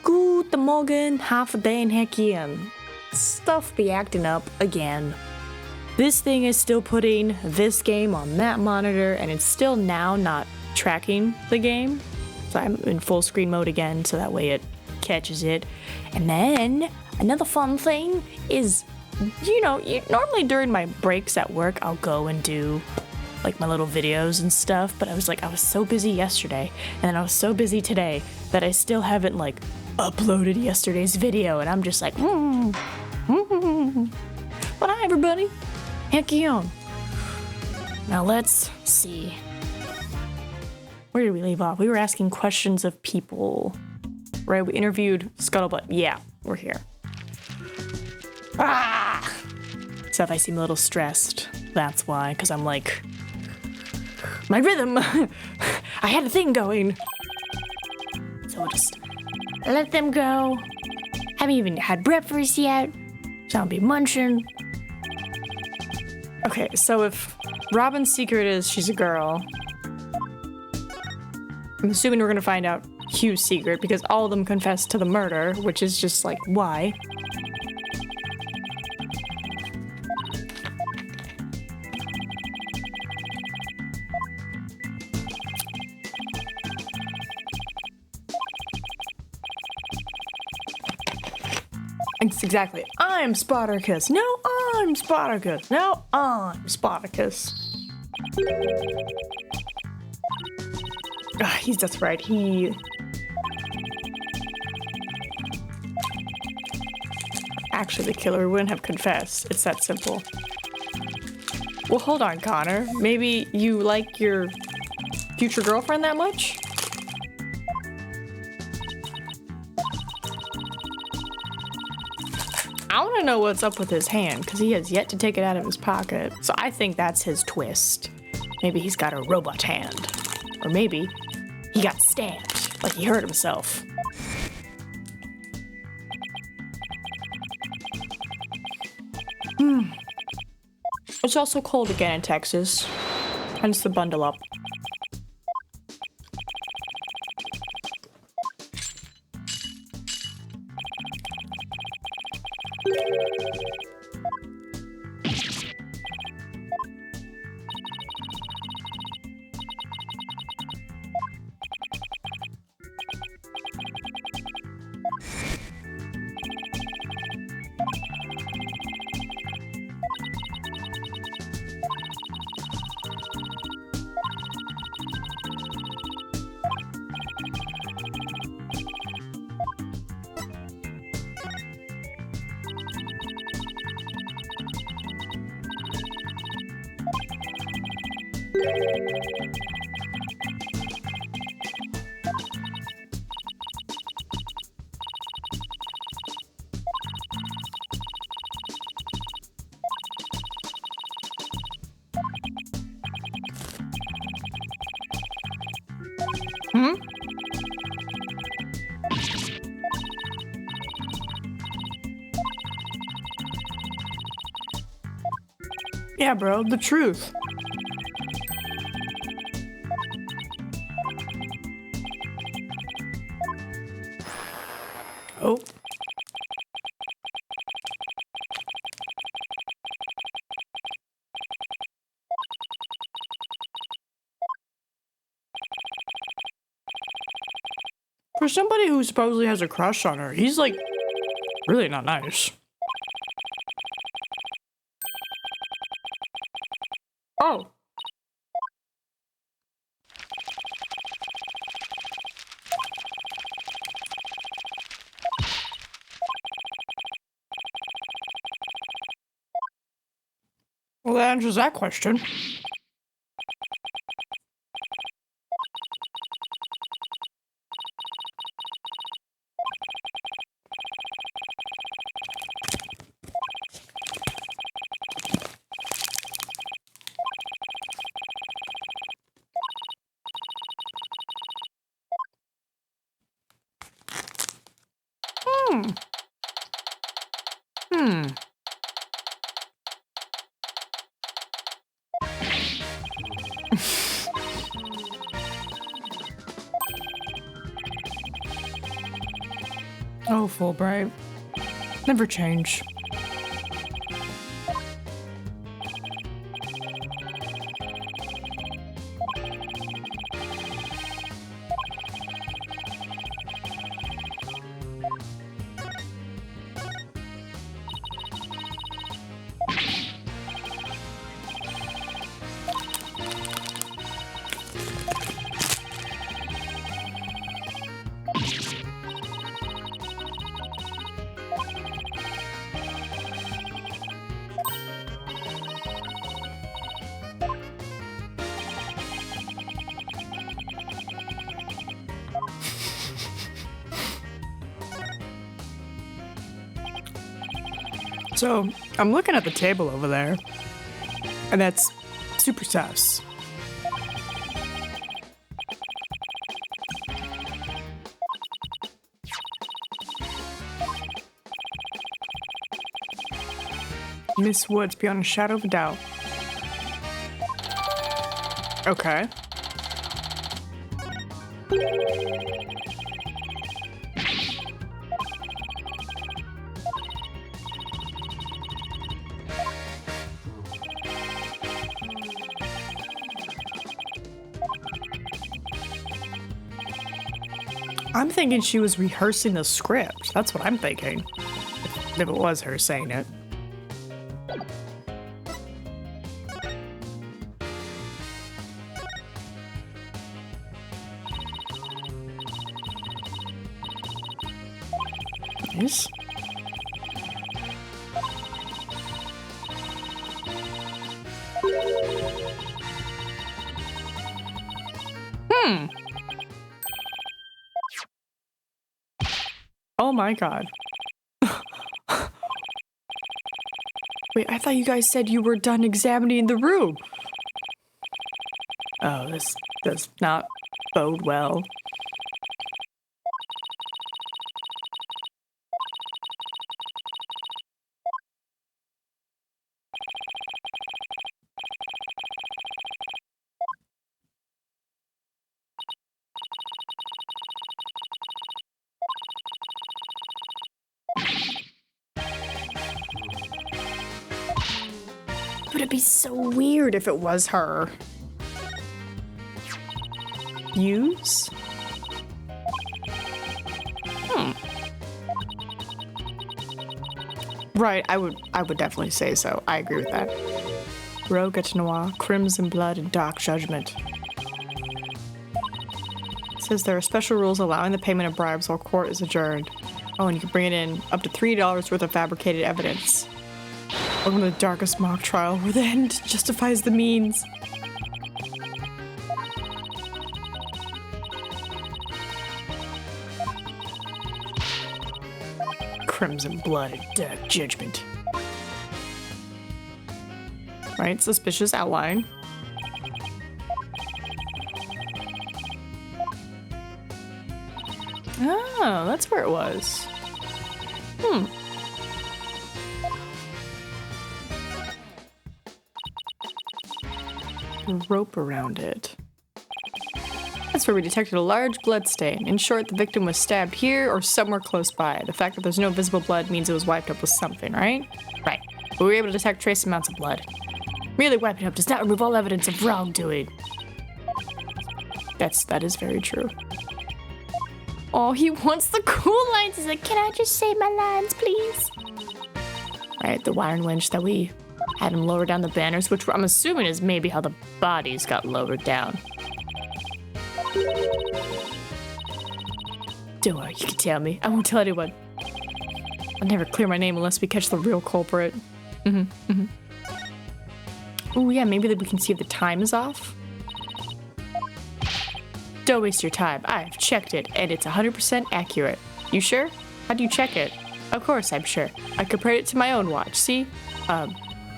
Guten Morgen, half a day in Häkchen. Stuff be acting up again. This thing is still putting this game on that monitor, and it's still now not tracking the game. So I'm in full screen mode again, so that way it catches it. And then another fun thing is, normally during my breaks at work, I'll go and do like my little videos and stuff, but I was so busy yesterday, and then I was so busy today that I still haven't like uploaded yesterday's video, and I'm just like, But hi everybody, Häkchen. Now let's see. Where did we leave off? We were asking questions of people, right? We interviewed Scuttlebutt. Yeah, we're here. So if I seem a little stressed, that's why, because I'm like, my rhythm. I had a thing going. So we'll just let them go. Haven't even had breakfast yet, so I'll be munching. Okay, so if Robin's secret is she's a girl, I'm assuming we're gonna find out Hugh's secret because all of them confessed to the murder, which is just like, why? Exactly. I'm Spartacus. No, I'm Spartacus. No, I'm Spartacus. That's right. Actually, the killer wouldn't have confessed. It's that simple. Well, hold on, Connor. Maybe you like your future girlfriend that much? I want to know what's up with his hand, because he has yet to take it out of his pocket. So I think that's his twist. Maybe he's got a robot hand. Or maybe he got stabbed, like he hurt himself. It's also cold again in Texas, hence the bundle up. Yeah, bro, the truth. Oh. For somebody who supposedly has a crush on her, he's like really not nice. Oh. Well, that answers that question. Oh, Fulbright. Never change. So, I'm looking at the table over there, and that's super sus. Miss Woods, beyond a shadow of a doubt. Okay. I'm thinking she was rehearsing the script. That's what I'm thinking. If it was her saying it. Nice. Oh my god. Wait, I thought you guys said you were done examining the room. Oh, this does not bode well. Would it be so weird if it was her? Use? Right, I would definitely say so. I agree with that. Rogue et Noir, Crimson Blood, and Dark Judgment. It says there are special rules allowing the payment of bribes while court is adjourned. Oh, and you can bring it in up to $3 worth of fabricated evidence. Welcome to the darkest mock trial where the end justifies the means. Crimson Blood and Dark Judgment. Right, suspicious outline. Oh, that's where it was. Rope around it. That's where we detected a large blood stain. In short, the victim was stabbed here or somewhere close by. The fact that there's no visible blood means it was wiped up with something, right? Right. But we were able to detect trace amounts of blood. Merely wiping up does not remove all evidence of wrongdoing. That is very true. Oh, he wants the cool lines. He's like, can I just say my lines, please? Right, the iron winch that we had him lower down the banners, which I'm assuming is maybe how the bodies got lowered down. Don't worry, you can tell me. I won't tell anyone. I'll never clear my name unless we catch the real culprit. Oh yeah, maybe that we can see if the time is off. Don't waste your time. I've checked it, and it's 100% accurate. You sure? How do you check it? Of course I'm sure. I compared it to my own watch, see?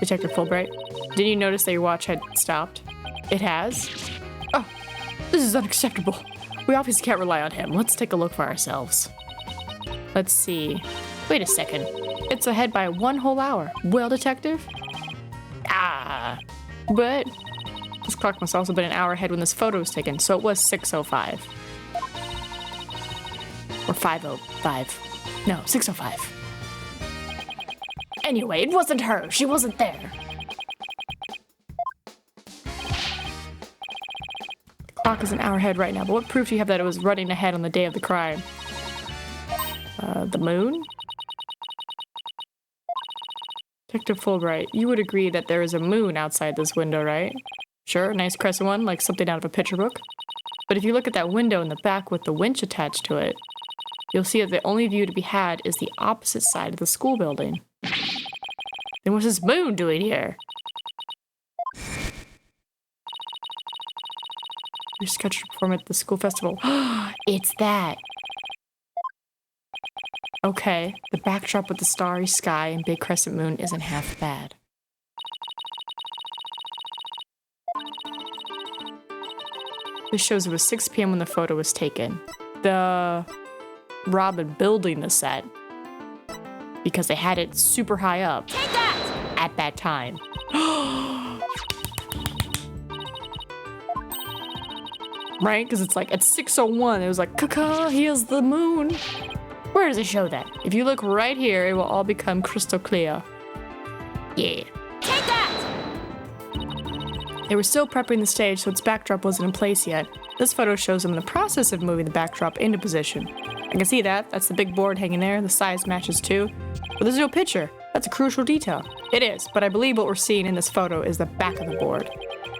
Detective Fulbright, didn't you notice that your watch had stopped? It has? Oh, this is unacceptable. We obviously can't rely on him. Let's take a look for ourselves. Let's see. Wait a second. It's ahead by 1 whole hour. Well, Detective? But this clock must also have been an hour ahead when this photo was taken, so it was 6:05. Or 5:05. No, 6:05. Anyway, it wasn't her. She wasn't there. The clock is an hour ahead right now, but what proof do you have that it was running ahead on the day of the crime? The moon? Detective Fulbright, you would agree that there is a moon outside this window, right? Sure, a nice crescent one, like something out of a picture book. But if you look at that window in the back with the winch attached to it, you'll see that the only view to be had is the opposite side of the school building. Then what's this moon doing here? You're scheduled to perform at the school festival. It's that. Okay, the backdrop with the starry sky and big crescent moon isn't half bad. This shows it was 6 p.m. when the photo was taken. The Robin building the set, because they had it super high up at that time. Right? Because it's like at 6:01, it was like, caca, here's the moon. Where does it show that? If you look right here, it will all become crystal clear. Yeah. Take that! They were still prepping the stage, so its backdrop wasn't in place yet. This photo shows them in the process of moving the backdrop into position. I can see that. That's the big board hanging there. The size matches too. But there's no picture. That's a crucial detail. It is, but I believe what we're seeing in this photo is the back of the board.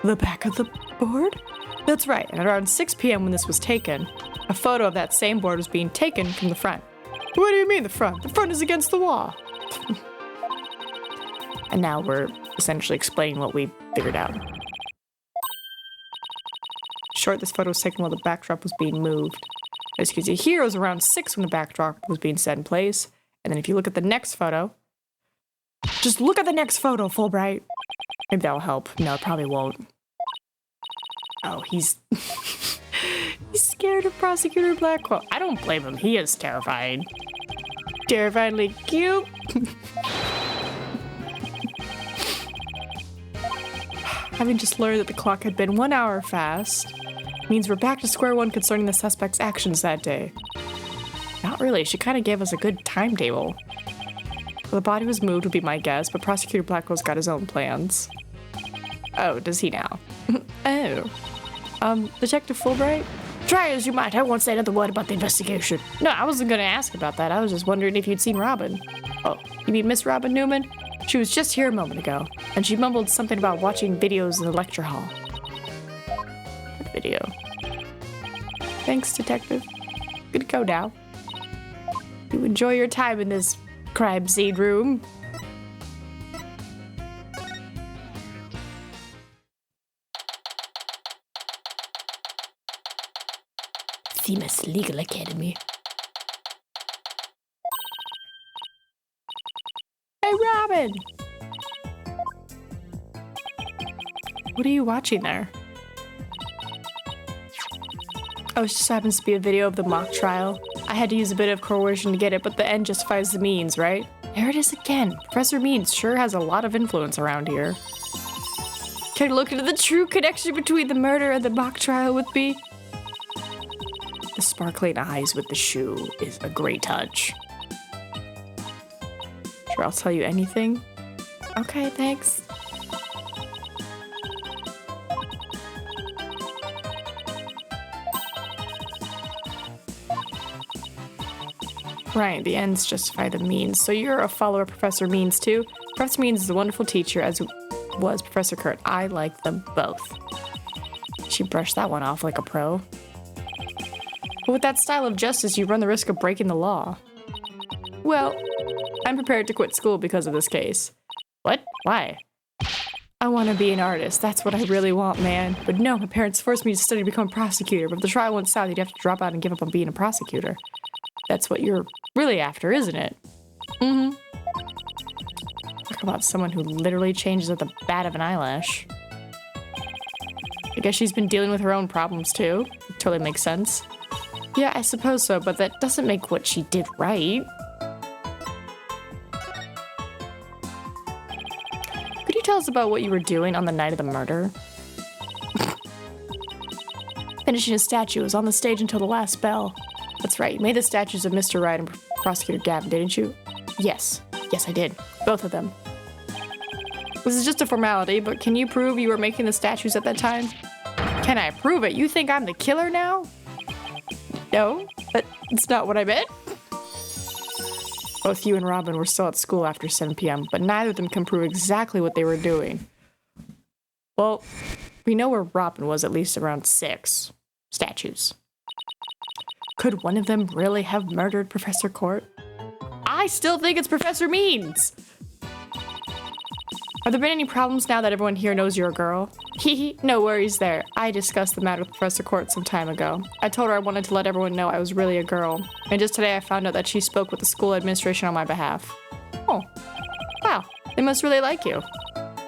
The back of the board? That's right. And around 6 p.m. when this was taken, a photo of that same board was being taken from the front. What do you mean the front? The front is against the wall. And now we're essentially explaining what we figured out. Short, this photo was taken while the backdrop was being moved. As you can see here, it was around 6 when the backdrop was being set in place. And then if you look at the next photo, just look at the next photo, Fulbright. Maybe that'll help. No, it probably won't. Oh, he's he's scared of Prosecutor Blackwell. I don't blame him. He is terrified. Terrifyingly cute. Having just learned that the clock had been 1 hour fast means we're back to square one concerning the suspect's actions that day. Not really. She kind of gave us a good timetable. Well, the body was moved would be my guess, but Prosecutor Blackwell's got his own plans. Oh, does he now? Oh. Detective Fulbright? Try as you might, I won't say another word about the investigation. No, I wasn't gonna ask about that. I was just wondering if you'd seen Robin. Oh, you mean Miss Robin Newman? She was just here a moment ago, and she mumbled something about watching videos in the lecture hall. What video? Thanks, Detective. Good to go now. You enjoy your time in this crime scene room. Themis Legal Academy. Hey, Robin! What are you watching there? Oh, it just happens to be a video of the mock trial. I had to use a bit of coercion to get it, but the end justifies the means, right? There it is again. Professor Means sure has a lot of influence around here. Can you look into the true connection between the murder and the mock trial with me? The sparkling eyes with the shoe is a great touch. Sure, I'll tell you anything. Okay, thanks. Right, the ends justify the means. So you're a follower of Professor Means too? Professor Means is a wonderful teacher, as was Professor Kurt. I like them both. She brushed that one off like a pro. But with that style of justice, you run the risk of breaking the law. Well, I'm prepared to quit school because of this case. What? Why? I want to be an artist. That's what I really want, man. But no, my parents forced me to study to become a prosecutor. But if the trial went south, you'd have to drop out and give up on being a prosecutor. That's what you're really after, isn't it? Mm-hmm. Talk about someone who literally changes at the bat of an eyelash. I guess she's been dealing with her own problems too. It totally makes sense. Yeah, I suppose so, but that doesn't make what she did right. Could you tell us about what you were doing on the night of the murder? Finishing a statue. Was on the stage until the last bell. That's right, you made the statues of Mr. Wright and Prosecutor Gavin, didn't you? Yes. Yes, I did. Both of them. This is just a formality, but can you prove you were making the statues at that time? Can I prove it? You think I'm the killer now? No, that's not what I meant. Both you and Robin were still at school after 7 p.m., but neither of them can prove exactly what they were doing. Well, we know where Robin was at least around 6 statues. Could one of them really have murdered Professor Court? I still think it's Professor Means! Have there been any problems now that everyone here knows you're a girl? Hehe, no worries there. I discussed the matter with Professor Court some time ago. I told her I wanted to let everyone know I was really a girl. And just today I found out that she spoke with the school administration on my behalf. Oh. Wow. They must really like you.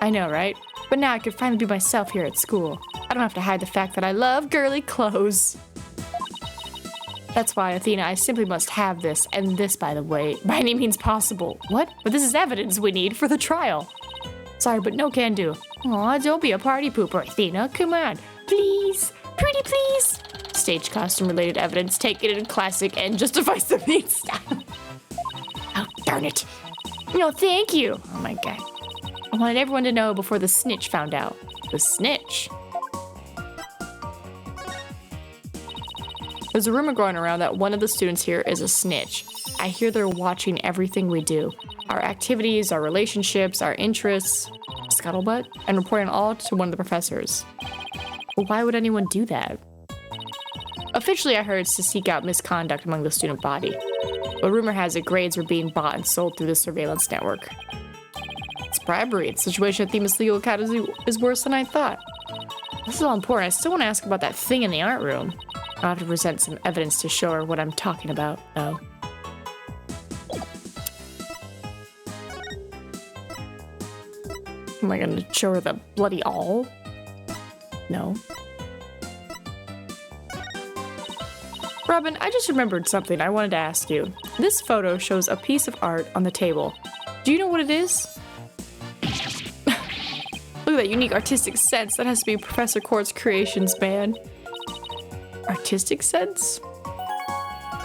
I know, right? But now I can finally be myself here at school. I don't have to hide the fact that I love girly clothes. That's why, Athena, I simply must have this, and this, by the way, by any means possible. What? But this is evidence we need for the trial. Sorry, but no can do. Aw, don't be a party pooper, Athena. Come on. Please. Pretty please. Stage costume related evidence. Take it in classic and justifies the means. Oh, darn it. No, thank you. Oh my god. I wanted everyone to know before the snitch found out. The snitch? There's a rumor going around that one of the students here is a snitch. I hear they're watching everything we do. Our activities, our relationships, our interests, scuttlebutt, and reporting all to one of the professors. But why would anyone do that? Officially, I heard it's to seek out misconduct among the student body. But rumor has it grades were being bought and sold through the surveillance network. It's bribery. The situation at Themis Legal Academy is worse than I thought. This is all important. I still want to ask about that thing in the art room. I'll have to present some evidence to show her what I'm talking about, though. Am I gonna show her the bloody awl? No. Robin, I just remembered something I wanted to ask you. This photo shows a piece of art on the table. Do you know what it is? Look at that unique artistic sense. That has to be Professor Court's creations, man. Artistic sense?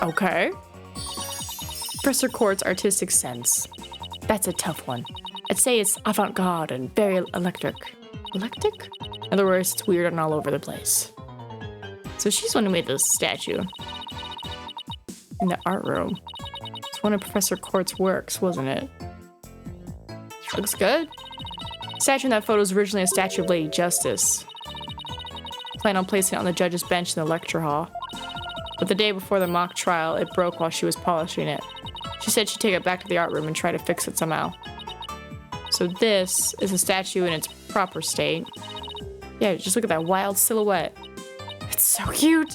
Okay. Professor Court's artistic sense. That's a tough one. I'd say it's avant-garde and very electric. Electric? In other words, it's weird and all over the place. So she's the one who made this statue. In the art room. It's one of Professor Court's works, wasn't it? Looks good. The statue in that photo is originally a statue of Lady Justice. Planned on placing it on the judge's bench in the lecture hall. But the day before the mock trial, it broke while she was polishing it. She said she'd take it back to the art room and try to fix it somehow. So this is a statue in its proper state. Yeah, just look at that wild silhouette. It's so cute.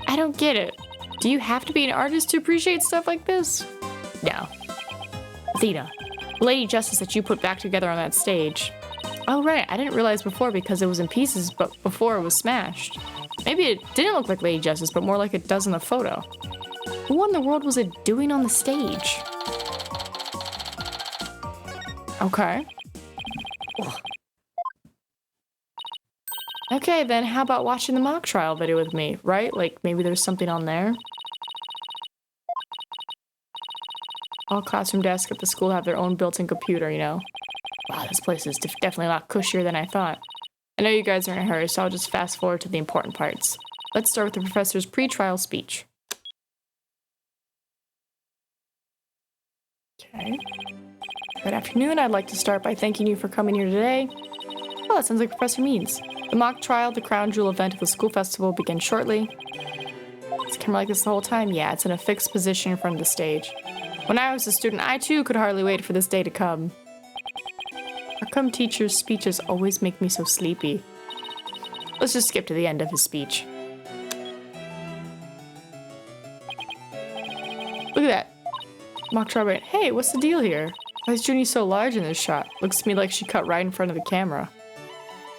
I don't get it. Do you have to be an artist to appreciate stuff like this? No. Athena, Lady Justice that you put back together on that stage. Oh right, I didn't realize before because it was in pieces, but before it was smashed. Maybe it didn't look like Lady Justice, but more like it does in the photo. What in the world was it doing on the stage? Okay. Ugh. Okay, then how about watching the mock trial video with me, right? Like, maybe there's something on there. All classroom desks at the school have their own built-in computer, you know. Wow, this place is definitely a lot cushier than I thought. I know you guys are in a hurry, so I'll just fast forward to the important parts. Let's start with the professor's pre-trial speech. Okay. Good afternoon. I'd like to start by thanking you for coming here today. Well, that sounds like Professor Means. The mock trial, the crown jewel event of the school festival, begins shortly. Is the camera like this the whole time? Yeah, it's in a fixed position in front of the stage. When I was a student, I too could hardly wait for this day to come. How come teachers' speeches always make me so sleepy? Let's just skip to the end of his speech. Look at that. Mock trial right. Hey, what's the deal here? Why is Junie so large in this shot? Looks to me like she cut right in front of the camera.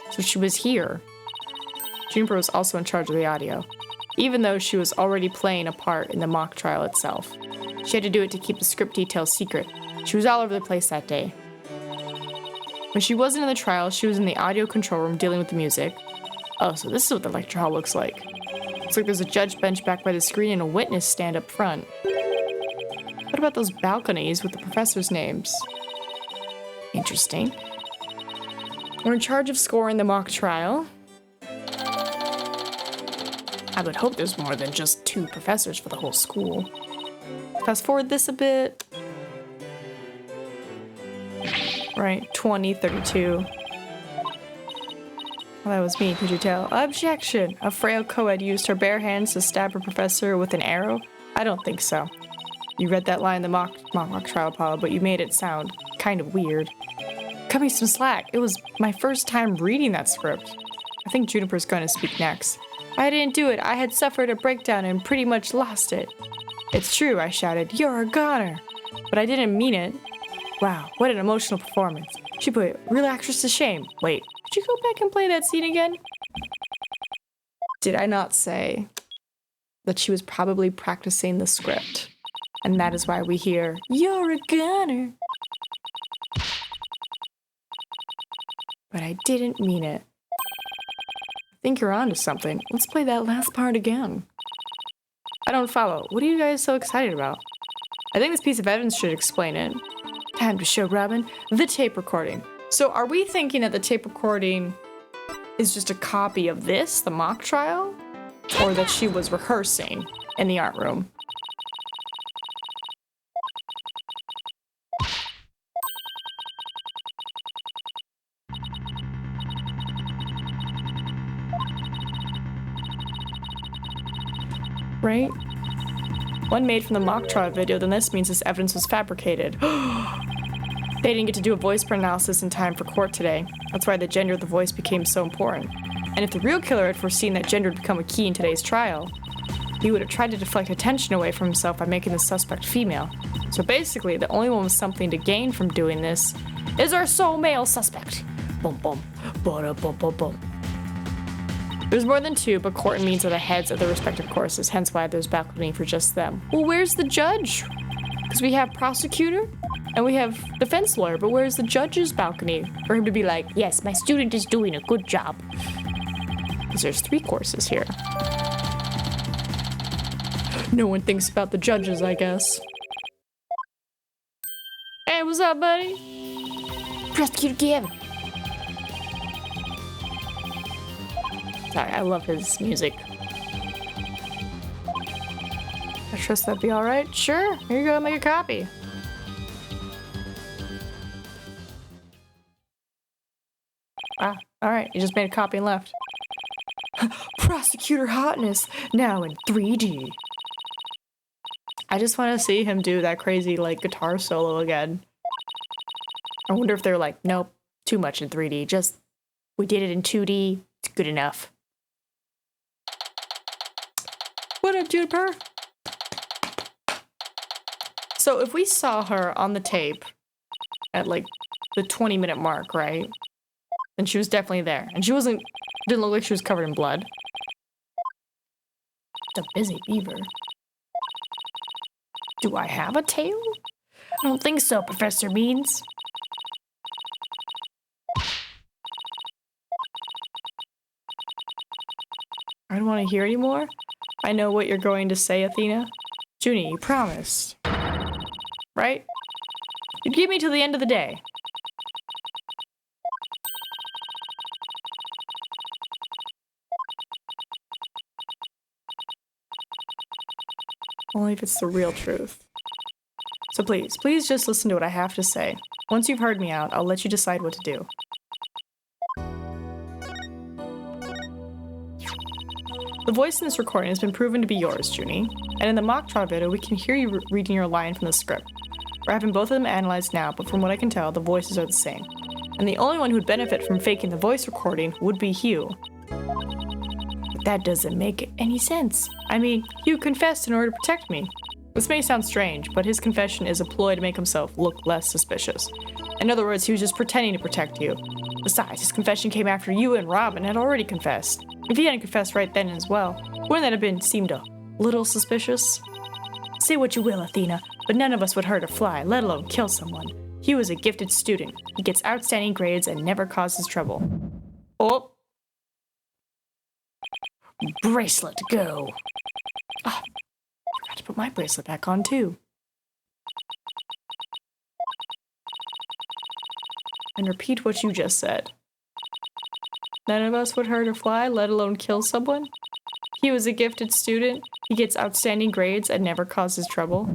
So she was here. Juniper was also in charge of the audio, even though she was already playing a part in the mock trial itself. She had to do it to keep the script details secret. She was all over the place that day. When she wasn't in the trial, she was in the audio control room dealing with the music. Oh, so this is what the lecture hall looks like. Looks like there's a judge bench back by the screen and a witness stand up front. What about those balconies with the professors' names? Interesting. We're in charge of scoring the mock trial. I would hope there's more than just 2 professors for the whole school. Fast forward this a bit. Right, 20, 32. Well, that was me, could you tell? Objection! A frail co-ed used her bare hands to stab her professor with an arrow? I don't think so. You read that line in the mock trial, Paula, but you made it sound kind of weird. Cut me some slack. It was my first time reading that script. I think Juniper's going to speak next. I didn't do it. I had suffered a breakdown and pretty much lost it. It's true, I shouted. You're a goner. But I didn't mean it. Wow, what an emotional performance. She put real actress to shame. Wait, could you go back and play that scene again? Did I not say that she was probably practicing the script? And that is why we hear, you're a goner. But I didn't mean it. I think you're onto something. Let's play that last part again. I don't follow. What are you guys so excited about? I think this piece of evidence should explain it. Time to show Robin the tape recording. So are we thinking that the tape recording is just a copy of this, the mock trial? Or that she was rehearsing in the art room? Right? One made from the mock trial video, then this means this evidence was fabricated. They didn't get to do a voice print analysis in time for court today. That's why the gender of the voice became so important. And if the real killer had foreseen that gender would become a key in today's trial, he would have tried to deflect attention away from himself by making the suspect female. So basically, the only one with something to gain from doing this is our sole male suspect. Boom, boom, boom, boom, boom, boom. There's more than 2, but court and means are the heads of their respective courses, hence why there's balcony for just them. Well, where's the judge? Because we have prosecutor and we have defense lawyer, but where's the judge's balcony? For him to be like, yes, my student is doing a good job. Because there's 3 courses here. No one thinks about the judges, I guess. Hey, what's up, buddy? Prosecutor Gavin. Sorry, I love his music. I trust that'd be alright. Sure, here you go, make a copy. Ah, alright, you just made a copy and left. Prosecutor Hotness, now in 3D. I just want to see him do that crazy, like, guitar solo again. I wonder if they're like, nope, too much in 3D. Just, we did it in 2D, it's good enough. What up, Juniper? So if we saw her on the tape at like the 20-minute mark, right? Then she was definitely there. And she didn't look like she was covered in blood. It's a busy beaver. Do I have a tail? I don't think so, Professor Beans. I don't want to hear anymore. I know what you're going to say, Athena. Junie, you promised. Right? You'd give me till the end of the day. Only if it's the real truth. So please just listen to what I have to say. Once you've heard me out, I'll let you decide what to do. The voice in this recording has been proven to be yours, Junie. And in the mock trial video, we can hear you reading your line from the script. We're having both of them analyzed now, but from what I can tell, the voices are the same. And the only one who'd benefit from faking the voice recording would be Hugh. But that doesn't make any sense. I mean, Hugh confessed in order to protect me. This may sound strange, but his confession is a ploy to make himself look less suspicious. In other words, he was just pretending to protect you. Besides, his confession came after you and Robin had already confessed. If he hadn't confessed right then as well, wouldn't that have seemed a little suspicious? Say what you will, Athena, but none of us would hurt a fly, let alone kill someone. Hugh is a gifted student. He gets outstanding grades and never causes trouble. Oh! Bracelet, go! Oh, I forgot to put my bracelet back on too. and repeat what you just said. None of us would hurt or fly, let alone kill someone. He was a gifted student. He gets outstanding grades and never causes trouble.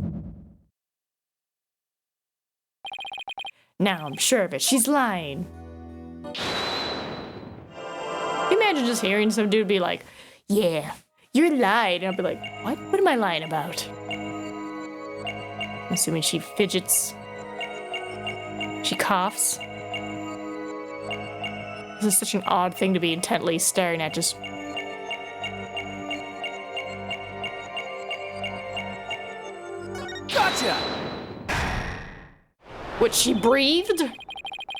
Now I'm sure of it. She's lying. Can you imagine just hearing some dude be like, yeah, you're lying. And I'll be like, what? What am I lying about? I'm assuming she fidgets. She coughs. This is such an odd thing to be intently staring at. Just. Gotcha! What, she breathed?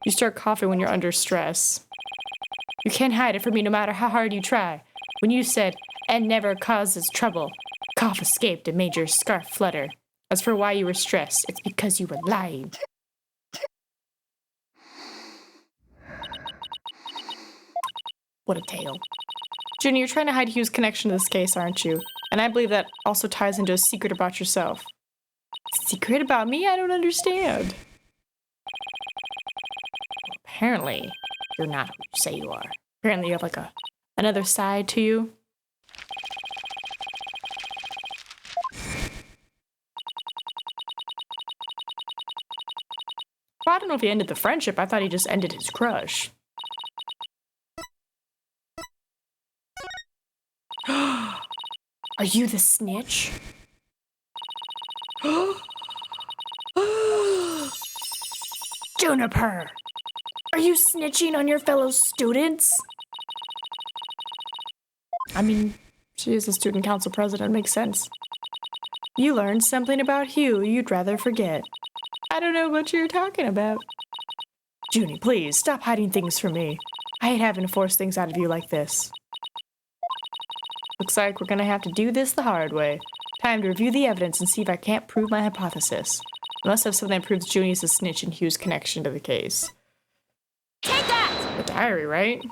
You start coughing when you're under stress. You can't hide it from me no matter how hard you try. When you said, and never causes trouble, cough escaped and made your scarf flutter. As for why you were stressed, it's because you were lying. What a tale. Junior, you're trying to hide Hugh's connection to this case, aren't you? And I believe that also ties into a secret about yourself. Secret about me? I don't understand. Apparently, you're not who you say you are. Apparently, you have like another side to you. Well, I don't know if he ended the friendship. I thought he just ended his crush. Are you the snitch? Juniper! Are you snitching on your fellow students? I mean, she is a student council president, makes sense. You learned something about Hugh you'd rather forget. I don't know what you're talking about. Junie, please, stop hiding things from me. I hate having to force things out of you like this. Looks like we're gonna have to do this the hard way. Time to review the evidence and see if I can't prove my hypothesis. I must have something that proves Junie is a snitch and Hugh's connection to the case. Take that! The diary, right?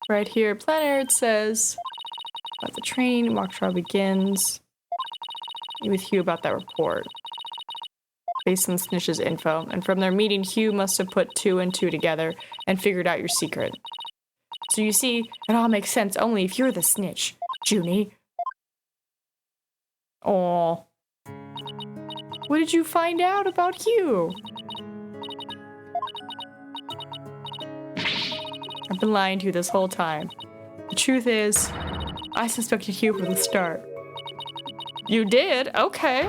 Right here, planner, it says about the training, mock trial begins. Meet with Hugh about that report. Based on the snitch's info, and from their meeting, Hugh must have put 2 and 2 together and figured out your secret. So you see, it all makes sense only if you're the snitch, Junie. Aw. What did you find out about Hugh? I've been lying to you this whole time. The truth is, I suspected Hugh from the start. You did? Okay.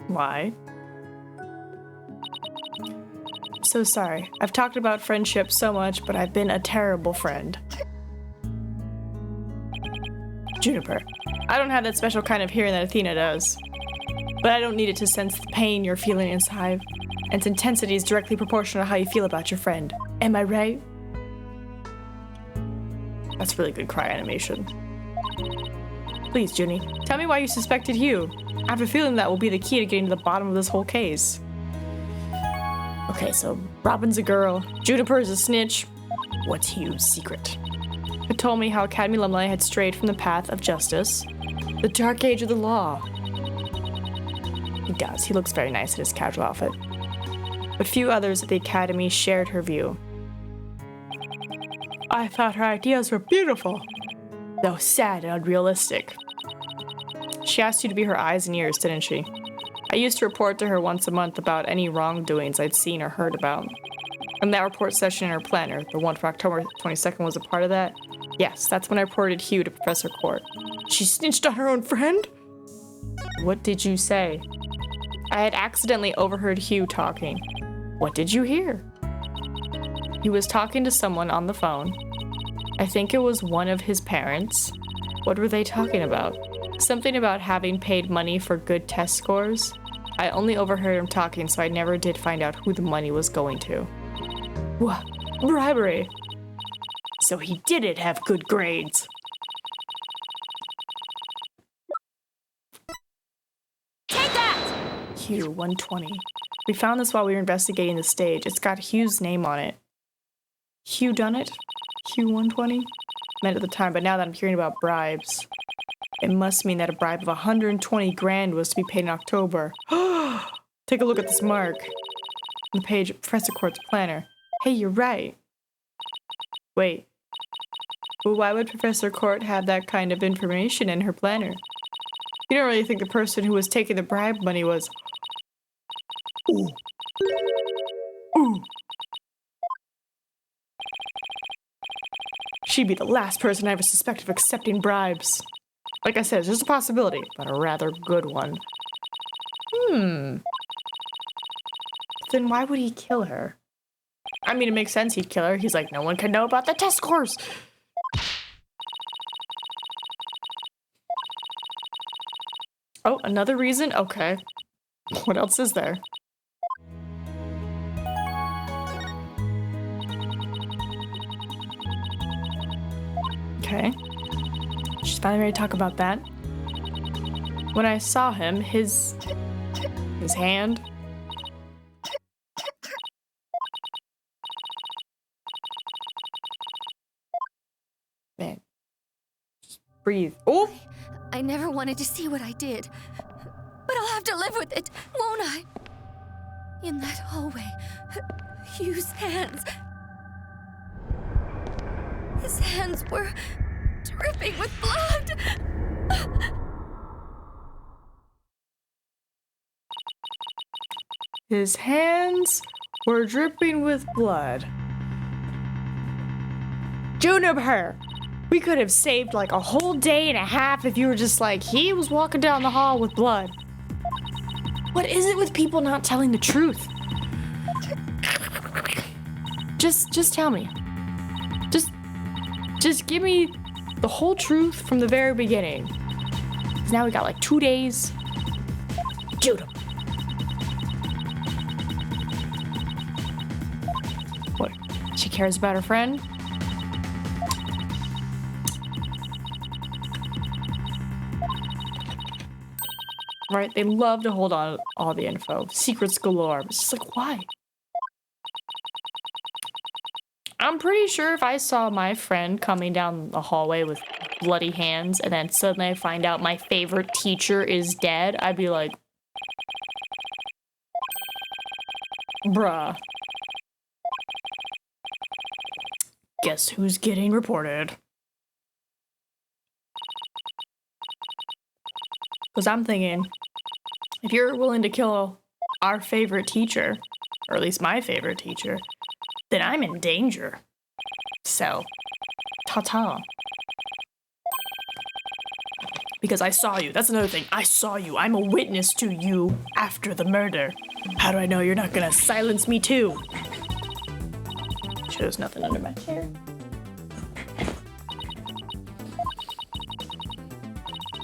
Why? I'm so sorry. I've talked about friendship so much, but I've been a terrible friend. Juniper, I don't have that special kind of hearing that Athena does. But I don't need it to sense the pain you're feeling inside. And its intensity is directly proportional to how you feel about your friend. Am I right? That's really good cry animation. Please, Junie, tell me why you suspected Hugh. I have a feeling that will be the key to getting to the bottom of this whole case. Okay, so Robin's a girl, Juniper is a snitch. What's Hugh's secret? It told me how Academy alumni had strayed from the path of justice, the dark age of the law. He does. He looks very nice in his casual outfit. But few others at the Academy shared her view. I thought her ideas were beautiful, though sad and unrealistic. She asked you to be her eyes and ears, didn't she? I used to report to her once a month about any wrongdoings I'd seen or heard about. And that report session in her planner, the one for October 22nd, was a part of that? Yes, that's when I reported Hugh to Professor Court. She snitched on her own friend? What did you say? I had accidentally overheard Hugh talking. What did you hear? He was talking to someone on the phone. I think it was one of his parents. What were they talking about? Something about having paid money for good test scores. I only overheard him talking, so I never did find out who the money was going to. What? Bribery! So he didn't have good grades. Take that! Hugh 120. We found this while we were investigating the stage. It's got Hugh's name on it. Hugh done it? Hugh 120? Meant at the time, but now that I'm hearing about bribes, it must mean that a bribe of 120 grand was to be paid in October. Take a look at this mark. on the page of Professor Court's planner. Hey, you're right. Wait. But why would Professor Court have that kind of information in her planner? You don't really think the person who was taking the bribe money was... Ooh. Ooh. She'd be the last person I ever suspected of accepting bribes. Like I said, it's just a possibility, but a rather good one. Then why would he kill her? I mean, it makes sense he'd kill her. He's like, no one can know about the test scores. Oh, another reason? Okay. What else is there? Okay. She's finally ready to talk about that. When I saw him, his hand. Man. Just breathe. Oh! I never wanted to see what I did, but I'll have to live with it, won't I? In that hallway, Hugh's hands. His hands were dripping with blood. His hands were dripping with blood. Juniper! We could have saved like a whole day and a half if you were just like, he was walking down the hall with blood. What is it with people not telling the truth? Just tell me. Just give me the whole truth from the very beginning. 'Cause now we got like 2 days. Juniper. What? She cares about her friend? Right? They love to hold on to all the info. Secrets galore. It's just like, why? I'm pretty sure if I saw my friend coming down the hallway with bloody hands and then suddenly I find out my favorite teacher is dead, I'd be like, bruh. Guess who's getting reported? Because I'm thinking, if you're willing to kill our favorite teacher, or at least my favorite teacher, then I'm in danger. So, ta-ta. Because I saw you. That's another thing. I saw you. I'm a witness to you after the murder. How do I know you're not gonna silence me too? There's nothing under my chair.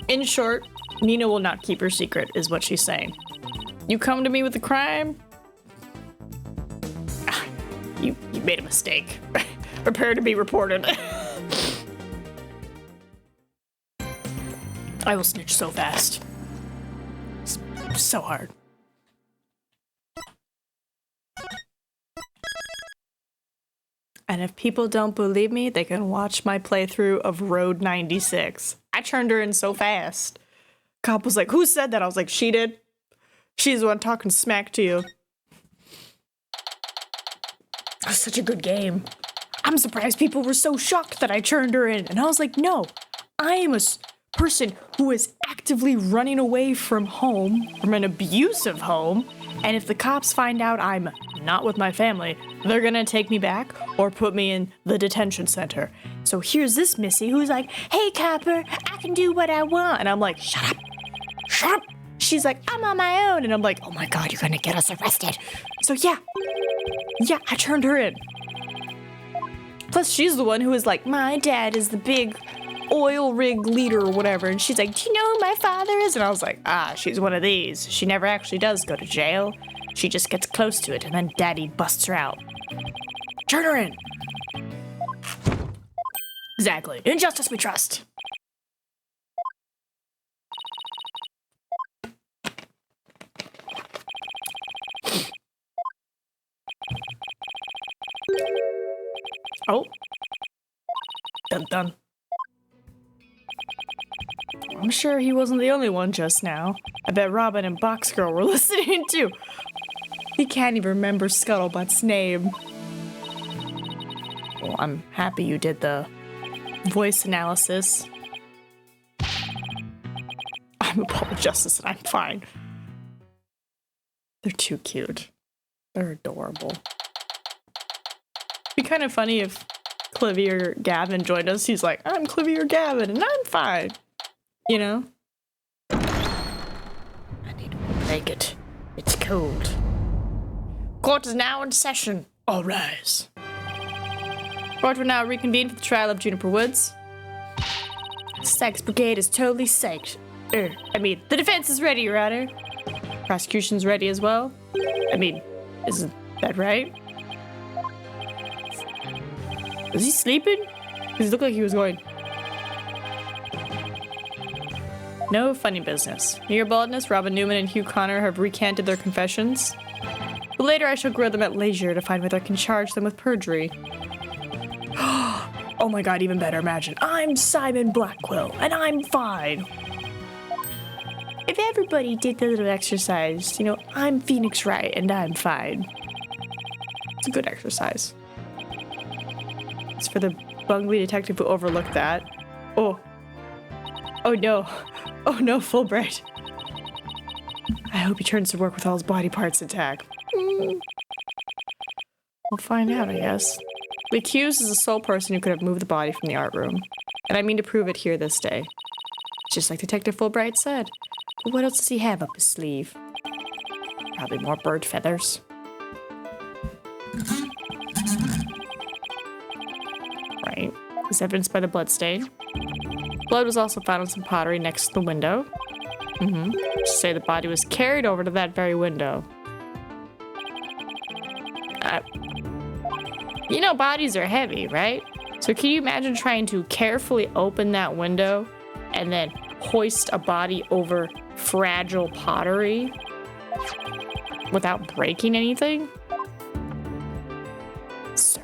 In short, Nina will not keep her secret, is what she's saying. You come to me with a crime? You made a mistake. Prepare to be reported. I will snitch so fast. So hard. And if people don't believe me, they can watch my playthrough of Road 96. I turned her in so fast. Cop was like, who said that? I was like, she did. She's the one talking smack to you. That was such a good game. I'm surprised people were so shocked that I turned her in. And I was like, no, I am a person who is actively running away from home, from an abusive home. And if the cops find out I'm not with my family, they're gonna take me back or put me in the detention center. So here's this Missy who's like, hey, copper, I can do what I want. And I'm like, shut up. Shut up. She's like, I'm on my own. And I'm like, oh my God, you're gonna get us arrested. So yeah, I turned her in. Plus, she's the one who was like, my dad is the big oil rig leader or whatever. And she's like, do you know who my father is? And I was like, she's one of these. She never actually does go to jail. She just gets close to it and then daddy busts her out. Turn her in. Exactly. In justice we trust. Oh. Dun dun. I'm sure he wasn't the only one just now. I bet Robin and Box Girl were listening too. He can't even remember Scuttlebutt's name. Well, I'm happy you did the voice analysis. I'm a public justice and I'm fine. They're too cute. They're adorable. It'd be kind of funny if Clivy or Gavin joined us. He's like, I'm Clivy or Gavin and I'm fine. You know? I need a blanket. It's cold. Court is now in session. All rise. Court will now reconvene for the trial of Juniper Woods. Sykes Brigade is totally psyched. The defense is ready, Your Honor. Prosecution's ready as well. Isn't that right? Was he sleeping? Because it looked like he was going. No funny business. Near Baldness, Robin Newman and Hugh Connor have recanted their confessions. But later I shall grill them at leisure to find whether I can charge them with perjury. Oh my god, even better, imagine. I'm Simon Blackwell, and I'm fine. If everybody did the little exercise, you know, I'm Phoenix Wright, and I'm fine. It's a good exercise. It's for the bungly detective who overlooked that. Oh. Oh no. Oh no, Fulbright. I hope he turns to work with all his body parts intact. We'll find out, I guess. The accused is the sole person who could have moved the body from the art room, and I mean to prove it here this day. Just like Detective Fulbright said. But what else does he have up his sleeve? Probably more bird feathers. Right. As evidenced by the blood stain. Blood was also found on some pottery next to the window. Just say the body was carried over to that very window. You know, bodies are heavy, right? So can you imagine trying to carefully open that window and then hoist a body over fragile pottery without breaking anything? Sir.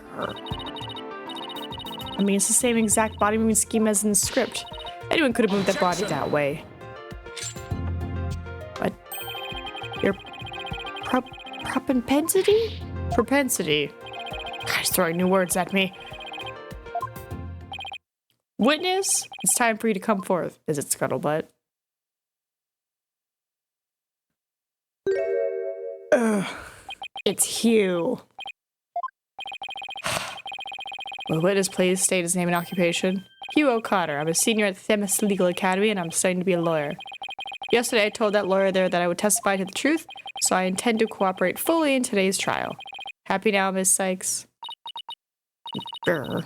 I mean, it's the same exact body moving scheme as in the script. Anyone could have moved that body that way. But your propensity? Propensity. Guys, throwing new words at me. Witness, it's time for you to come forth. Is it Scuttlebutt? Ugh. It's Hugh. Will the witness please state his name and occupation? Hugh O'Connor. I'm a senior at the Themis Legal Academy and I'm studying to be a lawyer. Yesterday I told that lawyer there that I would testify to the truth, so I intend to cooperate fully in today's trial. Happy now, Miss Sykes? Grr.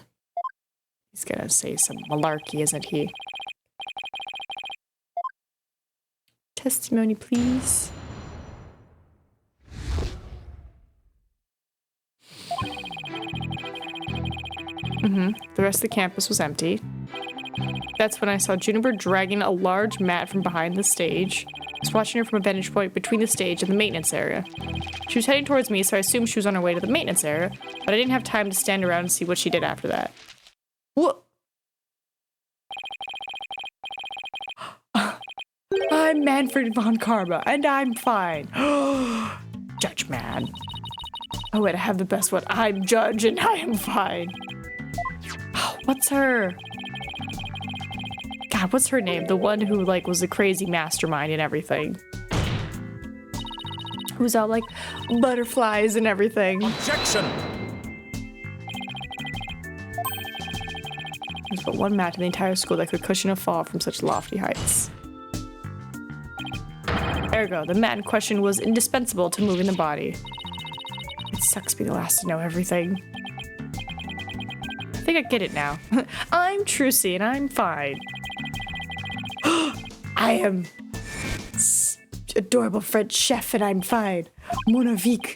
He's gonna say some malarkey, isn't he? Testimony, please. The rest of the campus was empty. That's when I saw Juniper dragging a large mat from behind the stage. I was watching her from a vantage point between the stage and the maintenance area. She was heading towards me, so I assumed she was on her way to the maintenance area, but I didn't have time to stand around and see what she did after that. What? I'm Manfred von Karma, and I'm fine. Judge man. Oh wait, I have the best one. I'm Judge, and I am fine. What's her? God, what's her name? The one who, like, was the crazy mastermind and everything. Who's all like, butterflies and everything. Objection! There's but one mat in the entire school that could cushion a fall from such lofty heights. Ergo, the mat in question was indispensable to moving the body. It sucks being the last to know everything. I think I get it now. I'm Trucy and I'm fine. I am adorable French chef and I'm fine. Mon Vic.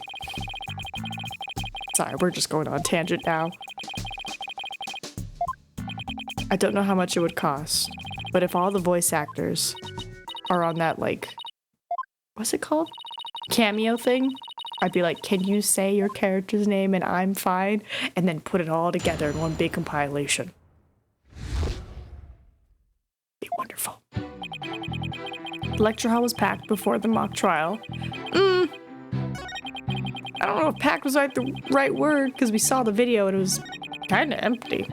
Sorry, we're just going on a tangent now. I don't know how much it would cost, but if all the voice actors are on that, like, what's it called? Cameo thing? I'd be like, can you say your character's name and I'm fine? And then put it all together in one big compilation. Be wonderful. The lecture hall was packed before the mock trial. I don't know if packed was the right word, because we saw the video and it was kind of empty.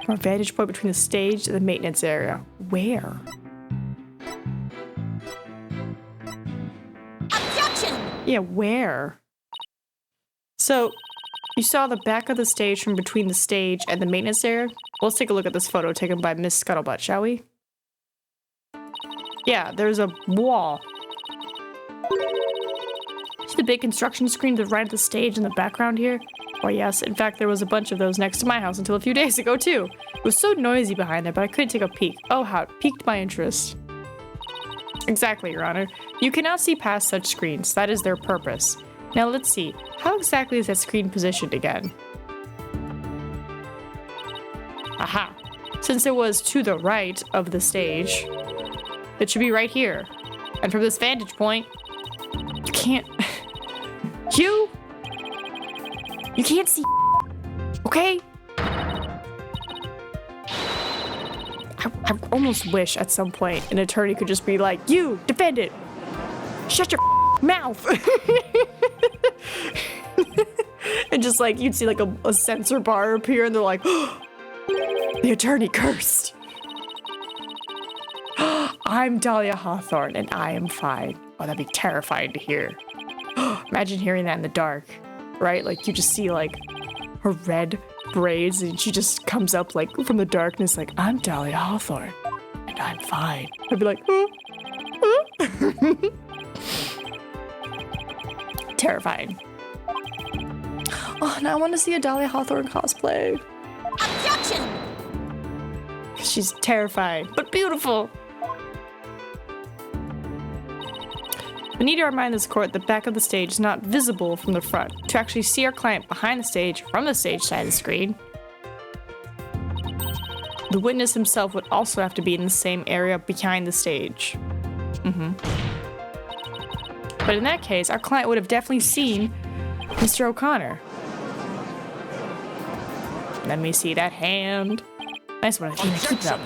From a vantage point between the stage and the maintenance area. Where? Objection! Yeah, where? So, you saw the back of the stage from between the stage and the maintenance area? Well, let's take a look at this photo taken by Miss Scuttlebutt, shall we? Yeah, there's a wall. See the big construction screen to the right of the stage in the background here? Why, yes, in fact, there was a bunch of those next to my house until a few days ago, too. It was so noisy behind there, but I couldn't take a peek. Oh, how it piqued my interest. Exactly, Your Honor. You cannot see past such screens. That is their purpose. Now, let's see. How exactly is that screen positioned again? Aha. Since it was to the right of the stage, it should be right here. And from this vantage point, you can't... You can't see, okay? I almost wish at some point an attorney could just be like, you, defend it. Shut your mouth. And just like, you'd see like a censor bar appear and they're like, the attorney cursed. I'm Dahlia Hawthorne and I am fine. Oh, that'd be terrifying to hear. Imagine hearing that in the dark. Right? Like, you just see, like, her red braids, and she just comes up, like, from the darkness, like, I'm Dahlia Hawthorne, and I'm fine. I'd be like, Terrifying. Oh, now I want to see a Dahlia Hawthorne cosplay. Objection! She's terrifying, but beautiful. We need to remind this court that the back of the stage is not visible from the front. To actually see our client behind the stage from the stage side of the screen, the witness himself would also have to be in the same area behind the stage. But in that case, our client would have definitely seen Mr. O'Connor. Let me see that hand. Nice one, Athena. Keep it up.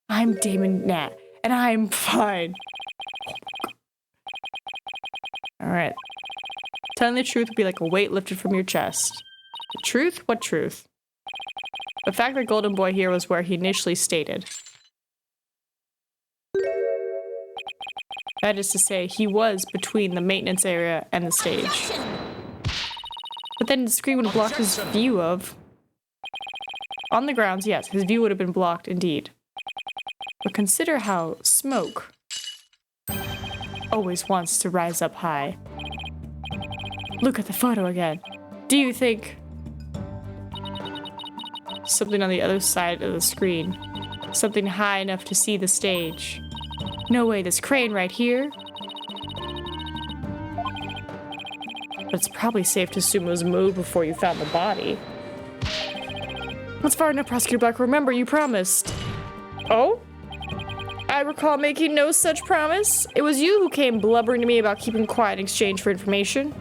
I'm Damon Nat, and I'm fine. Alright. Telling the truth would be like a weight lifted from your chest. The truth? What truth? The fact that Golden Boy here was where he initially stated. That is to say, he was between the maintenance area and the stage. But then the screen would have blocked his view of... On the grounds, yes, his view would have been blocked indeed. But consider how smoke always wants to rise up high. Look at the photo again. Do you think something on the other side of the screen? Something high enough to see the stage? No way, this crane right here? But it's probably safe to assume it was moved before you found the body. That's far enough, Prosecutor Black. Remember, you promised. Oh? I recall making no such promise. It was you who came blubbering to me about keeping quiet in exchange for information.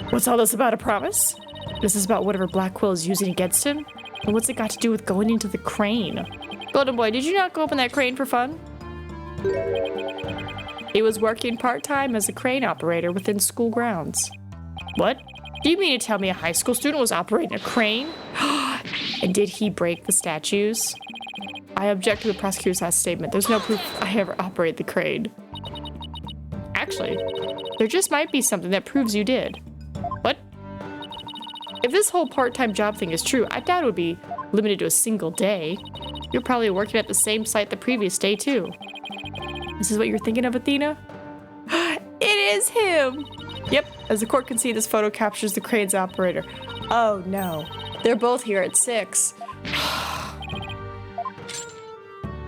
What's all this about, a promise? This is about whatever Black Quill is using against him? And what's it got to do with going into the crane? Golden Boy, did you not go up in that crane for fun? He was working part-time as a crane operator within school grounds. What? Do you mean to tell me a high school student was operating a crane? And did he break the statues? I object to the prosecutor's last statement. There's no proof I ever operated the crane. Actually, there just might be something that proves you did. What? If this whole part-time job thing is true, I doubt it would be limited to a single day. You're probably working at the same site the previous day, too. This is what you're thinking of, Athena? It is him! Yep, as the court can see, this photo captures the crane's operator. Oh no, they're both here at 6.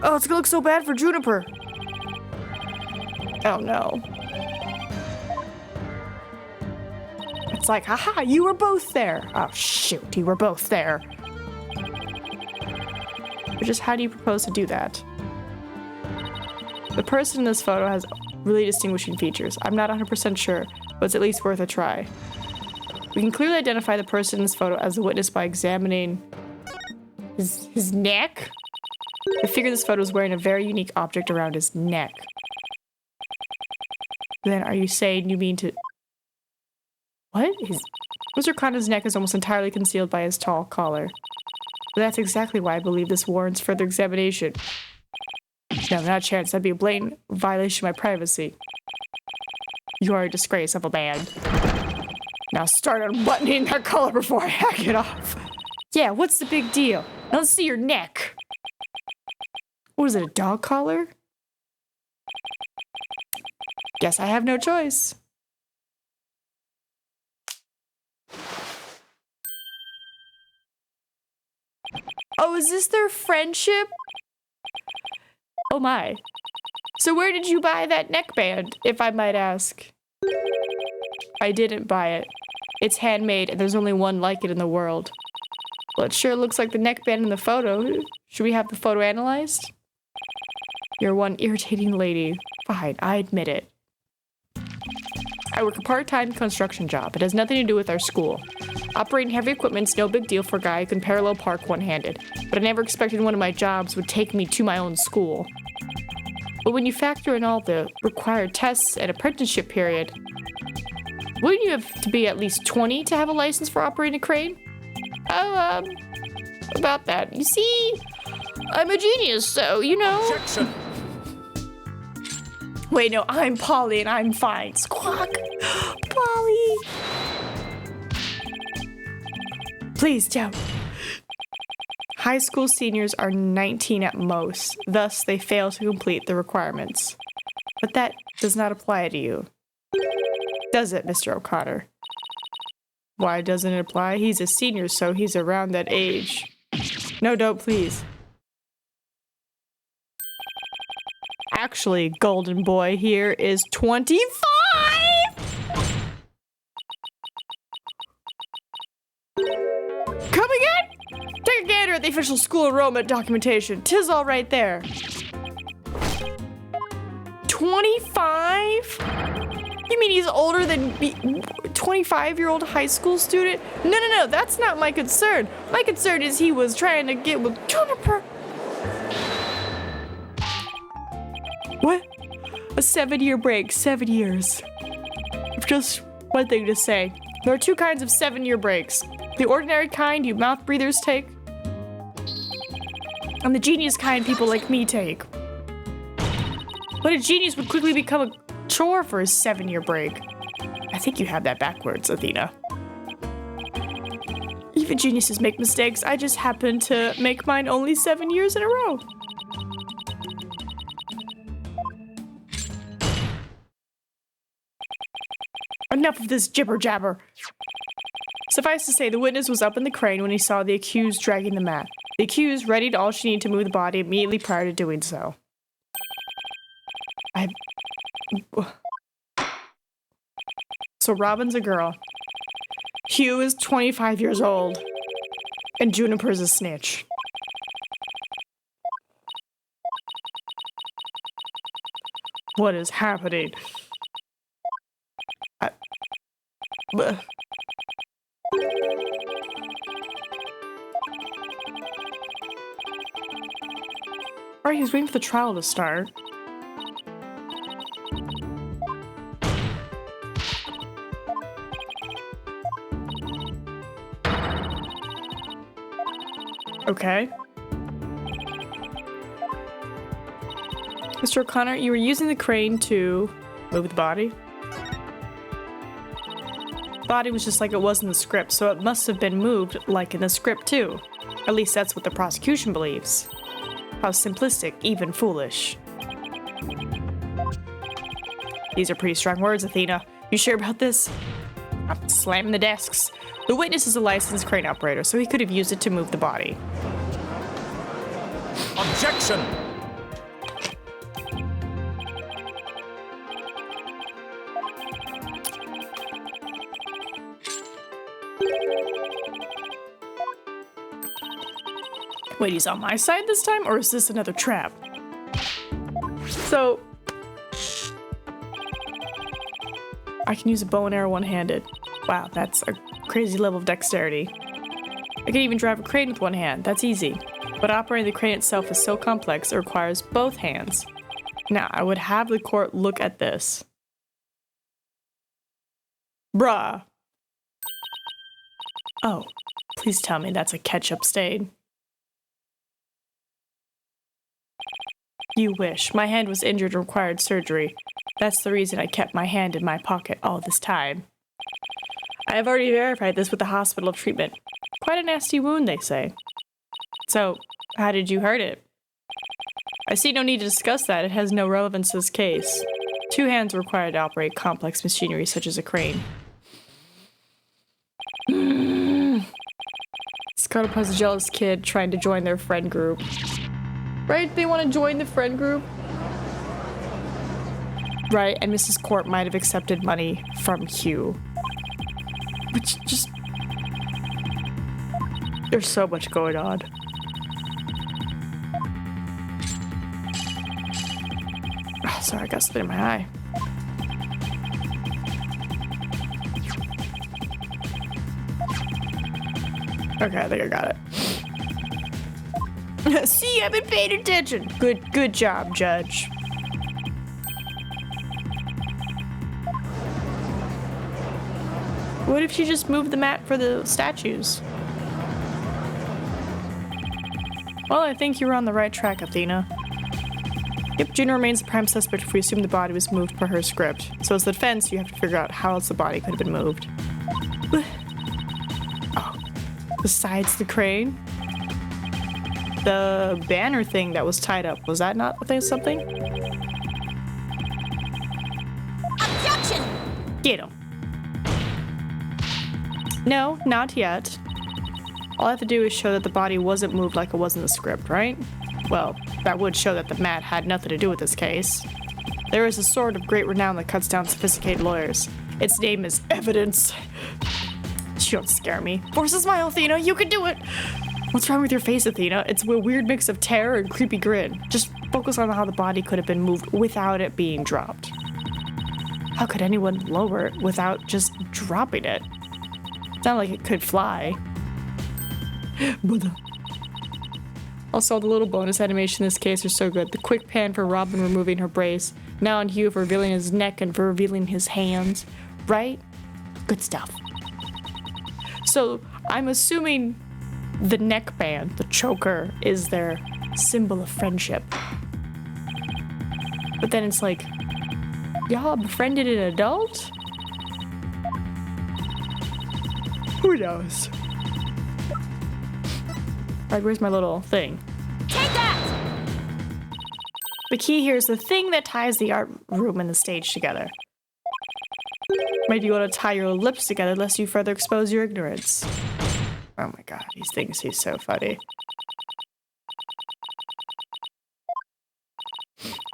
Oh, it's gonna look so bad for Juniper. Oh no. It's like, haha, you were both there. Oh shoot, you were both there. But just how do you propose to do that? The person in this photo has really distinguishing features. I'm not 100% sure, but it's at least worth a try. We can clearly identify the person in this photo as the witness by examining his neck. The figure in this photo is wearing a very unique object around his neck. Then are you saying you mean to... What? Mr. Connor's neck is almost entirely concealed by his tall collar. But that's exactly why I believe this warrants further examination. No, not a chance. That'd be a blatant violation of my privacy. You are a disgrace of a man. Now start unbuttoning that collar before I hack it off. Yeah, what's the big deal? Now let's see your neck. What is it, a dog collar? Guess I have no choice. Oh, is this their friendship? Oh my. So where did you buy that neckband, if I might ask? I didn't buy it. It's handmade, and there's only one like it in the world. Well, it sure looks like the neckband in the photo. Should we have the photo analyzed? You're one irritating lady. Fine, I admit it. I work a part-time construction job. It has nothing to do with our school. Operating heavy equipment's no big deal for a guy who can parallel park one-handed, but I never expected one of my jobs would take me to my own school. But when you factor in all the required tests and apprenticeship period, wouldn't you have to be at least 20 to have a license for operating a crane? Oh, about that. You see, I'm a genius, so, you know. Objection. Wait, no, I'm Polly and I'm fine. Squawk! Polly! Please don't. High school seniors are 19 at most, thus they fail to complete the requirements. But that does not apply to you. Does it, Mr. O'Connor? Why doesn't it apply? He's a senior, so he's around that age. No, don't, please. Actually, golden boy here is 25! Come again? Take a gander at the official school enrollment documentation. 'Tis all right there. 25? You mean he's older than me? 25-year-old high school student? No, that's not my concern. My concern is he was trying to get with Juniper. What? A 7-year break, 7 years. Just one thing to say. There are two kinds of 7-year breaks. The ordinary kind you mouth breathers take, and the genius kind people like me take. But a genius would quickly become a chore for a 7-year break. I think you have that backwards, Athena. Even geniuses make mistakes. I just happen to make mine only 7 years in a row. Enough of this jibber jabber. Suffice to say, the witness was up in the crane when he saw the accused dragging the mat. The accused readied all she needed to move the body immediately prior to doing so. So Robin's a girl. Hugh is 25 years old. And Juniper's a snitch. What is happening? Alright, he's waiting for the trial to start. Okay. Mr. O'Connor, you were using the crane to move the body? The body was just like it was in the script, so it must have been moved like in the script too. At least that's what the prosecution believes. How simplistic, even foolish. These are pretty strong words, Athena. You sure about this? I'm slamming the desks. The witness is a licensed crane operator, so he could have used it to move the body. Objection! Wait, he's on my side this time, or is this another trap? So... I can use a bow and arrow one-handed. Wow, that's a crazy level of dexterity. I can even drive a crane with one hand, that's easy. But operating the crane itself is so complex, it requires both hands. Now, I would have the court look at this. Bruh. Oh, please tell me that's a ketchup stain. You wish. My hand was injured and required surgery. That's the reason I kept my hand in my pocket all this time. I have already verified this with the hospital treatment. Quite a nasty wound, they say. So, how did you hurt it? I see no need to discuss that. It has no relevance to this case. 2 hands are required to operate complex machinery such as a crane. Scarlet has a jealous kid trying to join their friend group. Right? They want to join the friend group. Right, and Mrs. Court might have accepted money from Hugh. Which just... There's so much going on. Oh, sorry, I got something in my eye. Okay, I think I got it. See, I've been paying attention. Good job, Judge. What if she just moved the mat for the statues? Well, I think you were on the right track, Athena. Yep, Juno remains the prime suspect if we assume the body was moved per her script. So as the defense, you have to figure out how else the body could have been moved. Oh, besides the crane? The banner thing that was tied up, was that not something? Objection! Get him. No, not yet. All I have to do is show that the body wasn't moved like it was in the script, right? Well, that would show that the mat had nothing to do with this case. There is a sword of great renown that cuts down sophisticated lawyers. Its name is evidence. You don't scare me. Force a smile, Athena, you can do it! What's wrong with your face, Athena? It's a weird mix of terror and creepy grin. Just focus on how the body could have been moved without it being dropped. How could anyone lower it without just dropping it? It's not like it could fly. Also, the little bonus animation in this case are so good. The quick pan for Robin removing her brace, now on Hugh for revealing his neck and for revealing his hands. Right? Good stuff. So, I'm assuming the neckband, the choker, is their symbol of friendship. But then it's like, y'all befriended an adult? Who knows? Alright, where's my little thing? Take that! The key here is the thing that ties the art room and the stage together. Maybe you want to tie your lips together lest you further expose your ignorance. Oh my god, he thinks he's so funny.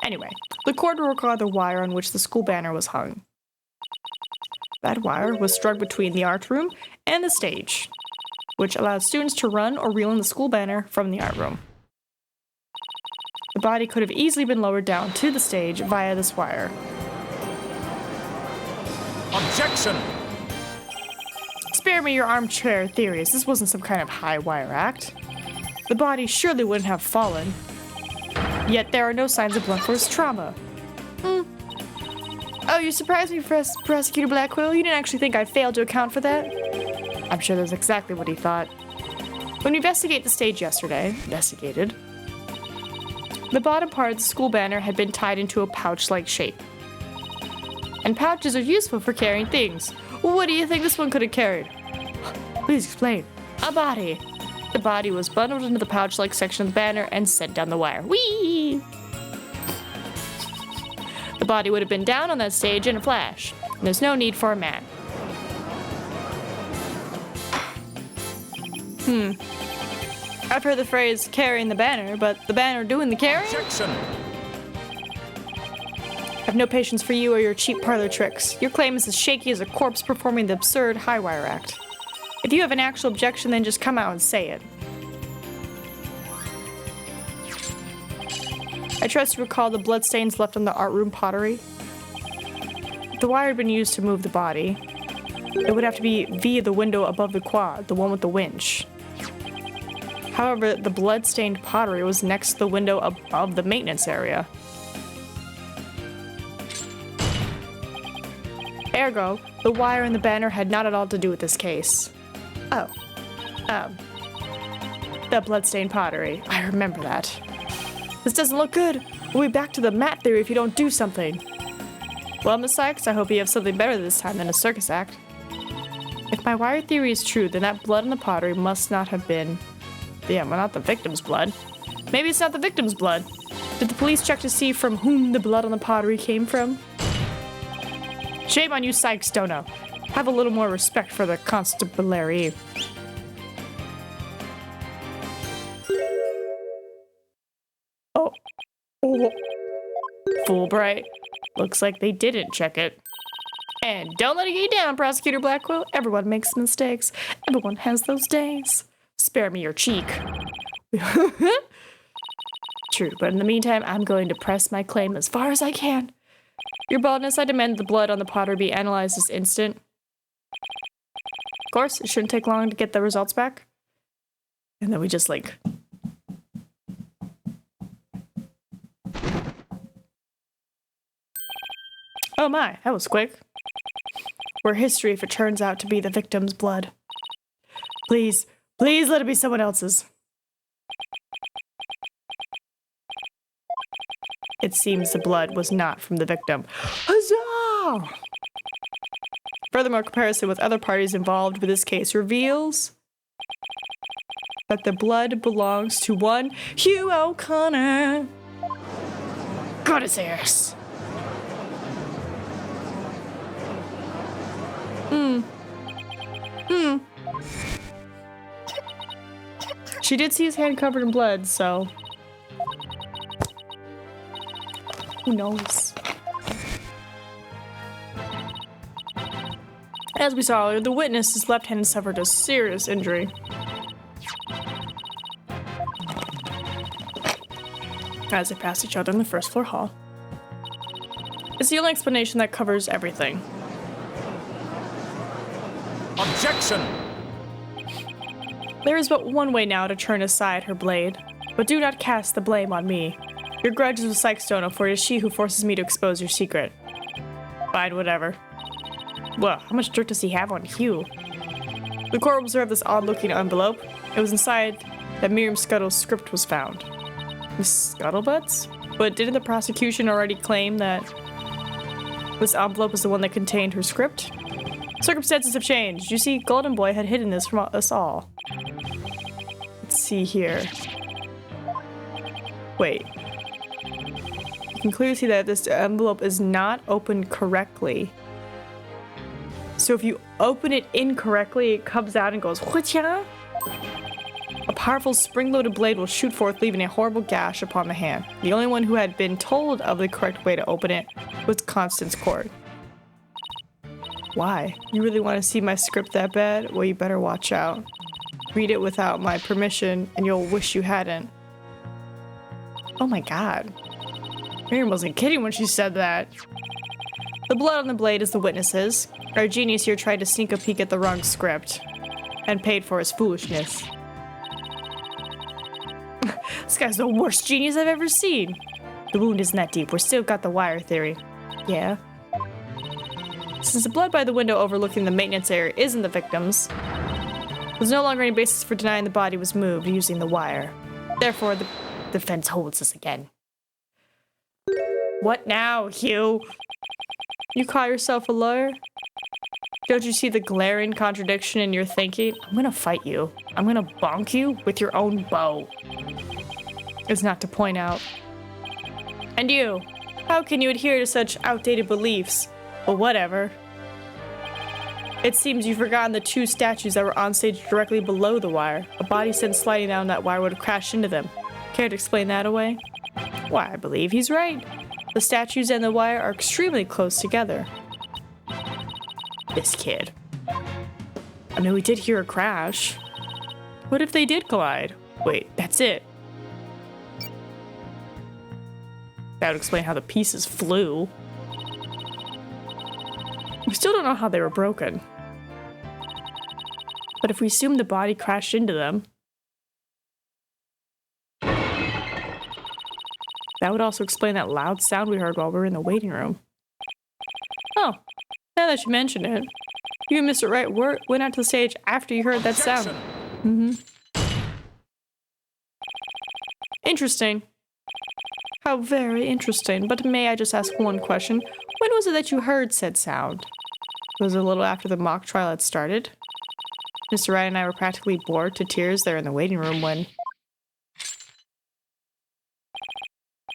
Anyway, the cord will require the wire on which the school banner was hung. That wire was strung between the art room and the stage, which allowed students to run or reel in the school banner from the art room. The body could have easily been lowered down to the stage via this wire. Objection! Spare me your armchair theories. This wasn't some kind of high wire act. The body surely wouldn't have fallen. Yet there are no signs of blunt force trauma. Oh, you surprised me, Prosecutor Blackwell. You didn't actually think I failed to account for that? I'm sure that's exactly what he thought. When we investigated the stage yesterday, the bottom part of the school banner had been tied into a pouch-like shape. And pouches are useful for carrying things. What do you think this one could have carried? Please explain. A body. The body was bundled into the pouch-like section of the banner and sent down the wire. Whee! The body would have been down on that stage in a flash. And there's no need for a mat. I've heard the phrase carrying the banner, but the banner doing the carrying? Objection! I have no patience for you or your cheap parlor tricks. Your claim is as shaky as a corpse performing the absurd high wire act. If you have an actual objection, then just come out and say it. I trust you recall the bloodstains left on the art room pottery. If the wire had been used to move the body, it would have to be via the window above the quad, the one with the winch. However, the blood-stained pottery was next to the window above the maintenance area. Ergo, the wire and the banner had not at all to do with this case. Oh. The bloodstained pottery. I remember that. This doesn't look good. We'll be back to the mat theory if you don't do something. Well, Miss Sykes, I hope you have something better this time than a circus act. If my wire theory is true, then that blood on the pottery must not have been... Yeah, well, not the victim's blood. Maybe it's not the victim's blood. Did the police check to see from whom the blood on the pottery came from? Shame on you, Sykes, Dono. Have a little more respect for the constabulary. Oh. Fulbright. Looks like they didn't check it. And don't let it get you down, Prosecutor Blackwell. Everyone makes mistakes. Everyone has those days. Spare me your cheek. True, but in the meantime, I'm going to press my claim as far as I can. Your baldness, I demand the blood on the pottery be analyzed this instant. Of course, it shouldn't take long to get the results back. And then we just like... Oh my, that was quick. We're history if it turns out to be the victim's blood. Please, please let it be someone else's. It seems the blood was not from the victim. Huzzah! Furthermore, comparison with other parties involved with this case reveals that the blood belongs to one Hugh O'Connor. God, his ears. She did see his hand covered in blood, so... Who knows? As we saw earlier, the witness's left hand suffered a serious injury. As they passed each other in the first floor hall. It's the only explanation that covers everything. Objection! There is but one way now to turn aside her blade, but do not cast the blame on me. Your grudge is with Sykes, Dono, for it is she who forces me to expose your secret. Fine, whatever. Well, how much dirt does he have on Hugh? The court observed this odd-looking envelope. It was inside that Miriam Scuttle's script was found. Miss Scuttlebutts? But didn't the prosecution already claim that this envelope was the one that contained her script? Circumstances have changed. You see, Golden Boy had hidden this from us all. Let's see here. Wait. You can clearly see that this envelope is not opened correctly. So if you open it incorrectly, it comes out and goes, "Whatcha?" A powerful spring-loaded blade will shoot forth, leaving a horrible gash upon the hand. The only one who had been told of the correct way to open it was Constance Cord. Why? You really want to see my script that bad? Well, you better watch out. Read it without my permission, and you'll wish you hadn't. Oh my god. Miriam wasn't kidding when she said that. The blood on the blade is the witness's. Our genius here tried to sneak a peek at the wrong script, and paid for his foolishness. This guy's the worst genius I've ever seen. The wound isn't that deep. We're still got the wire theory. Yeah. Since the blood by the window overlooking the maintenance area isn't the victim's, there's no longer any basis for denying the body was moved using the wire. Therefore, the defense holds us again. What now, Hugh? You call yourself a lawyer? Don't you see the glaring contradiction in your thinking? I'm gonna fight you. I'm gonna bonk you with your own bow. It's not to point out. And you, how can you adhere to such outdated beliefs? Well, whatever. It seems you've forgotten the two statues that were on stage directly below the wire. A body sent sliding down that wire would have crashed into them. Care to explain that away? Why, I believe he's right. The statues and the wire are extremely close together. This kid. I mean, we did hear a crash. What if they did collide? Wait, that's it. That would explain how the pieces flew. We still don't know how they were broken. But if we assume the body crashed into them, that would also explain that loud sound we heard while we were in the waiting room. Oh, Now that you mention it, you and Mr. Wright went out to the stage after you heard that sound. Interesting. How very interesting. But may I just ask one question? When was it that you heard said sound? Was it a little after the mock trial had started? Mr. Wright and I were practically bored to tears there in the waiting room when...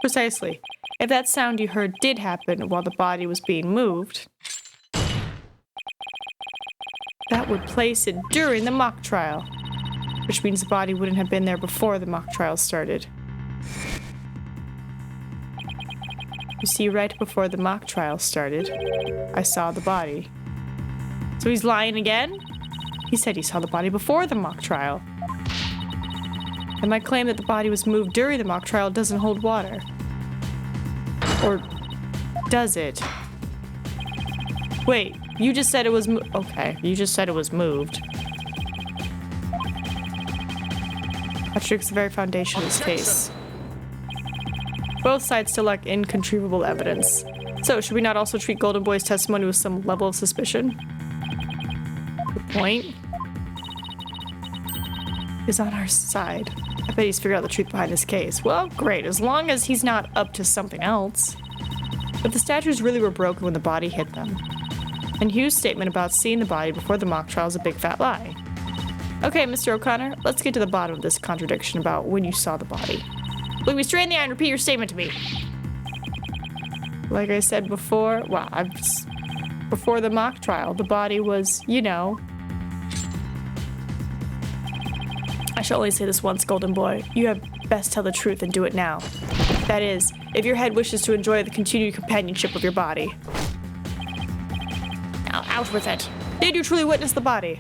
Precisely. If that sound you heard did happen while the body was being moved, that would place it during the mock trial, which means the body wouldn't have been there before the mock trial started. You see, right before the mock trial started, I saw the body. So he's lying again? He said he saw the body before the mock trial. And my claim that the body was moved during the mock trial doesn't hold water. Or does it? Wait, you just said it was okay, you just said it was moved. That shakes the very foundation of this case. Both sides still lack incontrovertible evidence. So, should we not also treat Golden Boy's testimony with some level of suspicion? Good point. Is on our side. I bet he's figured out the truth behind this case. Well, great, as long as he's not up to something else. But the statues really were broken when the body hit them. And Hugh's statement about seeing the body before the mock trial is a big fat lie. Okay, Mr. O'Connor, let's get to the bottom of this contradiction about when you saw the body. Look me straight in the eye and repeat your statement to me. Like I said before, before the mock trial, the body was, you know... I shall only say this once, Golden Boy. You had best tell the truth and do it now. That is, if your head wishes to enjoy the continued companionship of your body. Now, out with it. Did you truly witness the body?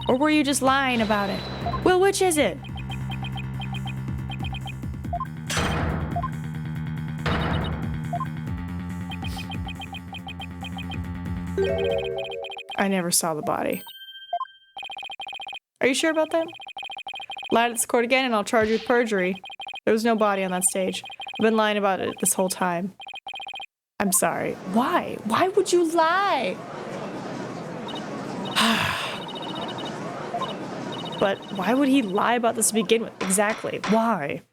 Or were you just lying about it? Well, which is it? I never saw the body. Are you sure about that? Lie to this court again and I'll charge you with perjury. There was no body on that stage. I've been lying about it this whole time. I'm sorry. Why? Why would you lie? But why would he lie about this to begin with? Exactly. Why?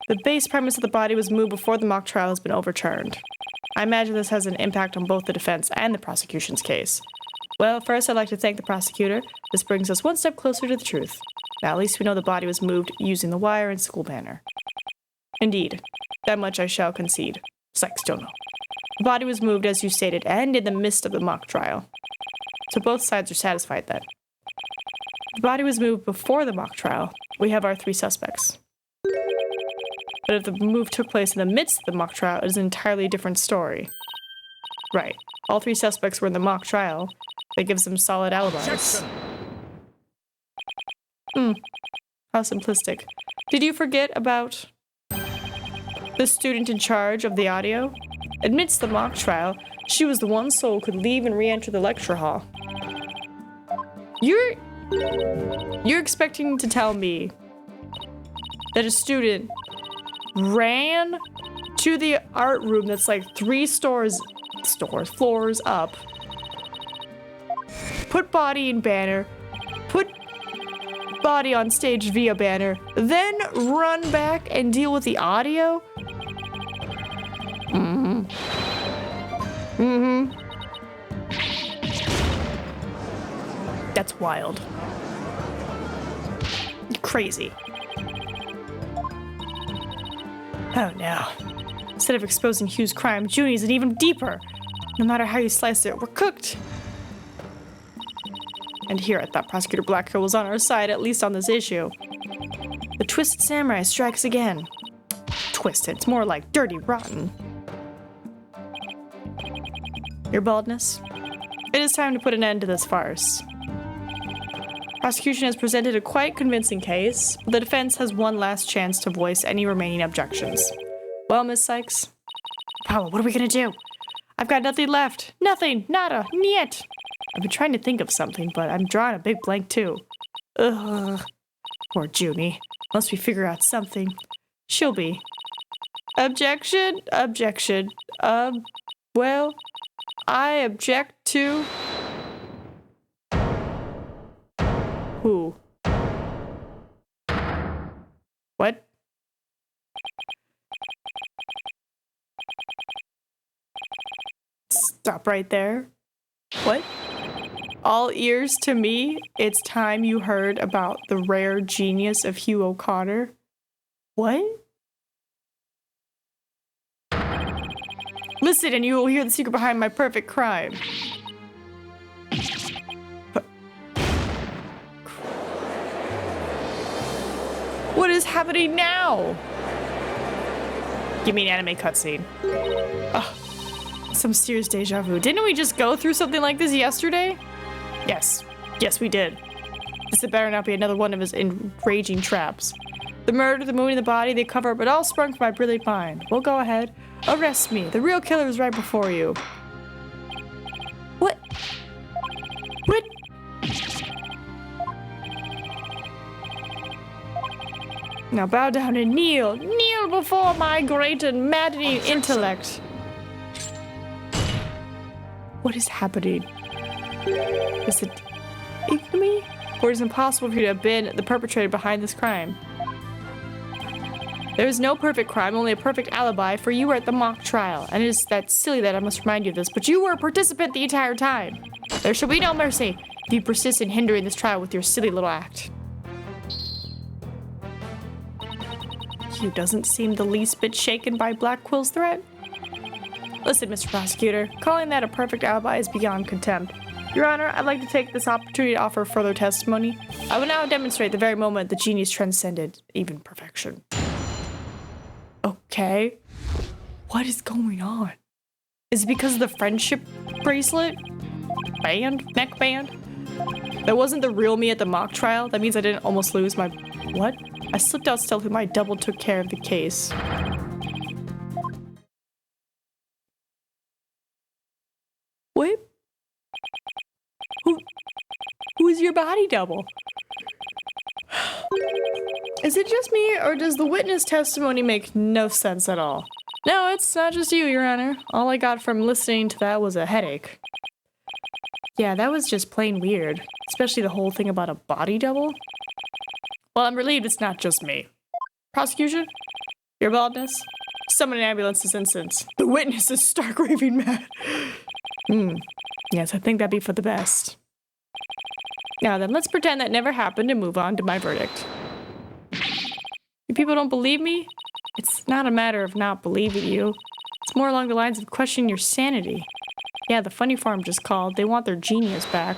The base premise of the body was moved before the mock trial has been overturned. I imagine this has an impact on both the defense and the prosecution's case. Well, first I'd like to thank the prosecutor. This brings us one step closer to the truth. Now at least we know the body was moved using the wire and school banner. Indeed. That much I shall concede. Psych, still no. The body was moved as you stated and in the midst of the mock trial. So both sides are satisfied then. The body was moved before the mock trial. We have our 3 suspects. But if the move took place in the midst of the mock trial, it is an entirely different story. Right. All 3 suspects were in the mock trial. That gives them solid alibis. How simplistic. Did you forget about the student in charge of the audio? Amidst the mock trial, she was the one soul who could leave and re-enter the lecture hall. You're expecting to tell me that a student ran to the art room that's like 3 floors up, put body in banner, put body on stage via banner, then run back and deal with the audio? That's wild. Crazy. Oh no. Instead of exposing Hugh's crime, Junie's an even deeper. No matter how you slice it, we're cooked. And here I thought Prosecutor Blackhill was on our side, at least on this issue. The Twisted Samurai strikes again. Twisted, it's more like dirty rotten. Your baldness? It is time to put an end to this farce. Prosecution has presented a quite convincing case, but the defense has one last chance to voice any remaining objections. Well, Miss Sykes? Paula, what are we gonna do? I've got nothing left. Nothing. Nada. Niet. I've been trying to think of something, but I'm drawing a big blank too. Ugh. Poor Junie. Unless we figure out something, she'll be. Objection? Objection. Well, I object to... Who? What? Stop right there. What? All ears to me. It's time you heard about the rare genius of Hugh O'Connor. What? Listen and you will hear the secret behind my perfect crime. What is happening now? Give me an anime cutscene. Ugh, some serious deja vu. Didn't we just go through something like this yesterday? Yes. Yes, we did. This had better not be another one of his enraging traps. The murder, the moving of the body, they cover up, it all sprung from my brilliant mind. Well, go ahead. Arrest me. The real killer is right before you. What? What? Now bow down and kneel. Kneel before my great and maddening intellect. What is happening? Is it ignominy? Or is it impossible for you to have been the perpetrator behind this crime? There is no perfect crime, only a perfect alibi, for you were at the mock trial. And it is that silly that I must remind you of this, but you were a participant the entire time. There shall be no mercy if you persist in hindering this trial with your silly little act. Hugh doesn't seem the least bit shaken by Black Quill's threat. Listen, Mr. Prosecutor, calling that a perfect alibi is beyond contempt. Your Honor, I'd like to take this opportunity to offer further testimony. I will now demonstrate the very moment the genius transcended even perfection. Okay. What is going on? Is it because of the friendship bracelet? Band? Neck band? That wasn't the real me at the mock trial? That means I didn't almost lose my... What? I slipped out stealthily, my double took care of the case. What? Who is your body double? Is it just me, or does the witness testimony make no sense at all? No, it's not just you, Your Honor. All I got from listening to that was a headache. Yeah, that was just plain weird. Especially the whole thing about a body double. Well, I'm relieved it's not just me. Prosecution? Your baldness? Summon an ambulance this instant. The witness is stark raving mad. Yes, I think that'd be for the best. Now then, let's pretend that never happened and move on to my verdict. You people don't believe me? It's not a matter of not believing you. It's more along the lines of questioning your sanity. Yeah, the funny farm just called. They want their genius back.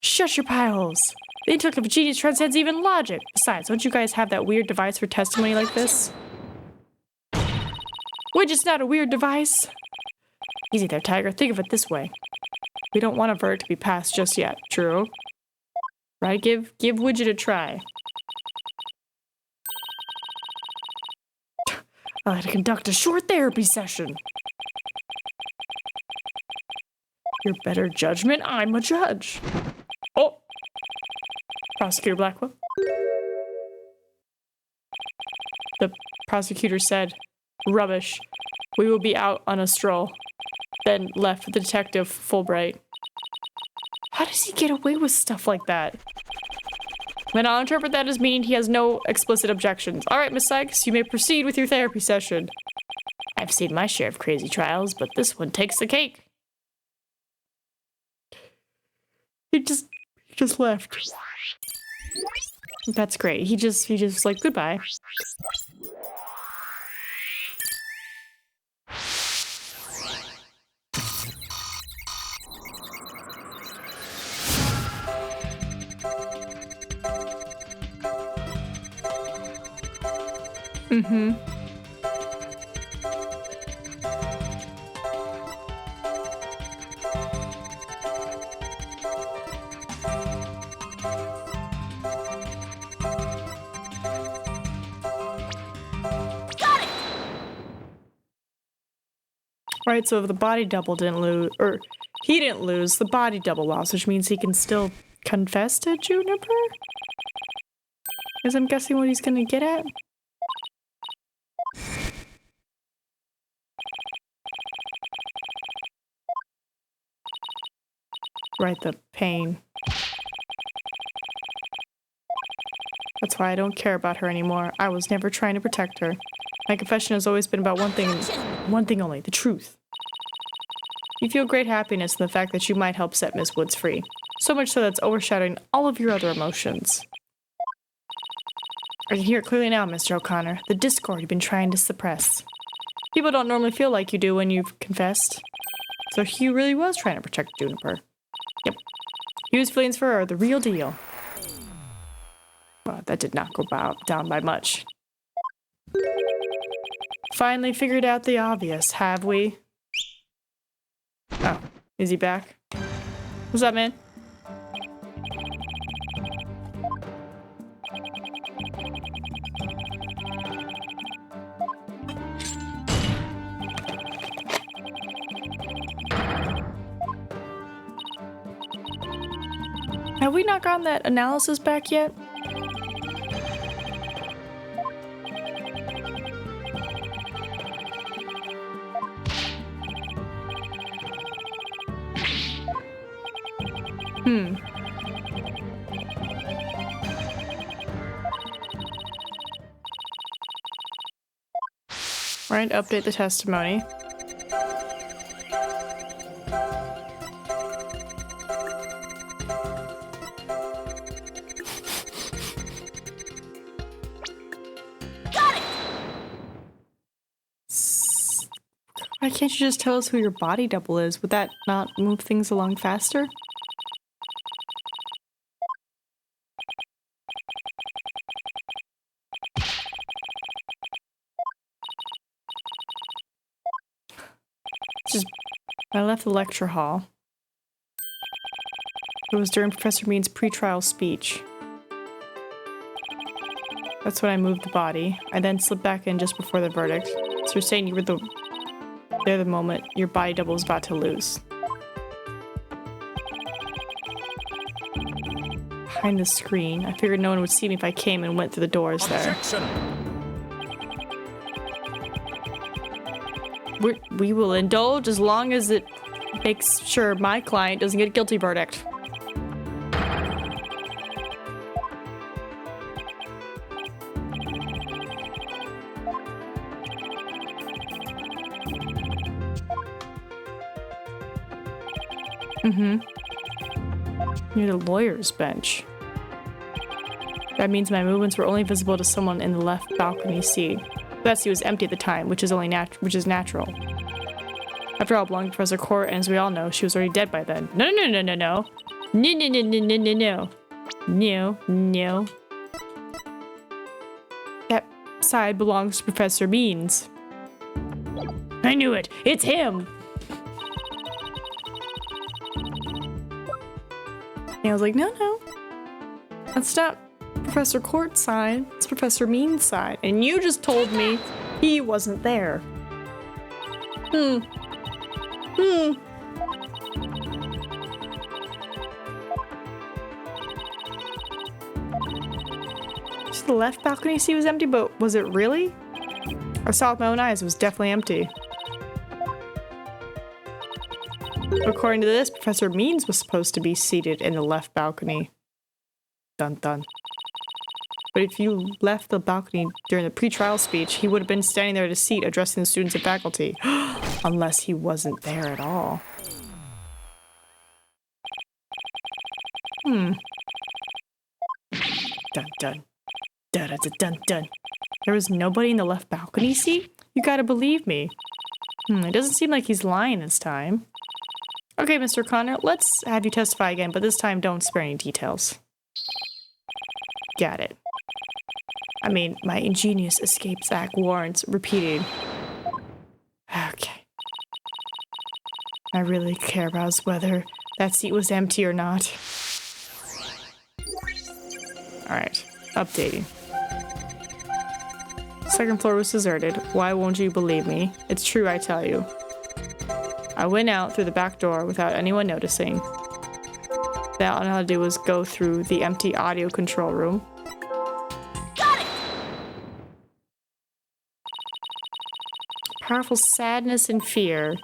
Shut your pie holes. The intellect of a genius transcends even logic. Besides, don't you guys have that weird device for testimony like this? Which is not a weird device. Easy there, Tiger. Think of it this way. We don't want a verdict to be passed just yet. True. Right? Give Widget a try. I had to conduct a short therapy session. Your better judgment? I'm a judge. Oh! Prosecutor Blackwell. The prosecutor said, rubbish. We will be out on a stroll. Then left with the detective, Fulbright. How does he get away with stuff like that? Then I'll interpret that as meaning he has no explicit objections. All right, Miss Sykes, you may proceed with your therapy session. I've seen my share of crazy trials, but this one takes the cake. He just left. That's great. He just was like, goodbye. Right, so if the body double didn't lose, or he didn't lose, the body double lost, which means he can still confess to Juniper? Because I'm guessing what he's gonna get at? Right, the pain. That's why I don't care about her anymore. I was never trying to protect her. My confession has always been about one thing only, the truth. You feel great happiness in the fact that you might help set Miss Woods free. So much so that's overshadowing all of your other emotions. I can hear it clearly now, Mr. O'Connor. The discord you've been trying to suppress. People don't normally feel like you do when you've confessed. So Hugh really was trying to protect Juniper. Yep. Hugh's feelings for her are the real deal. Well, that did not go down by much. Finally figured out the obvious, have we? Oh, is he back? What's up, man? Have we not gotten that analysis back yet? Right, update the testimony. Why can't you just tell us who your body double is? Would that not move things along faster? I left the lecture hall. It was during Professor Mean's pre-trial speech. That's when I moved the body. I then slipped back in just before the verdict. So you're saying you were there the moment your body double was about to lose. Behind the screen. I figured no one would see me if I came and went through the doors there. We will indulge as long as it makes sure my client doesn't get a guilty verdict. Near the lawyer's bench. That means my movements were only visible to someone in the left balcony seat. That seat was empty at the time, which is natural. After all, belonging to Professor Court, and as we all know, she was already dead by then. No. No. That side belongs to Professor Means. I knew it! It's him! And I was like, no. That's not Professor Court's side. It's Professor Mean's side. And you just told me he wasn't there. To the left balcony seat was empty, but was it really? I saw with my own eyes, it was definitely empty. According to this, Professor Means was supposed to be seated in the left balcony. Dun dun. But if you left the balcony during the pre-trial speech, he would have been standing there at his seat addressing the students and faculty. Unless he wasn't there at all. Dun dun. Dun dun dun dun. There was nobody in the left balcony seat? You gotta believe me. It doesn't seem like he's lying this time. Okay, Mr. Connor, let's have you testify again, but this time don't spare any details. Got it. I mean, my ingenious escapes act warrants repeating. Okay. I really care about is whether that seat was empty or not. Alright, updating. Second floor was deserted. Why won't you believe me? It's true, I tell you. I went out through the back door without anyone noticing. That all I had to do was go through the empty audio control room. Got it! Powerful sadness and fear.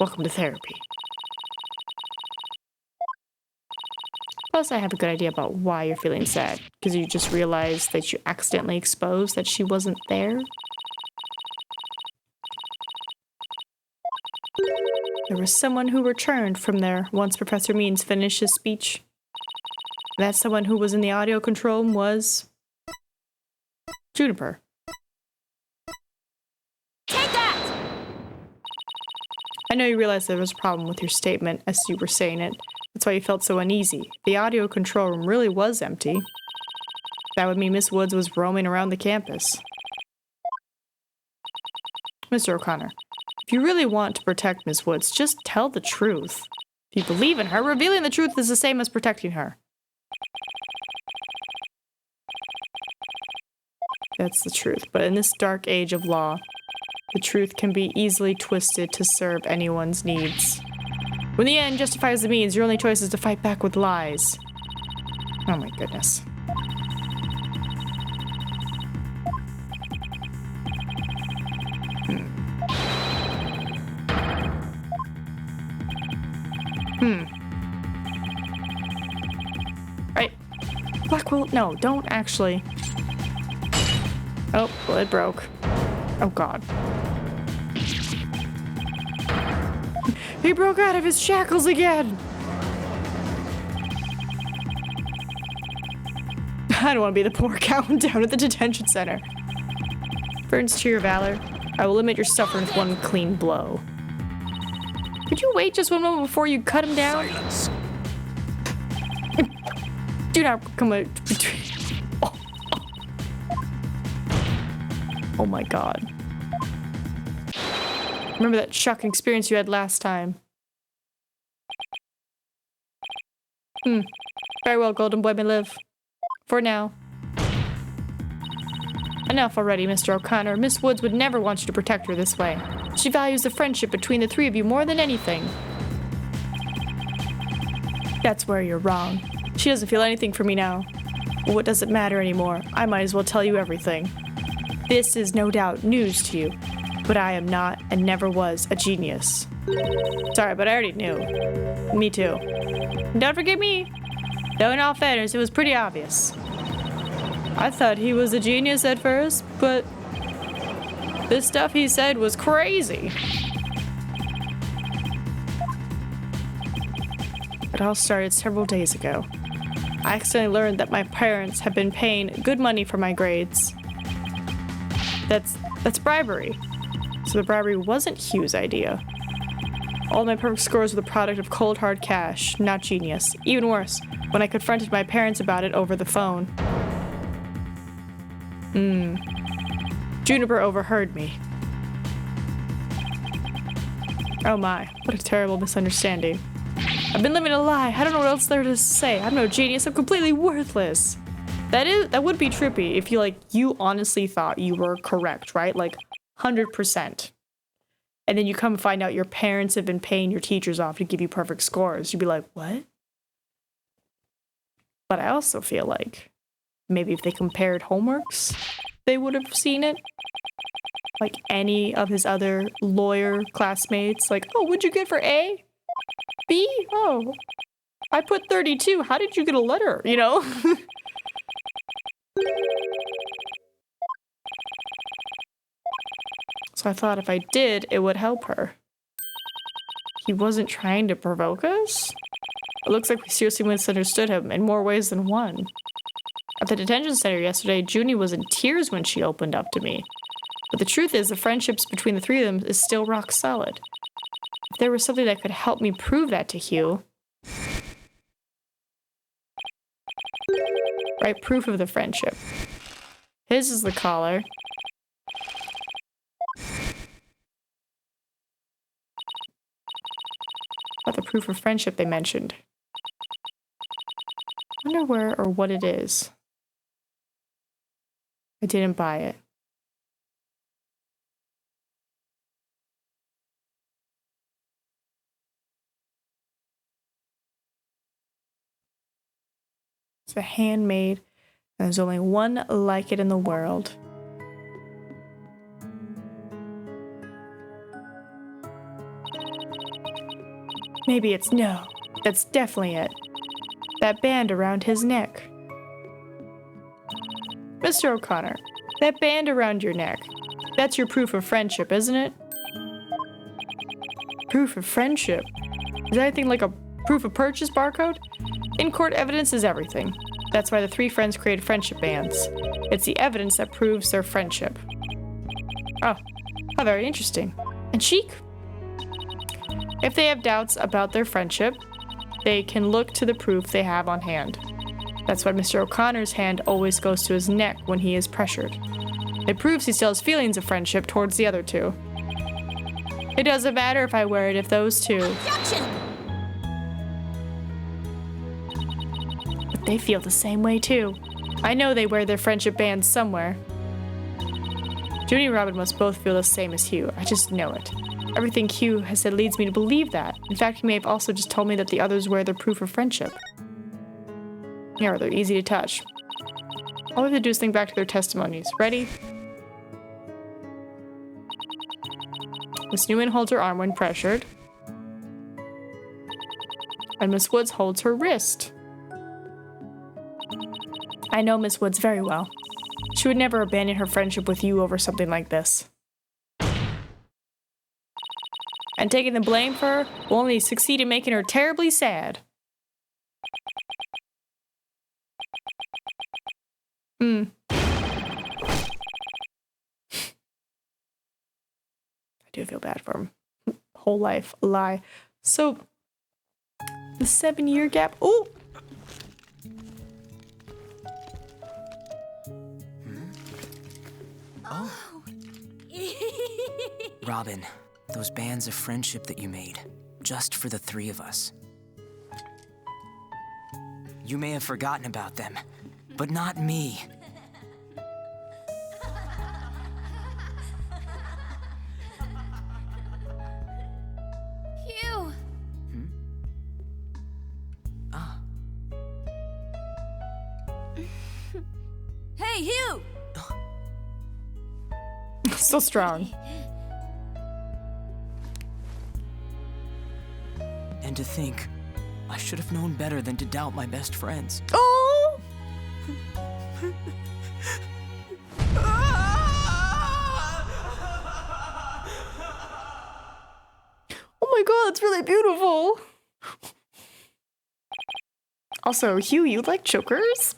Welcome to therapy. Plus, I have a good idea about why you're feeling sad. Because you just realized that you accidentally exposed that she wasn't there. There was someone who returned from there once Professor Means finished his speech. That someone who was in the audio control room was... Juniper. Take that! I know you realized there was a problem with your statement as you were saying it. That's why you felt so uneasy. The audio control room really was empty. That would mean Miss Woods was roaming around the campus. Mr. O'Connor, if you really want to protect Miss Woods, just tell the truth. If you believe in her, revealing the truth is the same as protecting her. That's the truth, but in this dark age of law, the truth can be easily twisted to serve anyone's needs. When the end justifies the means, your only choice is to fight back with lies. Oh my goodness. Right. Blackwell, no, don't actually. Oh, well, it broke. Oh god. He broke out of his shackles again! I don't want to be the poor cow down at the detention center. Burns to your valor, I will limit your suffering with one clean blow. Could you wait just one moment before you cut him down? Silence. Do not come between. Oh my god. Remember that shocking experience you had last time. Very well, Golden Boy may live. For now. Enough already, Mr. O'Connor. Miss Woods would never want you to protect her this way. She values the friendship between the three of you more than anything. That's where you're wrong. She doesn't feel anything for me now. But what does it matter anymore? I might as well tell you everything. This is no doubt news to you, but I am not and never was a genius. Sorry, but I already knew. Me too. Don't forget me. Though in all fairness, it was pretty obvious. I thought he was a genius at first, but this stuff he said was crazy. It all started several days ago. I accidentally learned that my parents have been paying good money for my grades. That's bribery. So the bribery wasn't Hugh's idea. All my perfect scores were the product of cold hard cash, not genius. Even worse, when I confronted my parents about it over the phone. Juniper overheard me. Oh my, what a terrible misunderstanding. I've been living a lie. I don't know what else there is to say. I'm no genius. I'm completely worthless. That would be trippy if you honestly thought you were correct, right? 100%. And then you come and find out your parents have been paying your teachers off to give you perfect scores. You'd be like, what? But I also feel like maybe if they compared homeworks, they would have seen it. Like any of his other lawyer classmates. Like, oh, what'd you get for A? B? Oh, I put 32. How did you get a letter? You know? So I thought if I did, it would help her. He wasn't trying to provoke us? It looks like we seriously misunderstood him in more ways than one. At the detention center yesterday, Junie was in tears when she opened up to me. But the truth is, the friendships between the three of them is still rock solid. If there was something that could help me prove that to Hugh... Right, proof of the friendship. His is the collar. About the proof of friendship they mentioned. I wonder where or what it is. I didn't buy it. It's a handmade, and there's only one like it in the world. Maybe it's no. That's definitely it. That band around his neck. Mr. O'Connor, that band around your neck. That's your proof of friendship, isn't it? Proof of friendship? Is that anything like a proof of purchase barcode? In-court evidence is everything. That's why the three friends created friendship bands. It's the evidence that proves their friendship. Oh, how very interesting. And chic. If they have doubts about their friendship, they can look to the proof they have on hand. That's why Mr. O'Connor's hand always goes to his neck when he is pressured. It proves he still has feelings of friendship towards the other two. It doesn't matter if I wear it if those two. Objection! But they feel the same way too. I know they wear their friendship bands somewhere. Judy and Robin must both feel the same as Hugh. I just know it. Everything Hugh has said leads me to believe that. In fact, he may have also just told me that the others wear their proof of friendship. Yeah, they're easy to touch. All we have to do is think back to their testimonies. Ready? Miss Newman holds her arm when pressured. And Miss Woods holds her wrist. I know Miss Woods very well. She would never abandon her friendship with you over something like this. And taking the blame for her will only succeed in making her terribly sad. I do feel bad for him. Whole life, a lie. So, the 7-year gap. Oh! Oh. Robin, those bands of friendship that you made, just for the three of us. You may have forgotten about them, but not me. Hugh! Ah. Hey, Hugh! So strong. And to think, I should have known better than to doubt my best friends. Oh! Oh my god, that's really beautiful. Also, Hugh, you like chokers?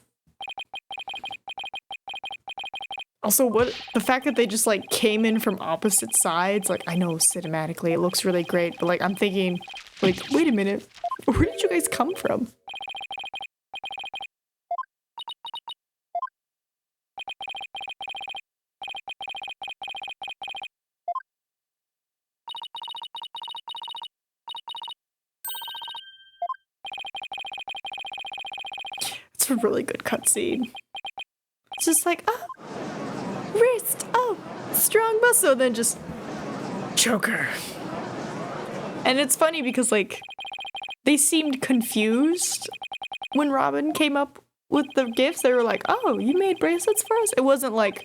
Also, what the fact that they just like came in from opposite sides, like I know cinematically it looks really great, but like I'm thinking, like, wait a minute, where did you guys come from? It's a really good cutscene. It's just like, oh, wrist, oh, strong muscle, then just choker. And it's funny because like they seemed confused when Robin came up with the gifts. They were like, oh, you made bracelets for us? It wasn't like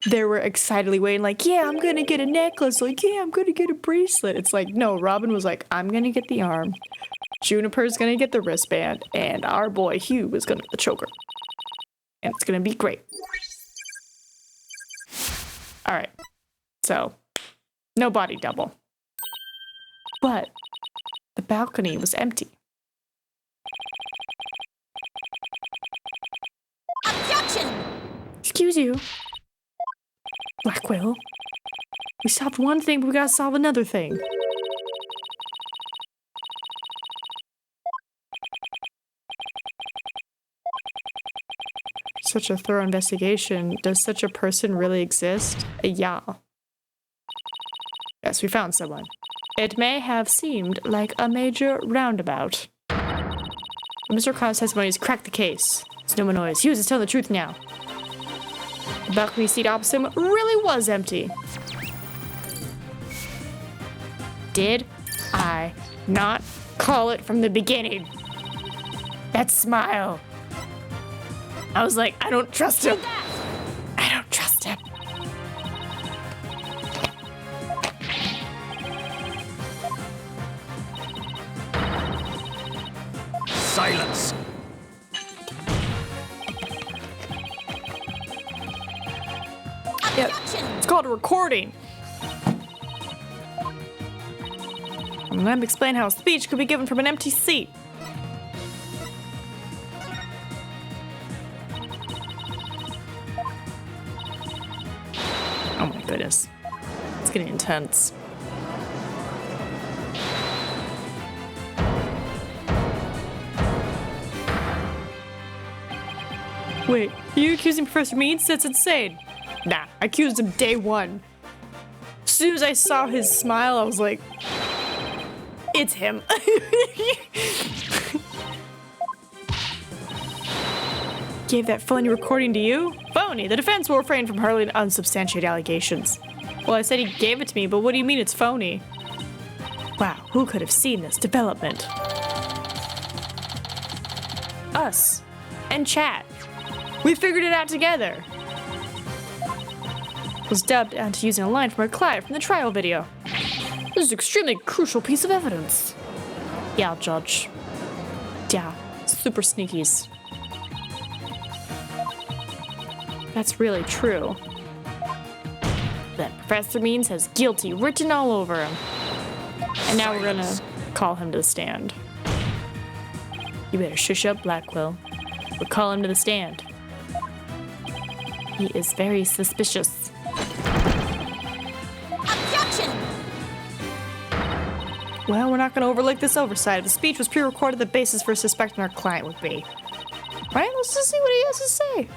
they were excitedly waiting like, yeah, I'm gonna get a necklace, like, yeah, I'm gonna get a bracelet. It's like, no, Robin was like, I'm gonna get the arm, Juniper's gonna get the wristband, and our boy Hugh is gonna get the choker. And it's gonna be great. All right, so no body double. But the balcony was empty. Objection! Excuse you. Blackwell. We solved one thing, but we gotta solve another thing. Such a thorough investigation. Does such a person really exist? Yeah. Yes, we found someone. It may have seemed like a major roundabout. Mr. O'Connor's testimony has cracked the case. It's no more noise. Hughes is telling the truth now. The balcony seat opposite him really was empty. Did I not call it from the beginning? That smile. I was like, I don't trust him. I don't trust him. Yeah, it's called a recording. And let me explain how a speech could be given from an empty seat. Oh my goodness. It's getting intense. Wait, are you accusing Professor Means? That's insane. Nah, I accused him day one. As soon as I saw his smile, I was like, it's him. Gave that phony recording to you? Phony. The defense will refrain from hurling unsubstantiated allegations. Well, I said he gave it to me, but what do you mean it's phony? Wow, who could have seen this development? Us. And chat. We figured it out together. Was dubbed onto using a line from our client from the trial video. This is an extremely crucial piece of evidence. Yeah, Judge. Yeah, super sneakies. That's really true. That Professor Means has guilty written all over him. And now we're gonna call him to the stand. You better shush up, Blackwell. We'll call him to the stand. He is very suspicious. Objection! Well, we're not gonna overlook this oversight. If the speech was pre-recorded, the basis for suspecting our client would be. Right, let's just see what he has to say.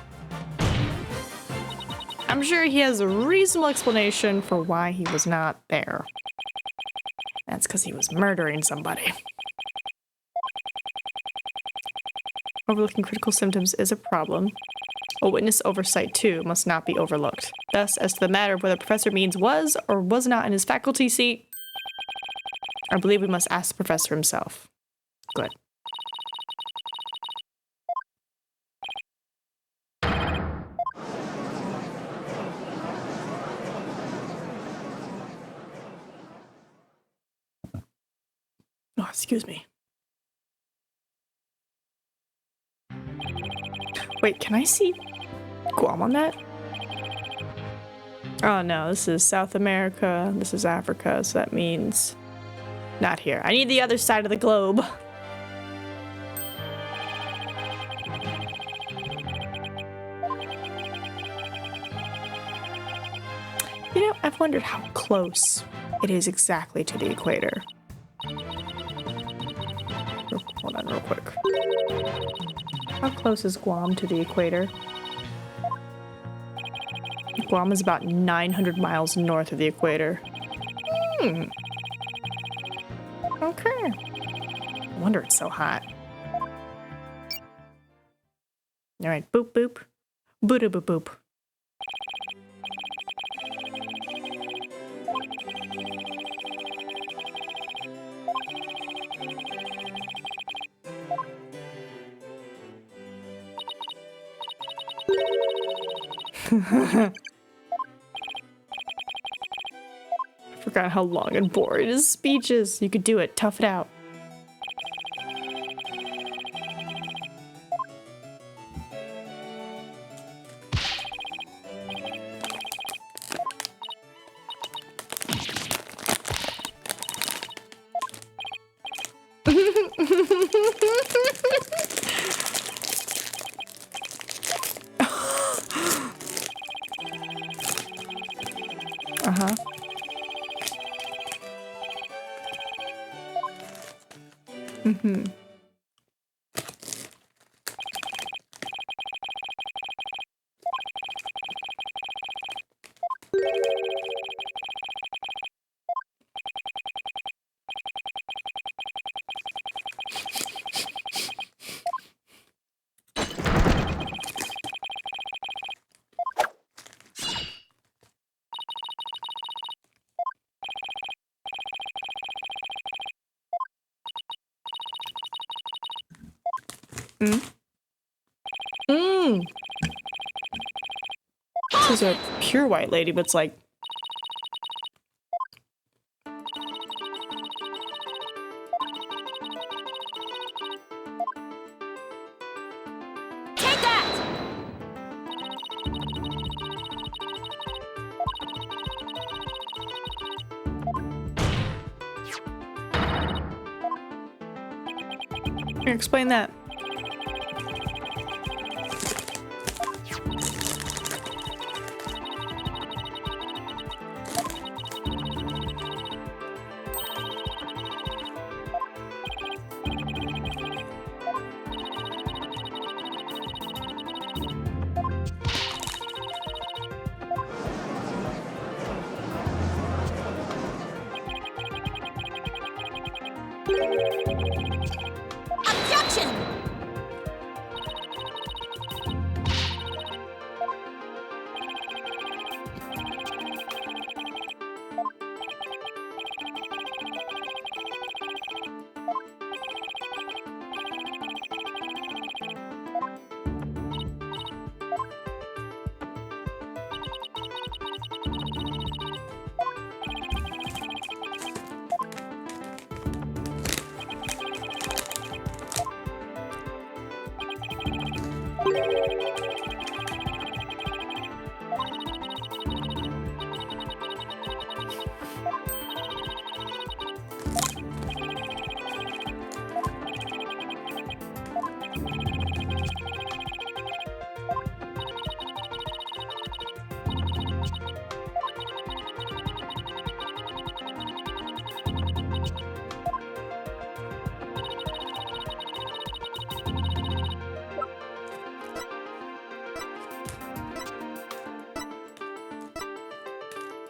I'm sure he has a reasonable explanation for why he was not there. That's because he was murdering somebody. Overlooking critical symptoms is a problem. A witness oversight, too, must not be overlooked. Thus, as to the matter of whether Professor Means was or was not in his faculty seat, I believe we must ask the professor himself. Good. Oh, excuse me. Wait, can I see Guam on that? Oh no, this is South America, this is Africa, so that means not here. I need the other side of the globe. You know, I've wondered how close it is exactly to the equator. Hold on real quick. How close is Guam to the equator? Guam is about 900 miles north of the equator. Okay. No wonder it's so hot. Alright, boop boop. Boop boop boop. I forgot how long and boring his speech is. You could do it. Tough it out. Uh-huh. Mm-hmm. This is a pure white lady, but it's like... Take that! Here, explain that. Objection!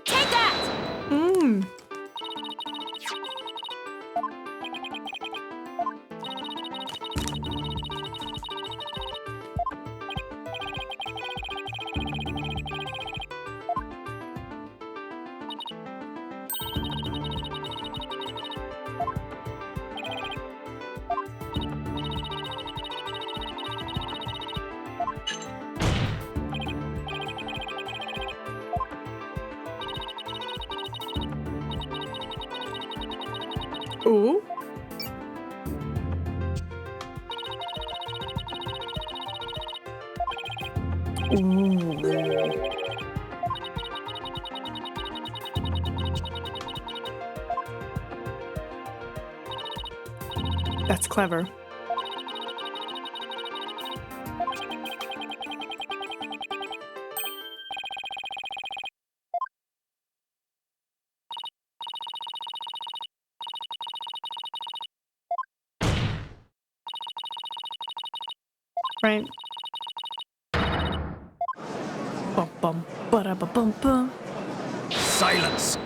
Take that! Mmm. Ooh. Ooh. That's clever. Right. Bum bum ba ba bum bum. Silence!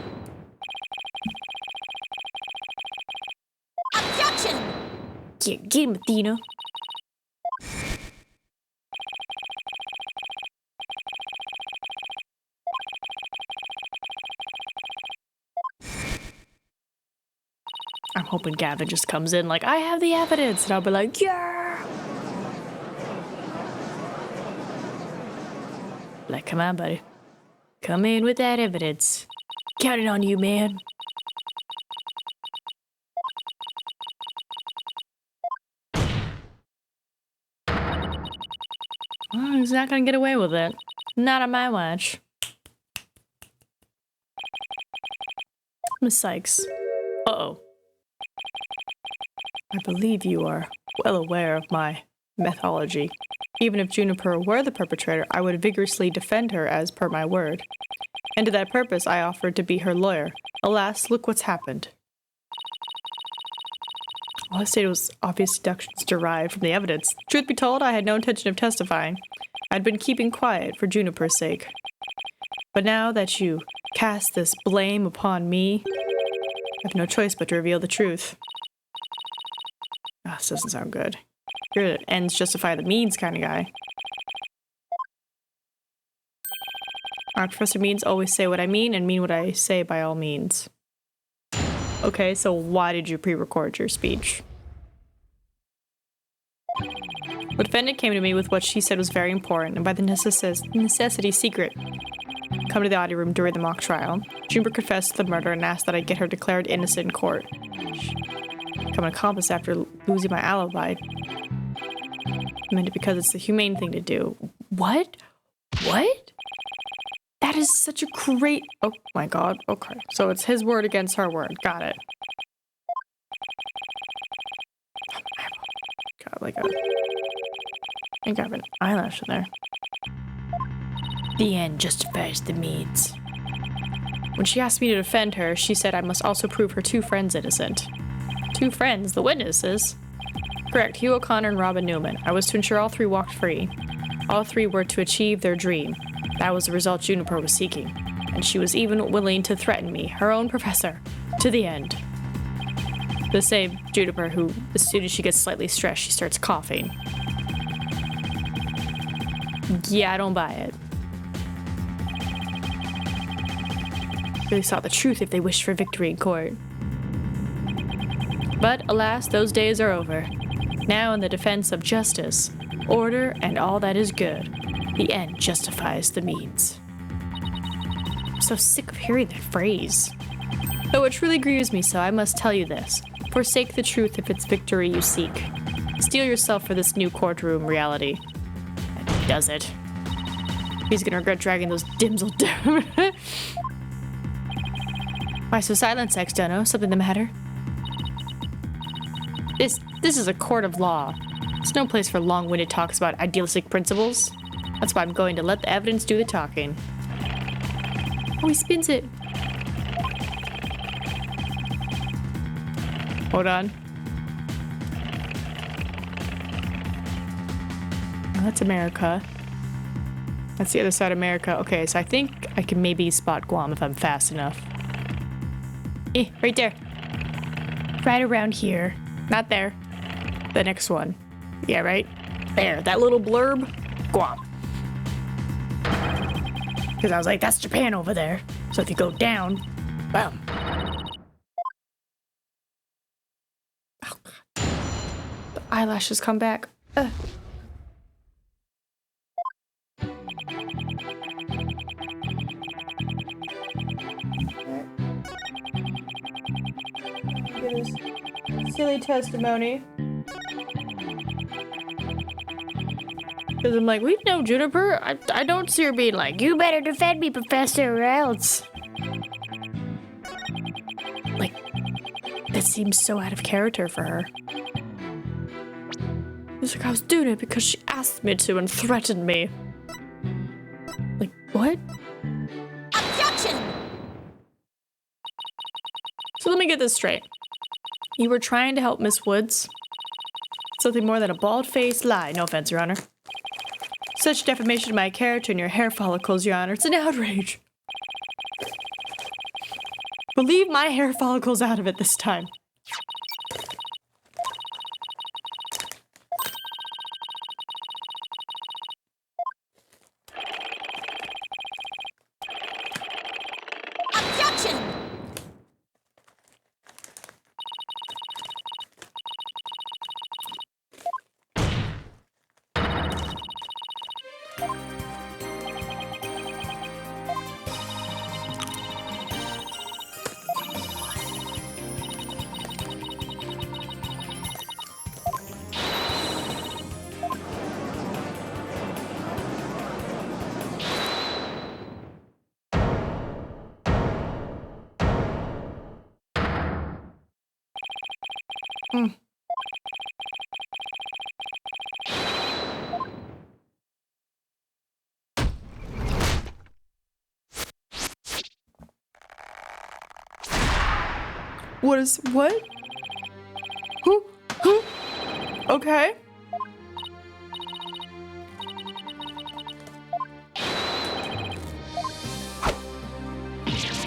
Objection! Get him, Athena. I'm hoping Gavin just comes in like, I have the evidence, and I'll be like, yeah. Like, come on, buddy. Come in with that evidence. Counting on you, man. Well, he's not gonna get away with it. Not on my watch. Miss Sykes. Uh-oh. I believe you are well aware of my methodology. Even if Juniper were the perpetrator, I would vigorously defend her as per my word. And to that purpose, I offered to be her lawyer. Alas, look what's happened. All I stated was obvious deductions derived from the evidence. Truth be told, I had no intention of testifying. I'd been keeping quiet for Juniper's sake. But now that you cast this blame upon me, I have no choice but to reveal the truth. Ah, this doesn't sound good. You're an ends justify the means kind of guy. Professor Means always say what I mean and mean what I say by all means. Okay, so why did you pre-record your speech? The defendant came to me with what she said was very important, and by the necessity secret. Come to the audio room during the mock trial. Juniper confessed to the murder and asked that I get her declared innocent in court. Become an accomplice after losing my alibi. I meant it because it's the humane thing to do. What? What? That is such a great... Oh my god. Okay. So it's his word against her word. Got it. like a... I think I have an eyelash in there. The end justifies the means. When she asked me to defend her, she said I must also prove her 2 friends innocent. 2 friends? The witnesses? Correct, Hugh O'Connor and Robin Newman. I was to ensure all 3 walked free. All 3 were to achieve their dream. That was the result Juniper was seeking. And she was even willing to threaten me, her own professor, to the end. The same Juniper who, as soon as she gets slightly stressed, she starts coughing. Yeah, I don't buy it. They sought the truth if they wished for victory in court. But alas, those days are over. Now in the defense of justice, order, and all that is good, the end justifies the means. I'm so sick of hearing that phrase. Though it truly grieves me so, I must tell you this. Forsake the truth if it's victory you seek. Steel yourself for this new courtroom reality. And does it. He's gonna regret dragging those dimsel down. Why so silent, Sex Dono? Something the matter? This is a court of law. It's no place for long-winded talks about idealistic principles. That's why I'm going to let the evidence do the talking. Oh, he spins it. Hold on. Oh, that's America. That's the other side of America. Okay, so I think I can maybe spot Guam if I'm fast enough. Right there. Right around here. Not there. The next one. Yeah, right? There. That little blurb. Guam. Because I was like, that's Japan over there. So if you go down, boom. Oh, the eyelashes come back. Silly testimony. Because I'm like, we know Juniper. I don't see her being like, you better defend me, Professor, or else. Like, that seems so out of character for her. It's like I was doing it because she asked me to and threatened me. Like, what? Objection! So let me get this straight. You were trying to help Miss Woods? Something more than a bald-faced lie. No offense, Your Honor. Such defamation of my character and your hair follicles, Your Honor. It's an outrage. But leave my hair follicles out of it this time. Objection! What? Who? Okay.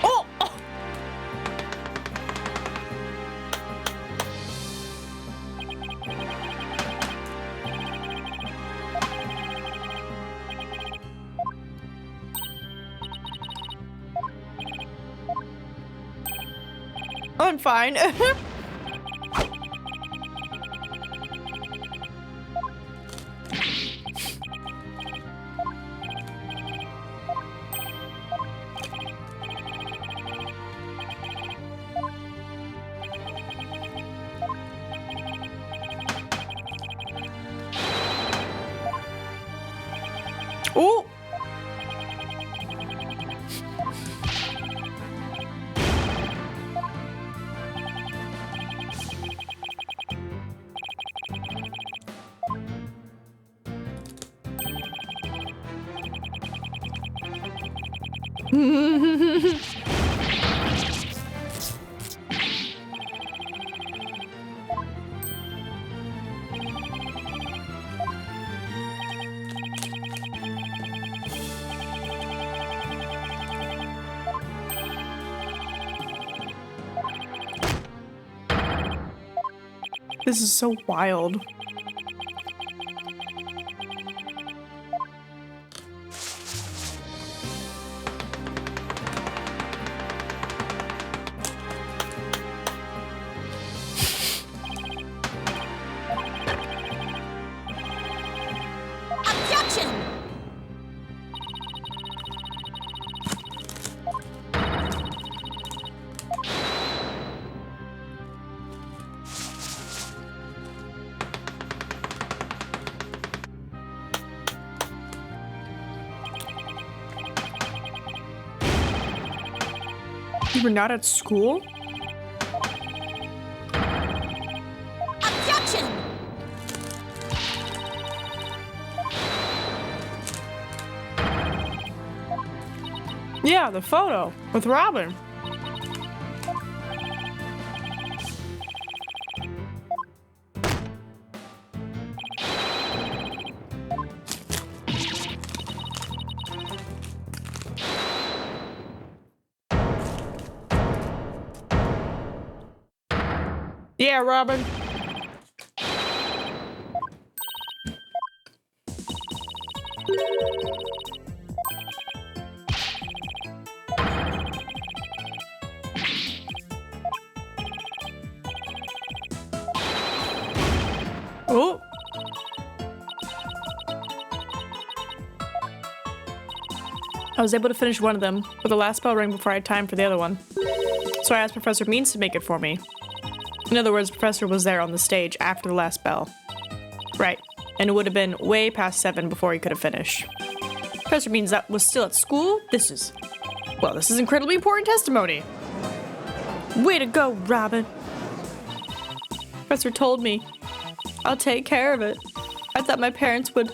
Oh! I'm fine. Oh! This is so wild. Objection! You were not at school? Objection! Yeah, the photo with Robin. Yeah, Robin. Oh. I was able to finish one of them, but the last bell rang before I had time for the other one. So I asked Professor Means to make it for me. In other words, Professor was there on the stage after the last bell. Right, and it would have been way past 7 before he could have finished. Professor Means that was still at school? This is incredibly important testimony. Way to go, Robin. Professor told me. I'll take care of it. I thought my parents would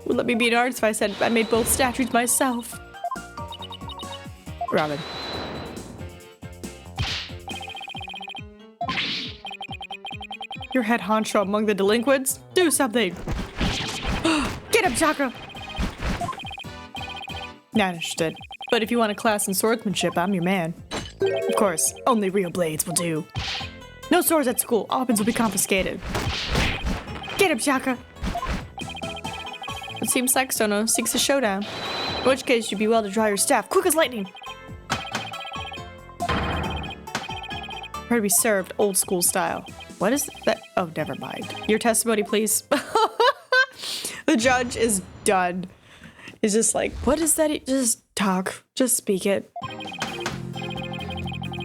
let me be an artist if I said I made both statues myself. Robin. Your head honcho among the delinquents? Do something! Get him, Chakra! Not interested. But if you want a class in swordsmanship, I'm your man. Of course, only real blades will do. No swords at school. All weapons will be confiscated. Get him, Chakra! It seems like Sono seeks a showdown. In which case, you'd be well to draw your staff quick as lightning. Ready to be served old school style. What is that? Oh, never mind. Your testimony, please. The judge is done. He's just like, what is that? Just talk. Just speak it.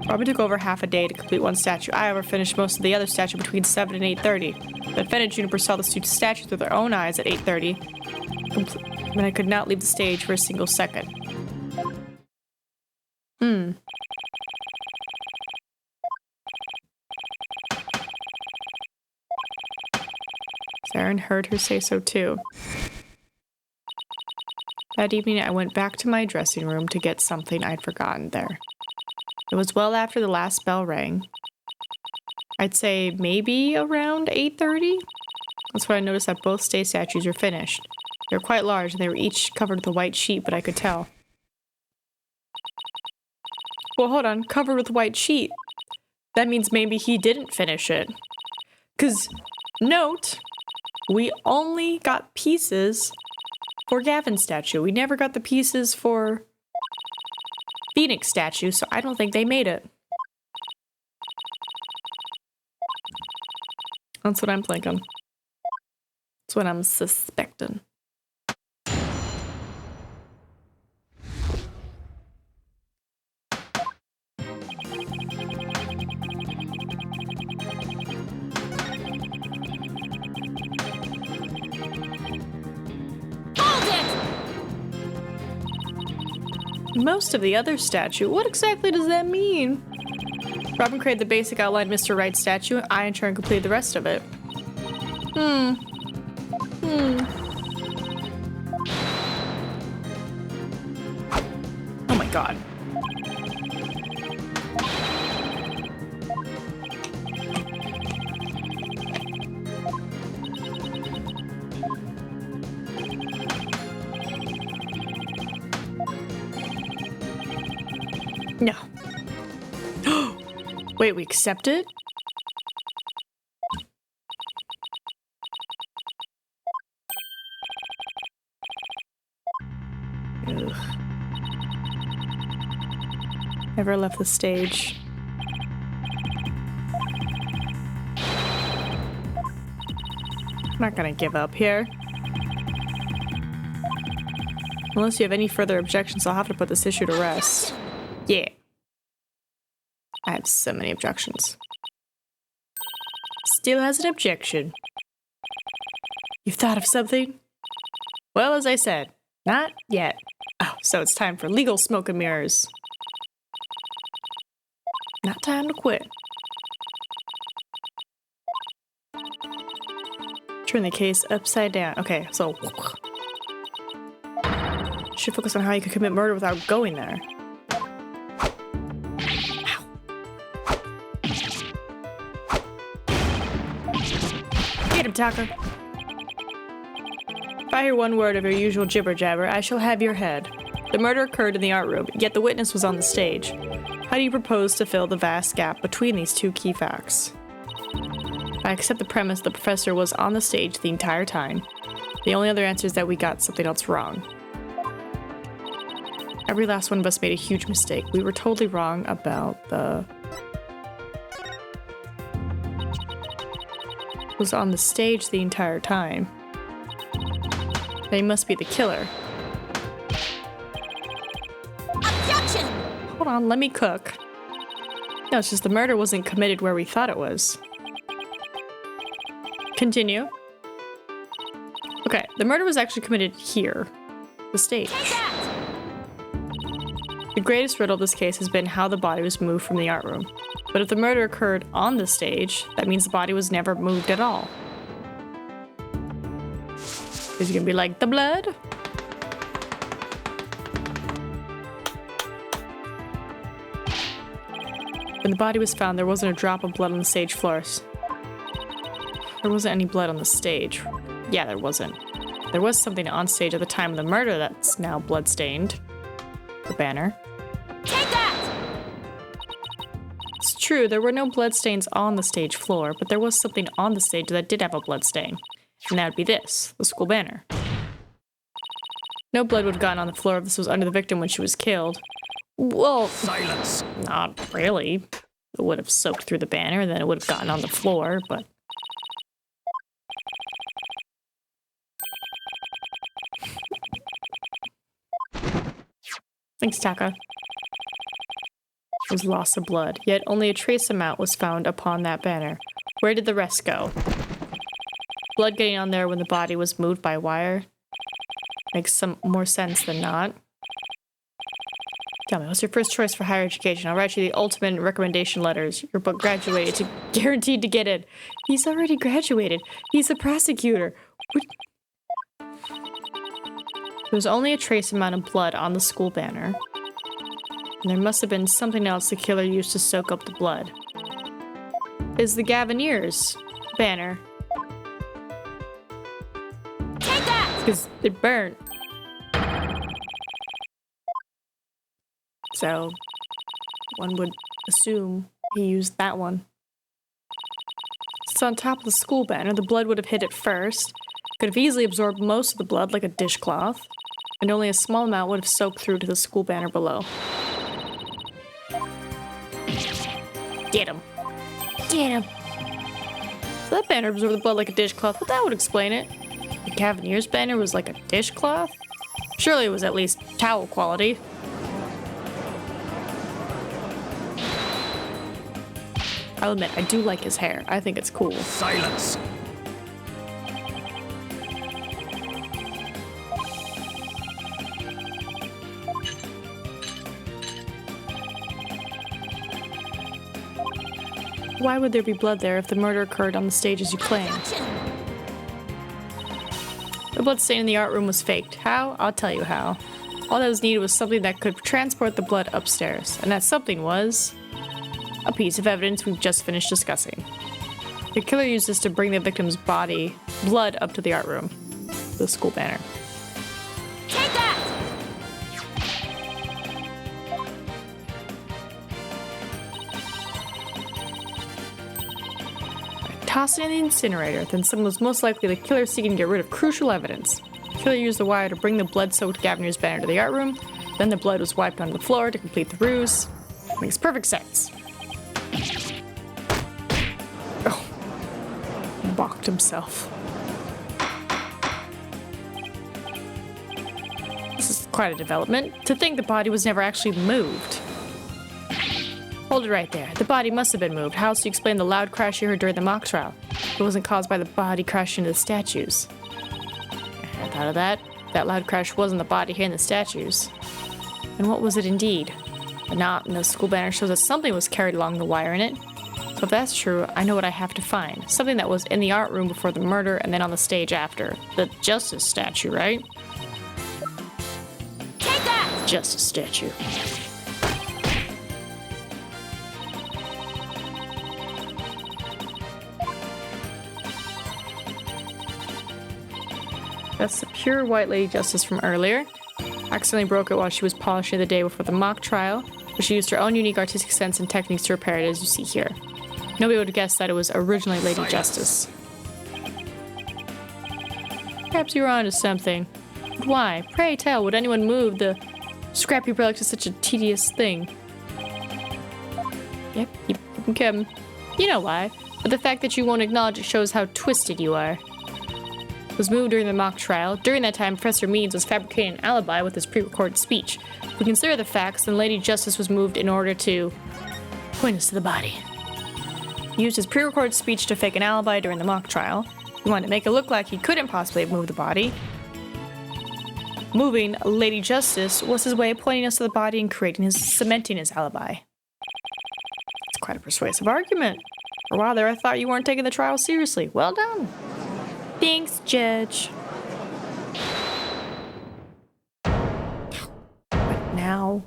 Robin took over half a day to complete one statue. I, however, finished most of the other statue between 7 and 8:30. The defendant Juniper saw the statues with their own eyes at 8:30. When I could not leave the stage for a single second. Saren heard her say so too. That evening, I went back to my dressing room to get something I'd forgotten there. It was well after the last bell rang. I'd say maybe around 8:30. That's when I noticed that both stage statues were finished. They were quite large, and they were each covered with a white sheet, but I could tell. Well, hold on. Covered with a white sheet. That means maybe he didn't finish it. 'Cause, note, we only got pieces for Gavin's statue. We never got the pieces for Phoenix statue, so I don't think they made it. That's what I'm thinking. That's what I'm suspecting. Most of the other statue? What exactly does that mean? Robin created the basic outline Mr. Wright's statue, and I in turn completed the rest of it. God. No. Wait, we accept it? Ugh. Never left the stage. I'm not gonna give up here. Unless you have any further objections, I'll have to put this issue to rest. Yeah. I have so many objections. Still has an objection. You've thought of something? Well, as I said, not yet. Oh, so it's time for legal smoke and mirrors. Not time to quit. Turn the case upside down. Okay, so... should focus on how you could commit murder without going there. Ow. Get him, Tucker. If I hear one word of your usual jibber-jabber, I shall have your head. The murder occurred in the art room, yet the witness was on the stage. How do you propose to fill the vast gap between these two key facts? I accept the premise the professor was on the stage the entire time. The only other answer is that we got something else wrong. Every last one of us made a huge mistake. We were totally wrong about the... was on the stage the entire time. They must be the killer. Objection! Hold on, let me cook. No, it's just the murder wasn't committed where we thought it was. Continue. Okay, the murder was actually committed here. The stage. The greatest riddle of this case has been how the body was moved from the art room. But if the murder occurred on the stage, that means the body was never moved at all. Is it gonna be like the blood? When the body was found, there wasn't a drop of blood on the stage floors. There wasn't any blood on the stage. Yeah, there wasn't. There was something on stage at the time of the murder that's now bloodstained. The banner. Take that! It's true, there were no bloodstains on the stage floor, but there was something on the stage that did have a bloodstain. And that would be this, the school banner. No blood would have gotten on the floor if this was under the victim when she was killed. Well, Silence! not really. It would have soaked through the banner, and then it would have gotten on the floor, but... Thanks, Taka. There was loss of blood, yet only a trace amount was found upon that banner. Where did the rest go? Blood getting on there when the body was moved by wire? Makes some more sense than not. Tell me, what's your first choice for higher education? I'll write you the ultimate recommendation letters. Your book graduated to guaranteed to get in. He's already graduated. He's a prosecutor. There was only a trace amount of blood on the school banner. And there must have been something else the killer used to soak up the blood. Is the Gavineers banner. Take that! Because it burnt. So, one would assume he used that one. It's on top of the school banner. The blood would have hit it first. Could have easily absorbed most of the blood like a dishcloth. And only a small amount would have soaked through to the school banner below. Get him. Get him. So that banner absorbed the blood like a dishcloth, but that would explain it. The Cavalier's banner was like a dishcloth? Surely it was at least towel quality. I'll admit, I do like his hair. I think it's cool. Silence! Why would there be blood there if the murder occurred on the stage as you claim? The blood stain in the art room was faked. How? I'll tell you how. All that was needed was something that could transport the blood upstairs, and that something was a piece of evidence we've just finished discussing. The killer used this to bring the victim's blood up to the art room, the school banner. Take that! Toss it in the incinerator, then someone was most likely the killer seeking to get rid of crucial evidence. The killer used the wire to bring the blood-soaked Gaviner's banner to the art room, then the blood was wiped onto the floor to complete the ruse. Makes perfect sense. Oh. Balked himself. This is quite a development. To think the body was never actually moved. Hold it right there. The body must have been moved. How else do you explain the loud crash you heard during the mock trial? It wasn't caused by the body crashing into the statues. I thought of that. That loud crash wasn't the body hitting the statues. And what was it indeed? The knot in the school banner shows that something was carried along the wire in it. So if that's true, I know what I have to find. Something that was in the art room before the murder and then on the stage after. The Justice statue, right? Take that! Justice statue. That's the pure white Lady Justice from earlier. Accidentally broke it while she was polishing the day before the mock trial, but she used her own unique artistic sense and techniques to repair it, as you see here. Nobody would have guessed that it was originally Lady Justice. Perhaps you were onto something. But why? Pray tell, would anyone move the scrappy relic to such a tedious thing? Yep, Kim. You know why, but the fact that you won't acknowledge it shows how twisted you are. Was moved during the mock trial. During that time, Professor Means was fabricating an alibi with his pre-recorded speech. If we consider the facts, then Lady Justice was moved in order to point us to the body. He used his pre-recorded speech to fake an alibi during the mock trial. He wanted to make it look like he couldn't possibly have moved the body. Moving Lady Justice was his way of pointing us to the body and cementing his alibi. It's quite a persuasive argument. For a while there, I thought you weren't taking the trial seriously. Well done. Thanks, Judge. What now?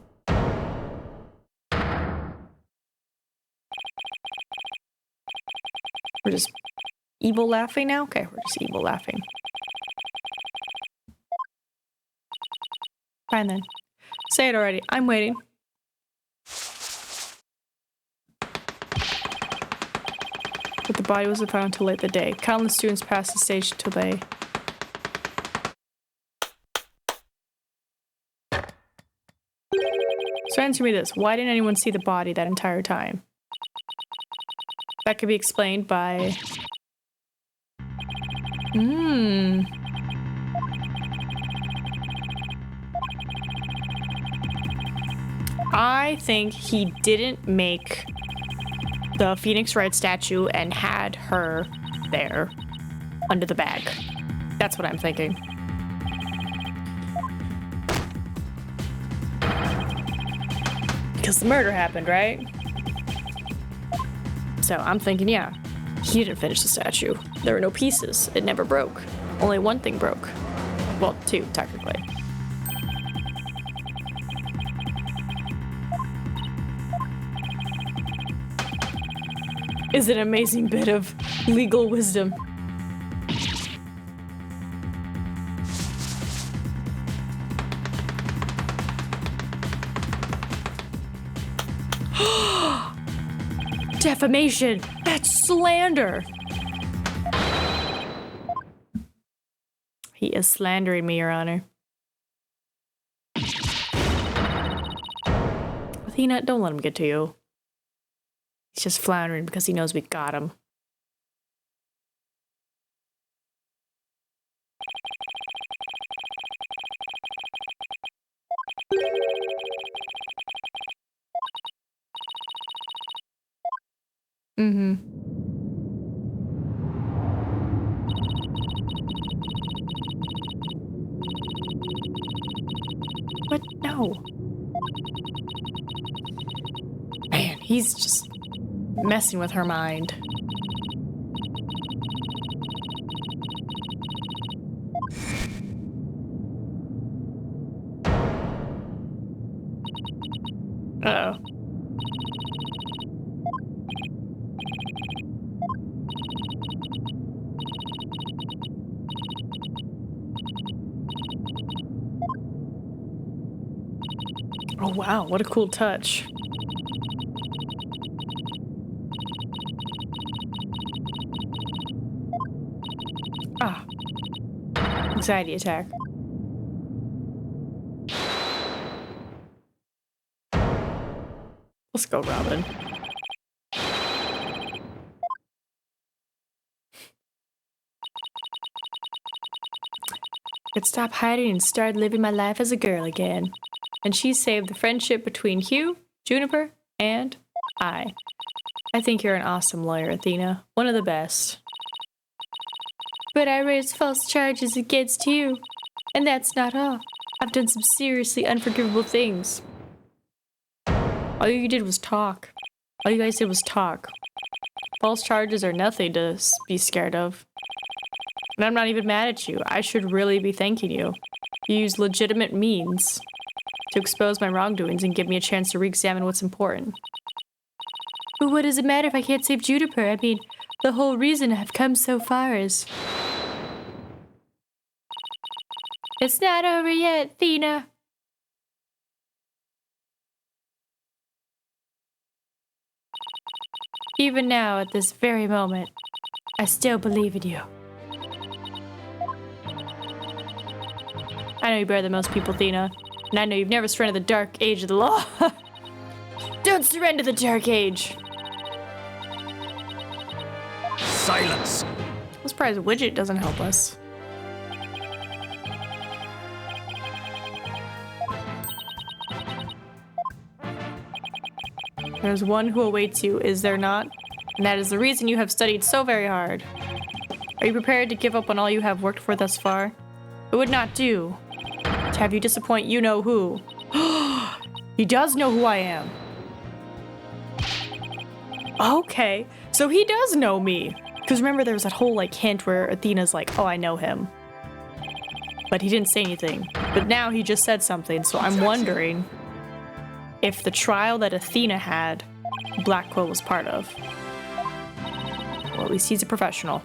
We're just evil laughing now? Okay, we're just evil laughing. Fine then. Say it already. I'm waiting. But the body wasn't found until late the day. Countless students passed the stage till they... So answer me this. Why didn't anyone see the body that entire time? That could be explained by... I think he didn't make the Phoenix Wright statue and had her there under the bag. That's what I'm thinking. Because the murder happened, right? So I'm thinking, yeah, he didn't finish the statue. There were no pieces. It never broke. Only one thing broke. Well, two, technically. Is an amazing bit of legal wisdom. Defamation! That's slander! He is slandering me, Your Honor. Athena, don't let him get to you. He's just floundering because he knows we got him. What? No. Man, he's just messing with her mind. Uh-oh. Oh wow, what a cool touch. Ah. Anxiety attack. Let's go, Robin. Could stop hiding and start living my life as a girl again. And she saved the friendship between Hugh, Juniper, and I. I think you're an awesome lawyer, Athena. One of the best. But I raised false charges against you. And that's not all. I've done some seriously unforgivable things. All you did was talk. All you guys did was talk. False charges are nothing to be scared of. And I'm not even mad at you. I should really be thanking you. You used legitimate means to expose my wrongdoings and give me a chance to re-examine what's important. But what does it matter if I can't save Juniper? I mean, the whole reason I've come so far is... It's not over yet, Athena. Even now, at this very moment, I still believe in you. I know you're better than most people, Athena. And I know you've never surrendered the dark age of the law. Don't surrender the dark age. Silence! I'm surprised Widget doesn't help us. There's one who awaits you, is there not? And that is the reason you have studied so very hard. Are you prepared to give up on all you have worked for thus far? It would not do to have you disappoint you-know-who. He does know who I am. Okay, so he does know me. Because remember there was that whole like hint where Athena's like, oh, I know him. But he didn't say anything. But now he just said something, so I'm wondering if the trial that Athena had, Blackwell was part of. Or at least he's a professional.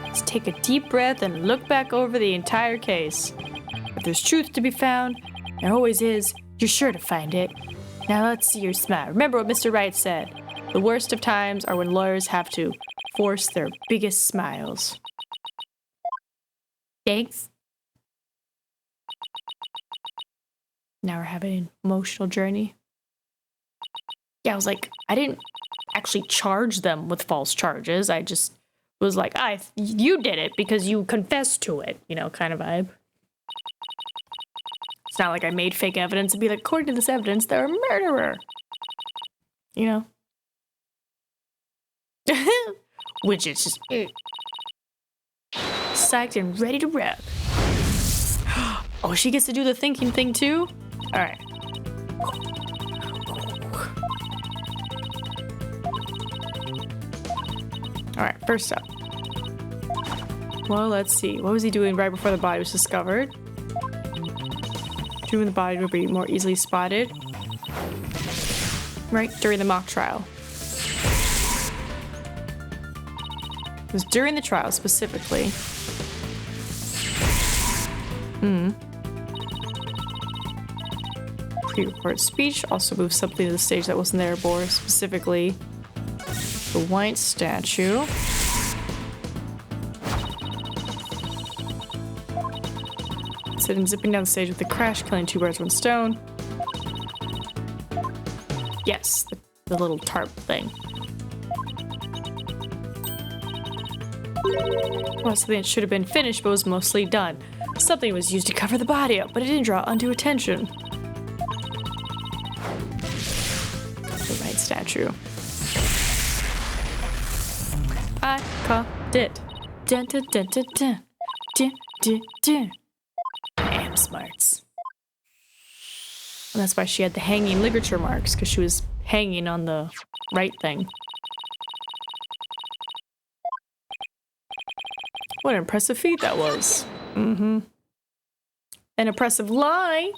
Let's take a deep breath and look back over the entire case. If there's truth to be found, there always is, you're sure to find it. Now let's see your smile. Remember what Mr. Wright said. The worst of times are when lawyers have to force their biggest smiles. Thanks. Now we're having an emotional journey. Yeah, I was like, I didn't actually charge them with false charges. I just was like, you did it because you confessed to it, you know, kind of vibe. It's not like I made fake evidence and be like, according to this evidence, they're a murderer. You know? Which is just psyched and ready to rap. Oh, she gets to do the thinking thing too? Alright. Alright, first up. Well, let's see. What was he doing right before the body was discovered? Doing the body would be more easily spotted. Right, during the mock trial. It was during the trial, specifically. Pre-recorded speech also moved something to the stage that wasn't there before, specifically the white statue. Instead of zipping down the stage with the crash, killing two birds with one stone. Yes, the little tarp thing. Well, something that should have been finished but was mostly done. Something was used to cover the body up, but it didn't draw undue attention. The right statue. I caught it. Dun dun dun dun dun. Dun dun dun. I am smarts. And that's why she had the hanging ligature marks, because she was hanging on the right thing. What an impressive feat that was. An oppressive lie?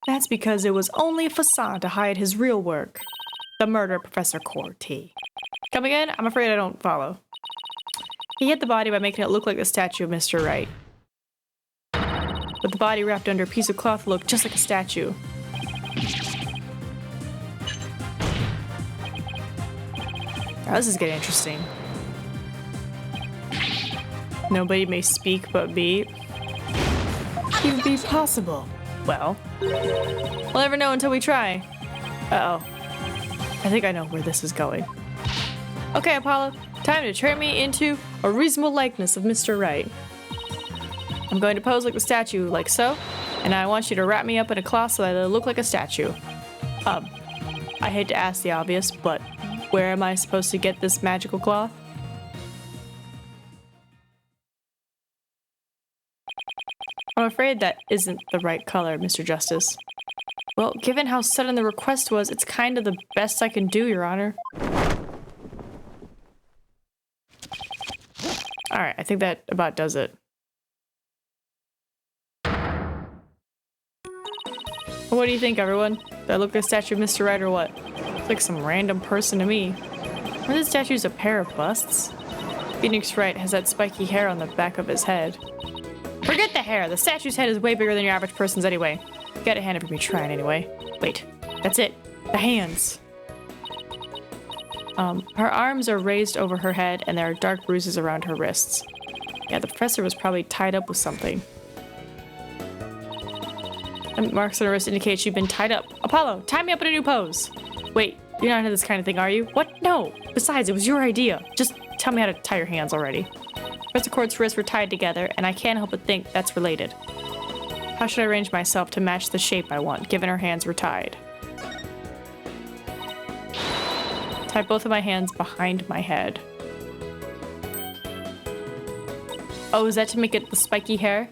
That's because it was only a facade to hide his real work. The murder of Professor Corti. Come again? I'm afraid I don't follow. He hid the body by making it look like the statue of Mr. Wright. But the body wrapped under a piece of cloth looked just like a statue. Now this is getting interesting. Nobody may speak but be. It would be possible. Well, we'll never know until we try. Uh-oh. I think I know where this is going. Okay, Apollo. Time to turn me into a reasonable likeness of Mr. Wright. I'm going to pose like the statue, like so. And I want you to wrap me up in a cloth so that I look like a statue. I hate to ask the obvious, but where am I supposed to get this magical cloth? I'm afraid that isn't the right color, Mr. Justice. Well, given how sudden the request was, it's kind of the best I can do, Your Honor. Alright, I think that about does it. What do you think, everyone? Do I look like a statue of Mr. Wright or what? It's like some random person to me. Are the statues a pair of busts? Phoenix Wright has that spiky hair on the back of his head. Forget the hair! The statue's head is way bigger than your average person's anyway. Get a hand up for me trying anyway. Wait, that's it. The hands. Her arms are raised over her head and there are dark bruises around her wrists. Yeah, the professor was probably tied up with something. And marks on her wrist indicate she'd been tied up. Apollo, tie me up in a new pose. Wait, you're not into this kind of thing, are you? What? No! Besides, it was your idea. Just tell me how to tie your hands already. Professor Court's wrists were tied together, and I can't help but think that's related. How should I arrange myself to match the shape I want, given her hands were tied? Tie both of my hands behind my head. Oh, is that to make it the spiky hair?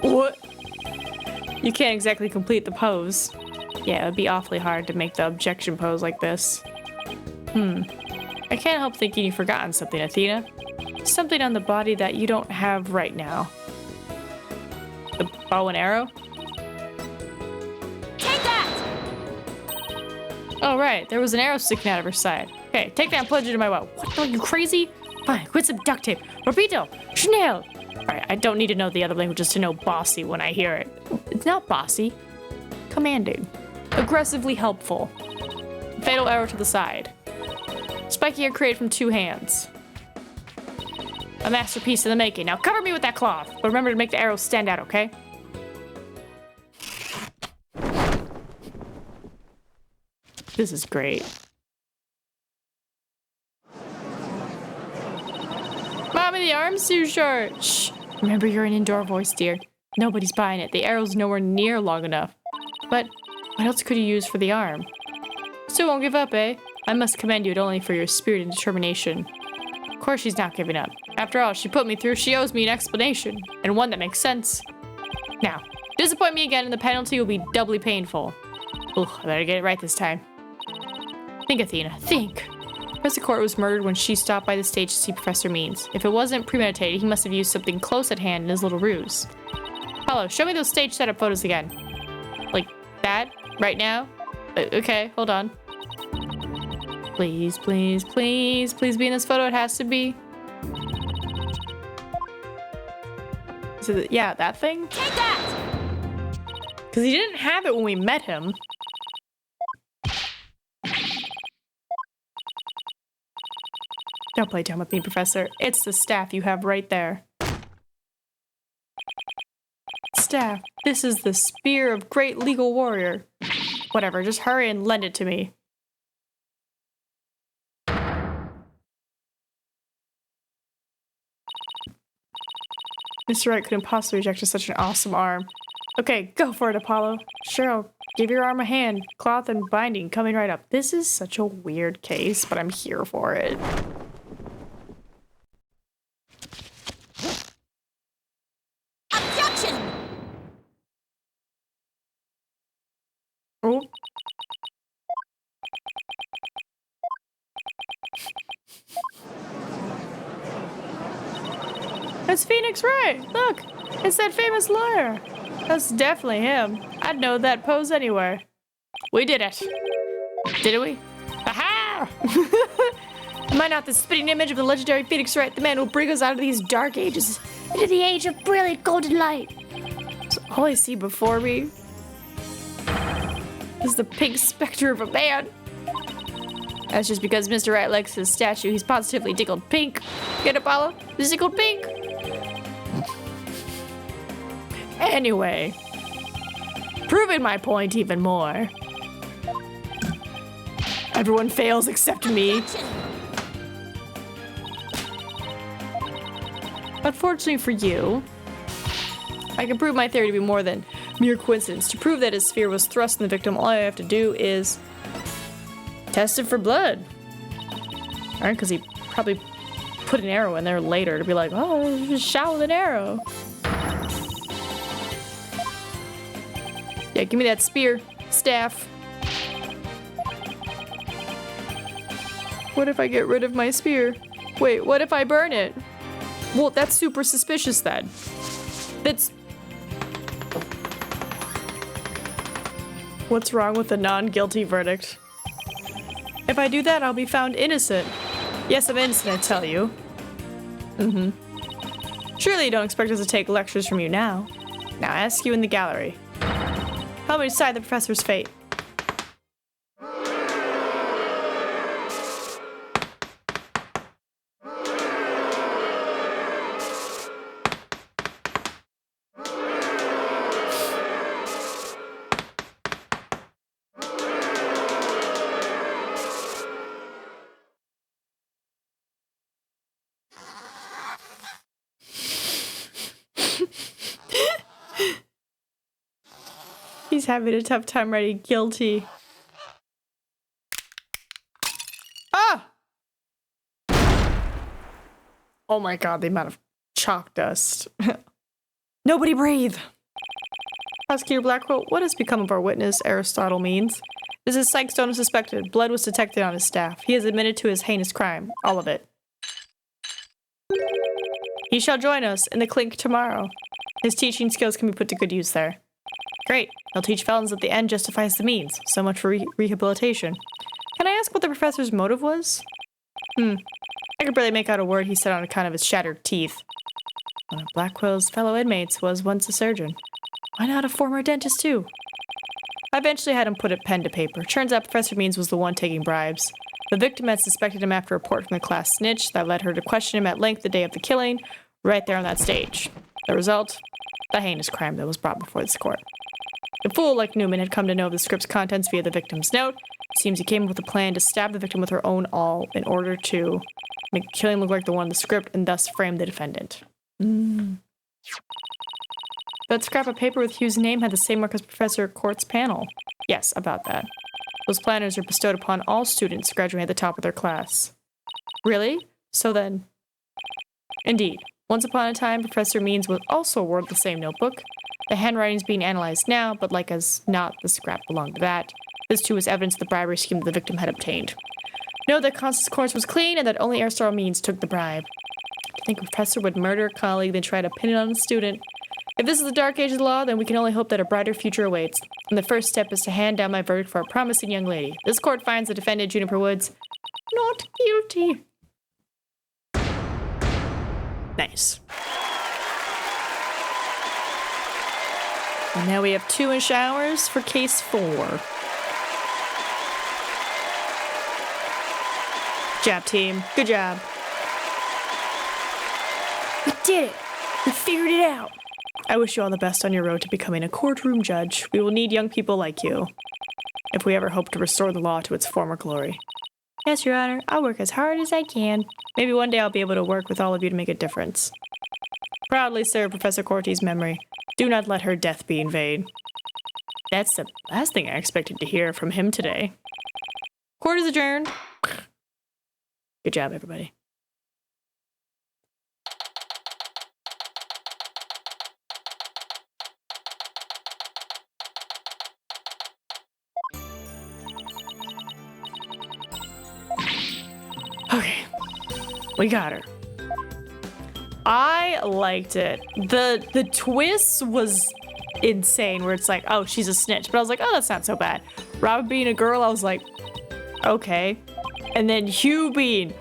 What? You can't exactly complete the pose. Yeah, it would be awfully hard to make the objection pose like this. I can't help thinking you've forgotten something, Athena. Something on the body that you don't have right now. The bow and arrow? Take that! Oh, right. There was an arrow sticking out of her side. Okay, take that and plunge it into my bow. What? Are you crazy? Fine, quit some duct tape. Repito! Chanel! Alright, I don't need to know the other languages to know bossy when I hear it. It's not bossy. Commanding. Aggressively helpful. Fatal arrow to the side. Spiky hair created from 2 hands. A masterpiece in the making. Now cover me with that cloth, but remember to make the arrows stand out, okay? This is great. Mommy, the arm's too short. Shh. Remember, you're an indoor voice, dear. Nobody's buying it. The arrow's nowhere near long enough. But what else could you use for the arm? Still won't give up, eh? I must commend you only for your spirit and determination. Of course she's not giving up. After all she put me through, she owes me an explanation, and one that makes sense. Now, disappoint me again and the penalty will be doubly painful. Ooh, I better get it right this time. Think, Athena, think. Professor Court was murdered when she stopped by the stage to see Professor Means. If it wasn't premeditated, he must have used something close at hand in his little ruse. Apollo, show me those stage setup photos again. Like that? Right now? Okay, hold on. Please, please, please, please be in this photo. It has to be. So yeah, that thing? Take that! Because he didn't have it when we met him. Don't play dumb with me, Professor. It's the staff you have right there. Staff, this is the spear of great legal warrior. Whatever, just hurry and lend it to me. Mr. Wright couldn't possibly reject such an awesome arm. Okay, go for it, Apollo. Sure, I'll give your arm a hand. Cloth and binding coming right up. This is such a weird case, but I'm here for it. Objection! Oh. It's Phoenix Wright. Look, it's that famous lawyer. That's definitely him. I'd know that pose anywhere. We did it. Did we? Aha! Am I not the spitting image of the legendary Phoenix Wright, the man who will bring us out of these dark ages into the age of brilliant golden light? So all I see before me is the pink specter of a man. That's just because Mr. Wright likes his statue. He's positively tickled pink. Get it, Apollo? He's tickled pink. Anyway, proving my point even more. Everyone fails except me. Unfortunately for you, I can prove my theory to be more than mere coincidence. To prove that his sphere was thrust in the victim, all I have to do is test it for blood. Alright, because he probably put an arrow in there later to be like, oh, just shot with an arrow. Yeah, give me that spear, staff. What if I get rid of my spear? Wait, what if I burn it? Well, that's super suspicious then. That's... What's wrong with the non-guilty verdict? If I do that, I'll be found innocent. Yes, I'm innocent, I tell you. Surely you don't expect us to take lectures from you now. Now I ask you in the gallery. Help me decide the professor's fate. He's having a tough time writing guilty. Ah! Oh my god, the amount of chalk dust. Nobody breathe! Prosecutor Blackwell, what has become of our witness, Aristotle means? This is Psych Stone suspected. Blood was detected on his staff. He has admitted to his heinous crime. All of it. He shall join us in the clink tomorrow. His teaching skills can be put to good use there. Great. He'll teach felons that the end justifies the means. So much for rehabilitation. Can I ask what the professor's motive was? I could barely make out a word he said on account of his shattered teeth. One of Blackwell's fellow inmates was once a surgeon. Why not a former dentist too? I eventually had him put a pen to paper. Turns out Professor Means was the one taking bribes. The victim had suspected him after a report from the class snitch that led her to question him at length the day of the killing, right there on that stage. The result? The heinous crime that was brought before this court. The fool, like Newman, had come to know of the script's contents via the victim's note. It seems he came up with a plan to stab the victim with her own awl in order to make the killing look like the one in the script and thus frame the defendant. That scrap of paper with Hugh's name had the same mark as Professor Court's panel. Yes, about that. Those planners are bestowed upon all students graduating at the top of their class. Really? So then... Indeed. Once upon a time, Professor Means was also awarded the same notebook. The handwriting's being analyzed now, but like as not, the scrap belonged to that. This too was evidence of the bribery scheme that the victim had obtained. Note that Constance Course was clean and that only Aristotle Means took the bribe. To think a professor would murder a colleague, then try to pin it on a student. If this is the dark age of the law, then we can only hope that a brighter future awaits. And the first step is to hand down my verdict for a promising young lady. This court finds the defendant, Juniper Woods, not guilty. Nice. And now we have 2-inch hours for case 4. Good job, team. Good job. We did it. We figured it out. I wish you all the best on your road to becoming a courtroom judge. We will need young people like you if we ever hope to restore the law to its former glory. Yes, Your Honor. I'll work as hard as I can. Maybe one day I'll be able to work with all of you to make a difference. Proudly serve Professor Corty's memory. Do not let her death be in vain. That's the last thing I expected to hear from him today. Court is adjourned. Good job, everybody. Okay, we got her. I liked it. The twist was insane, where it's like, oh, she's a snitch. But I was like, oh, that's not so bad. Robin being a girl, I was like, okay. And then Hugh being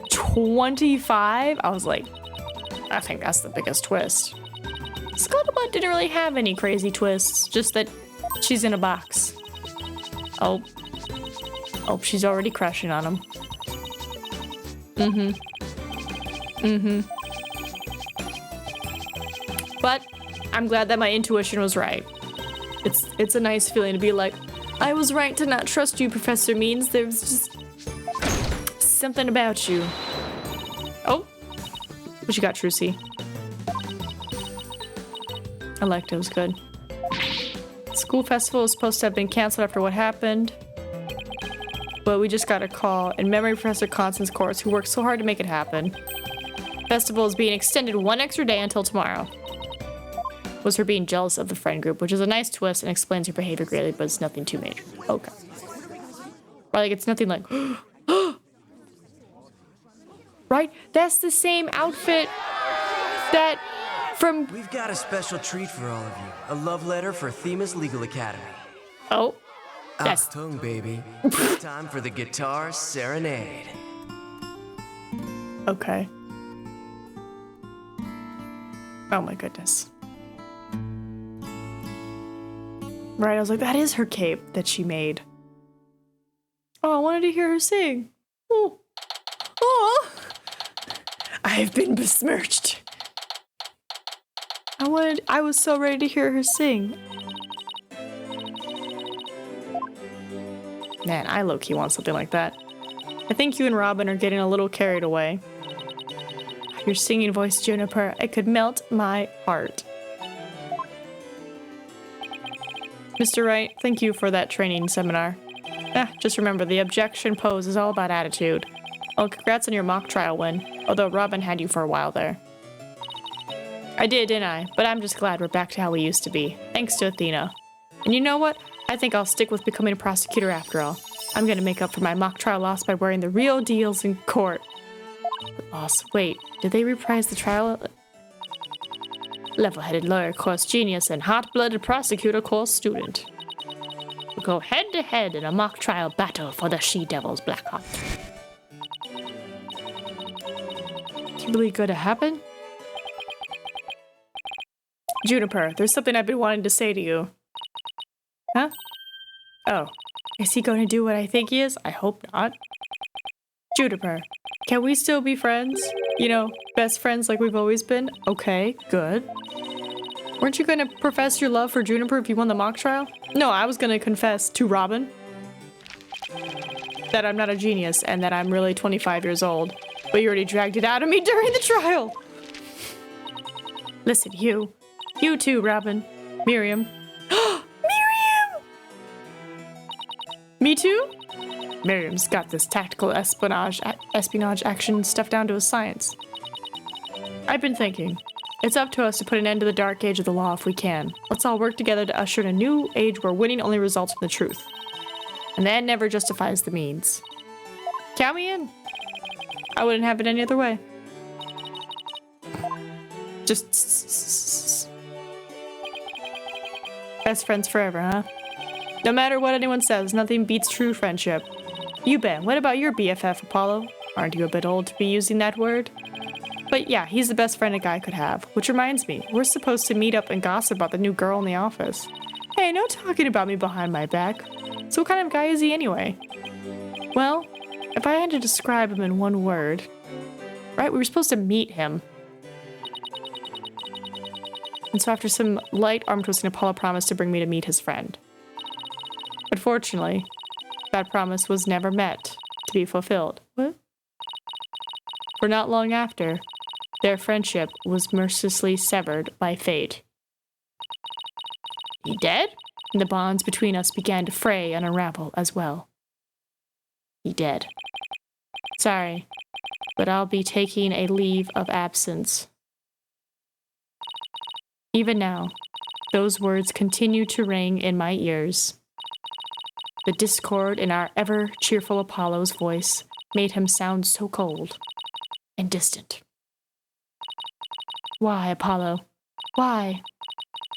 25, I was like, I think that's the biggest twist. Scuttlebutt didn't really have any crazy twists, just that she's in a box. Oh, she's already crushing on him. But I'm glad that my intuition was right. It's a nice feeling to be like, I was right to not trust you, Professor Means. There's just something about you. Oh, what you got, Trucy? I liked it. It was good. School festival was supposed to have been canceled after what happened, but we just got a call in memory of Professor Constance's course, who worked so hard to make it happen. Festival is being extended one extra day until tomorrow. Was her being jealous of the friend group, which is a nice twist and explains her behavior greatly, but it's nothing too major. Okay. Or like, it's nothing like, right? That's the same outfit that from... We've got a special treat for all of you. A love letter for Themis Legal Academy. Oh. That's... Achtung, baby. It's time for the guitar serenade. Okay. Oh my goodness. Right, I was like, that is her cape that she made. Oh, I wanted to hear her sing. Oh. Oh. I have been besmirched. I was so ready to hear her sing. Man, I low-key want something like that. I think you and Robin are getting a little carried away. Your singing voice, Juniper, it could melt my heart. Mr. Wright, thank you for that training seminar. Just remember, the objection posed is all about attitude. Oh, congrats on your mock trial win, although Robin had you for a while there. I did, didn't I? But I'm just glad we're back to how we used to be, thanks to Athena. And you know what? I think I'll stick with becoming a prosecutor after all. I'm gonna make up for my mock trial loss by wearing the real deals in court. Loss. Wait, did they reprise the trial? Level-headed lawyer course genius and hot-blooded prosecutor course student. We'll go head-to-head in a mock trial battle for the She-Devil's Black Heart. It's really good to happen? Juniper, there's something I've been wanting to say to you. Huh? Oh. Is he going to do what I think he is? I hope not. Juniper, can we still be friends? You know, best friends like we've always been? Okay, good. Weren't you going to profess your love for Juniper if you won the mock trial? No, I was going to confess to Robin that I'm not a genius and that I'm really 25 years old. But you already dragged it out of me during the trial. Listen, you. You too, Robin. Miriam. Miriam! Me too? Miriam's got this tactical espionage action stuff down to a science. I've been thinking. It's up to us to put an end to the dark age of the law if we can. Let's all work together to usher in a new age where winning only results from the truth. And the end never justifies the means. Count me in. I wouldn't have it any other way. Just... Best friends forever, huh? No matter what anyone says, nothing beats true friendship. You, Ben, what about your BFF, Apollo? Aren't you a bit old to be using that word? But yeah, he's the best friend a guy could have. Which reminds me, we're supposed to meet up and gossip about the new girl in the office. Hey, no talking about me behind my back. So what kind of guy is he anyway? Well, if I had to describe him in one word... Right, we were supposed to meet him. And so after some light arm twisting, Apollo promised to bring me to meet his friend. Unfortunately, that promise was never met to be fulfilled. What? For not long after, their friendship was mercilessly severed by fate. He dead? And the bonds between us began to fray and unravel as well. He dead. Sorry, but I'll be taking a leave of absence. Even now, those words continue to ring in my ears. The discord in our ever-cheerful Apollo's voice made him sound so cold and distant. Why, Apollo? Why?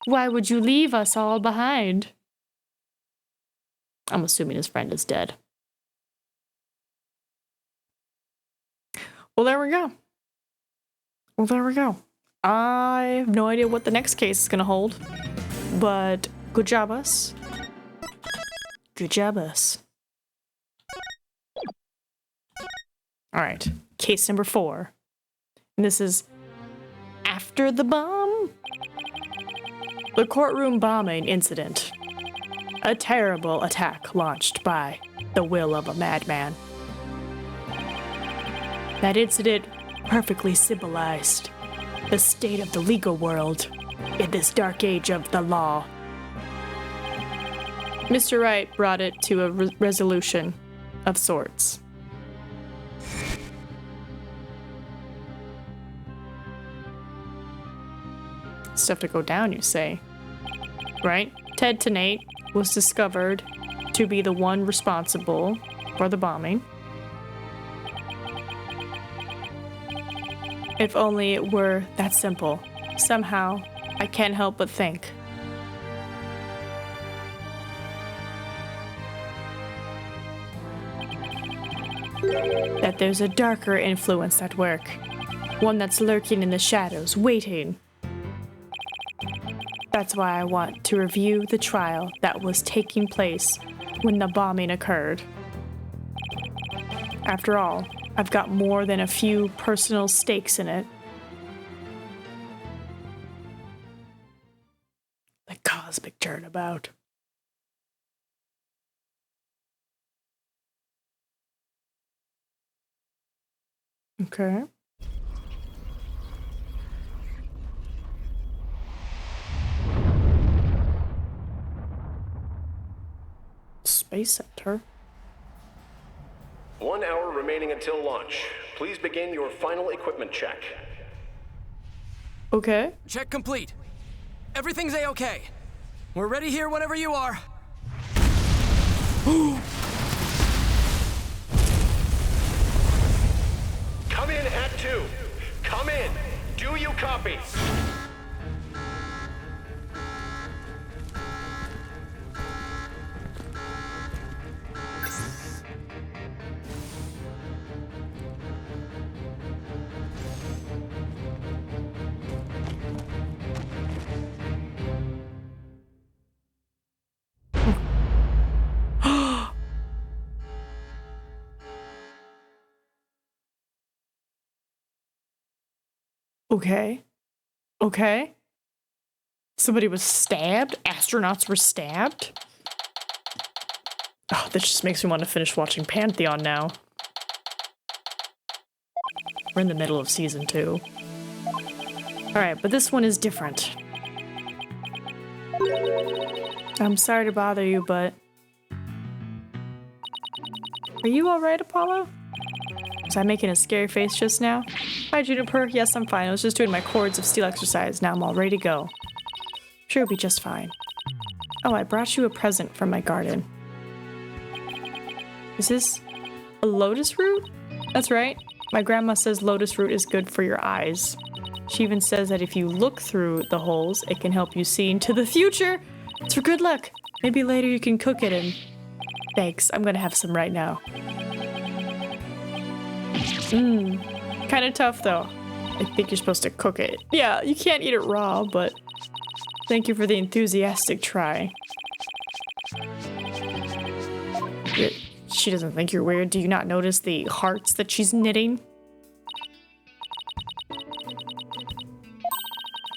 Why would you leave us all behind? I'm assuming his friend is dead. Well, there we go. Well, there we go. I have no idea what the next case is going to hold, but good job, us. Good job, us. All right, case number 4. And this is after the bomb. The courtroom bombing incident. A terrible attack launched by the will of a madman. That incident perfectly symbolized the state of the legal world in this dark age of the law. Mr. Wright brought it to a resolution of sorts. Stuff to go down, you say? Right? Ted Tenate was discovered to be the one responsible for the bombing. If only it were that simple. Somehow, I can't help but think. That there's a darker influence at work. One that's lurking in the shadows, waiting. That's why I want to review the trial that was taking place when the bombing occurred. After all, I've got more than a few personal stakes in it. The cosmic turnabout. Okay. Space Center. 1 hour remaining until launch. Please begin your final equipment check. Okay. Check complete. Everything's A-okay. We're ready here whenever you are. Come in at 2. Come in. Do you copy? Okay. Okay. Somebody was stabbed? Astronauts were stabbed? Oh, this just makes me want to finish watching Pantheon now. We're in the middle of season 2. Alright, but this one is different. I'm sorry to bother you, but... Are you alright, Apollo? Was I making a scary face just now? Hi, Juniper. Yes, I'm fine. I was just doing my cords of steel exercise. Now I'm all ready to go. Sure, it'll be just fine. Oh, I brought you a present from my garden. Is this a lotus root? That's right. My grandma says lotus root is good for your eyes. She even says that if you look through the holes, it can help you see into the future. It's for good luck. Maybe later you can cook it and... Thanks. I'm gonna have some right now. Kind of tough though. I think you're supposed to cook it. Yeah, you can't eat it raw, but thank you for the enthusiastic try. She doesn't think you're weird. Do you not notice the hearts that she's knitting?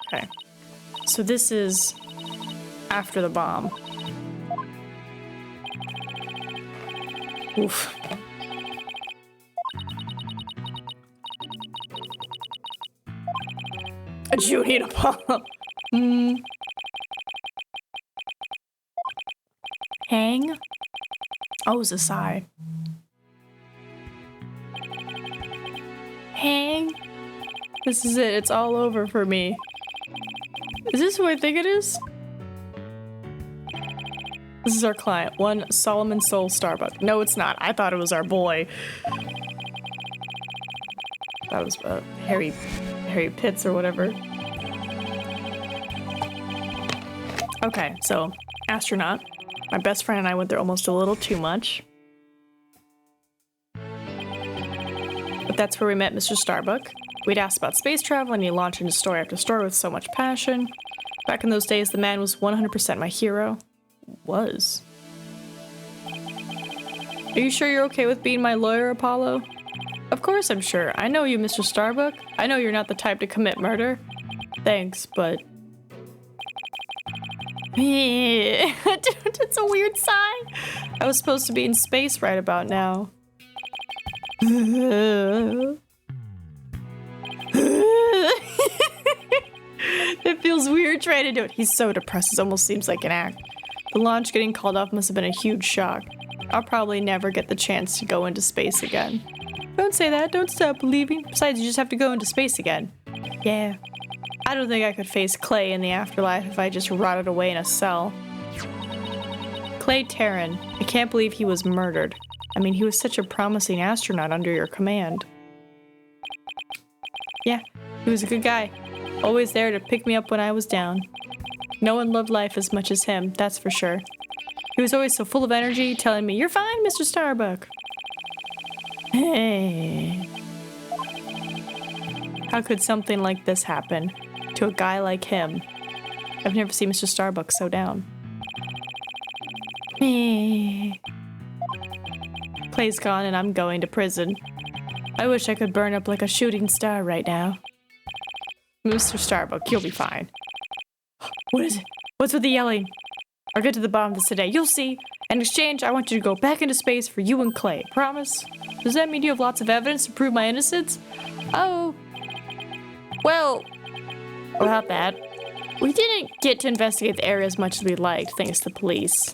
Okay. So this is after the bomb. Oof. You need a bomb. Hang? Oh, it's a sigh. Hang? This is it. It's all over for me. Is this who I think it is? This is our client. One Solomon Soul Starbuck. No, it's not. I thought it was our boy. That was Harry Pitts or whatever. Okay, so astronaut. My best friend and I went there almost a little too much. But that's where we met Mr. Starbuck. We'd asked about space travel and he launched into story after story with so much passion. Back in those days, the man was 100% my hero. Was. Are you sure you're okay with being my lawyer, Apollo? Of course I'm sure. I know you, Mr. Starbuck. I know you're not the type to commit murder. Thanks, but... It's a weird sigh. I was supposed to be in space right about now. It feels weird trying to do it. He's so depressed, it almost seems like an act. The launch getting called off must have been a huge shock. I'll probably never get the chance to go into space again. Don't say that, don't stop believing. Besides, you just have to go into space again. Yeah. I don't think I could face Clay in the afterlife if I just rotted away in a cell. Clay Terran. I can't believe he was murdered. I mean, he was such a promising astronaut under your command. Yeah, he was a good guy. Always there to pick me up when I was down. No one loved life as much as him, that's for sure. He was always so full of energy, telling me, "You're fine, Mr. Starbuck." Hey. How could something like this happen to a guy like him? I've never seen Mr. Starbuck so down. Clay's gone and I'm going to prison. I wish I could burn up like a shooting star right now. Mr. Starbuck, you'll be fine. What is it? What's with the yelling? I'll get to the bottom of this today. You'll see. In exchange, I want you to go back into space for you and Clay. Promise? Does that mean you have lots of evidence to prove my innocence? Oh. Well, about that. We didn't get to investigate the area as much as we liked, thanks to the police.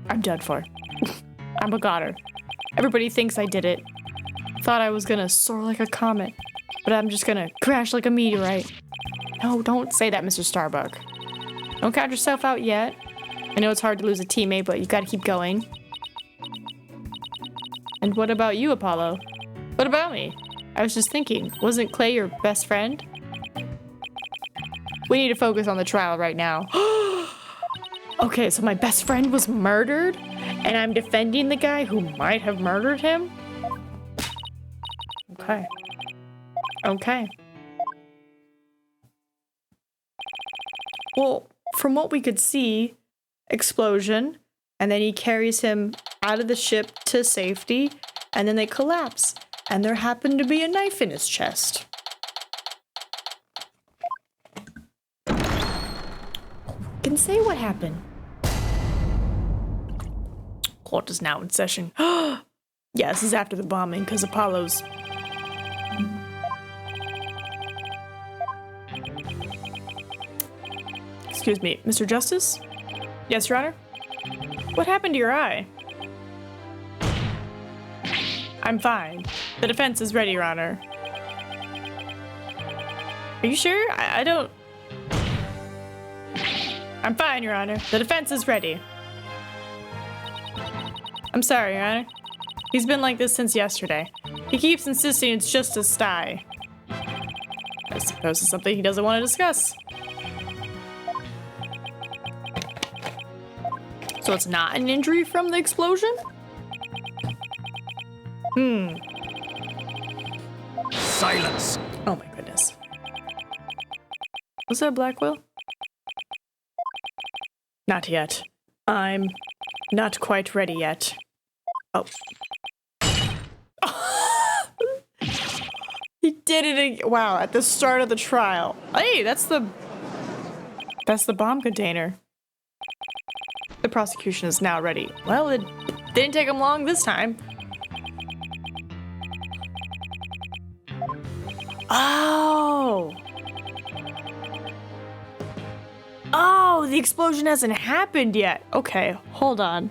I'm done for. I'm a goner. Everybody thinks I did it. Thought I was gonna soar like a comet, but I'm just gonna crash like a meteorite. No, don't say that, Mr. Starbuck. Don't count yourself out yet. I know it's hard to lose a teammate, but you gotta keep going. And what about you, Apollo? What about me? I was just thinking, wasn't Clay your best friend? We need to focus on the trial right now. Okay, so my best friend was murdered, and I'm defending the guy who might have murdered him? Okay. Okay. Well, from what we could see, explosion, and then he carries him out of the ship to safety, and then they collapse, and there happened to be a knife in his chest. Can say what happened. Court is now in session. Yeah, this is after the bombing, because Apollo's... Excuse me, Mr. Justice? Yes, Your Honor? What happened to your eye? I'm fine. The defense is ready, Your Honor. Are you sure? I don't... I'm fine, Your Honor. The defense is ready. I'm sorry, Your Honor. He's been like this since yesterday. He keeps insisting it's just a sty. I suppose it's something he doesn't want to discuss. So it's not an injury from the explosion? Silence! Oh my goodness. Was that Blackwell? Not yet. I'm not quite ready yet. Oh. He did it again. Wow, at the start of the trial. Hey, that's the bomb container. The prosecution is now ready. Well, it didn't take him long this time. Oh! Oh, the explosion hasn't happened yet. Okay, hold on.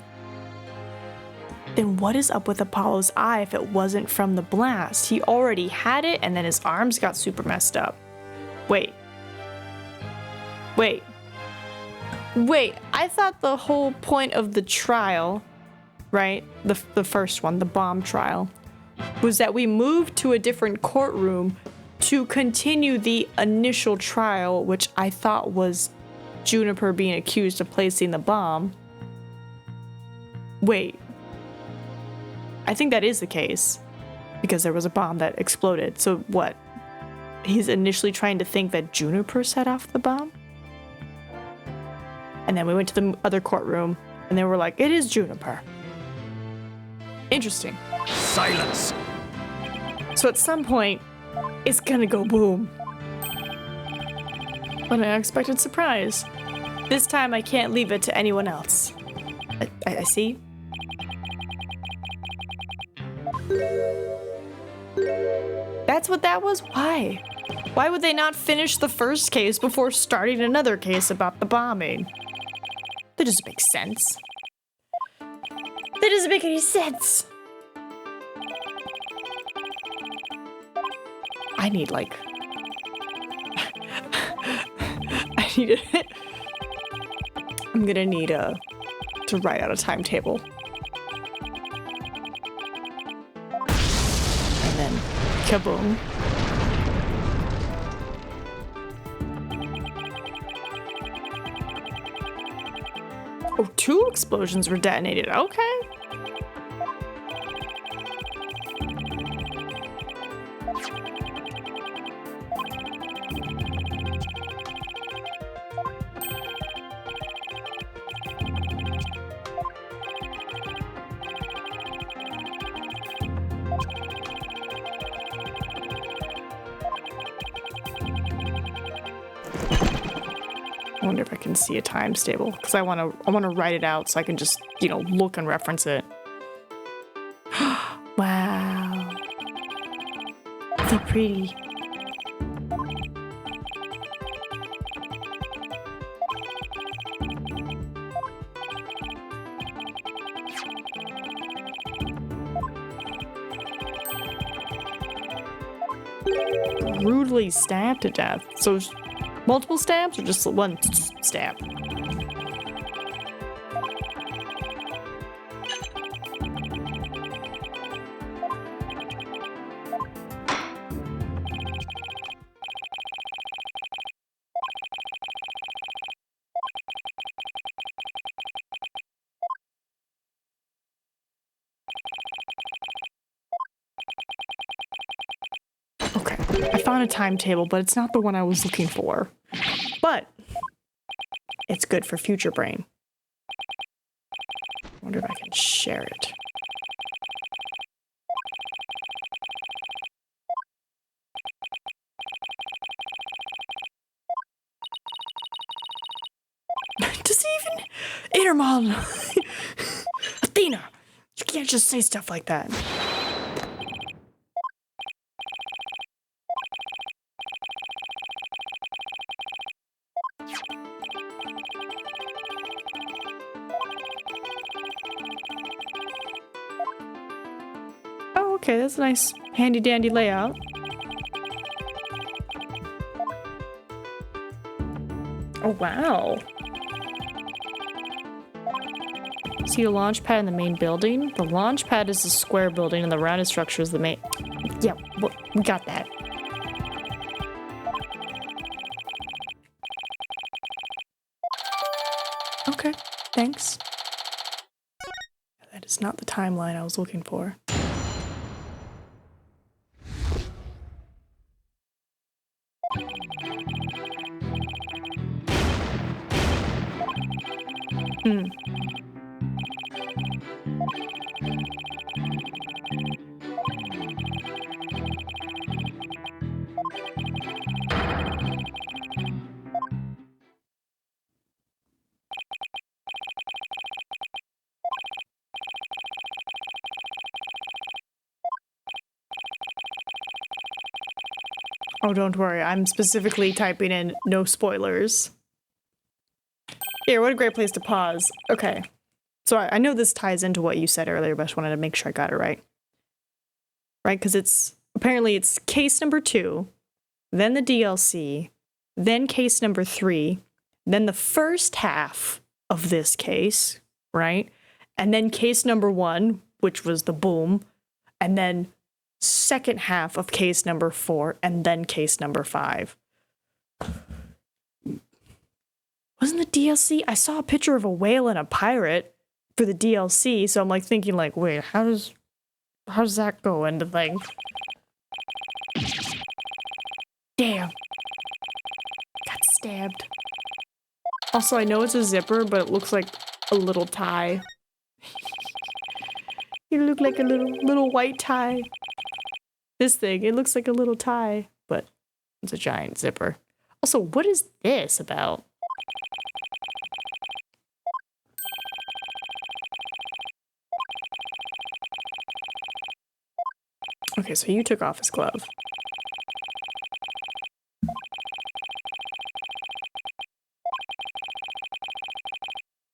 Then what is up with Apollo's eye if it wasn't from the blast? He already had it and then his arms got super messed up. Wait. I thought the whole point of the trial, right? The first one, the bomb trial, was that we moved to a different courtroom to continue the initial trial, which I thought was Juniper being accused of placing the bomb. Wait. I think that is the case. Because there was a bomb that exploded. So what? He's initially trying to think that Juniper set off the bomb? And then we went to the other courtroom, and they were like, it is Juniper. Interesting. Silence! So at some point, it's gonna go boom. What an unexpected surprise. This time I can't leave it to anyone else. I see. That's what that was? Why? Why would they not finish the first case before starting another case about the bombing? That doesn't make sense. That doesn't make any sense. I need like... I need a... I'm gonna need to write out a timetable. And then kaboom. Oh, 2 explosions were detonated. Okay. I wonder if I can see a times table because I want to write it out so I can just, you know, look and reference it. Wow. So pretty. Brutally stabbed to death. So multiple stabs or just one stab? Okay, I found a timetable, but it's not the one I was looking for. But it's good for future brain. I wonder if I can share it. Does he even Intermon? Athena, you can't just say stuff like that. Okay, that's a nice handy dandy layout. Oh, wow. See a launch pad in the main building? The launch pad is the square building and the rounded structure is the main... Yeah, we got that. Okay, thanks. That is not the timeline I was looking for. Oh, don't worry. I'm specifically typing in no spoilers. Here, what a great place to pause. Okay. So I know this ties into what you said earlier, but I just wanted to make sure I got it right. Right? Because apparently it's case number 2, then the DLC, then case number 3, then the first half of this case, right? And then case number 1, which was the boom, and then second half of case number 4, and then case number 5. Wasn't the DLC? I saw a picture of a whale and a pirate for the DLC, so I'm like thinking like, wait, how does that go into thing? Damn. Got stabbed. Also, I know it's a zipper, but it looks like a little tie. You look like a little white tie. This thing, it looks like a little tie, but it's a giant zipper. Also, what is this about? Okay, so you took off his glove.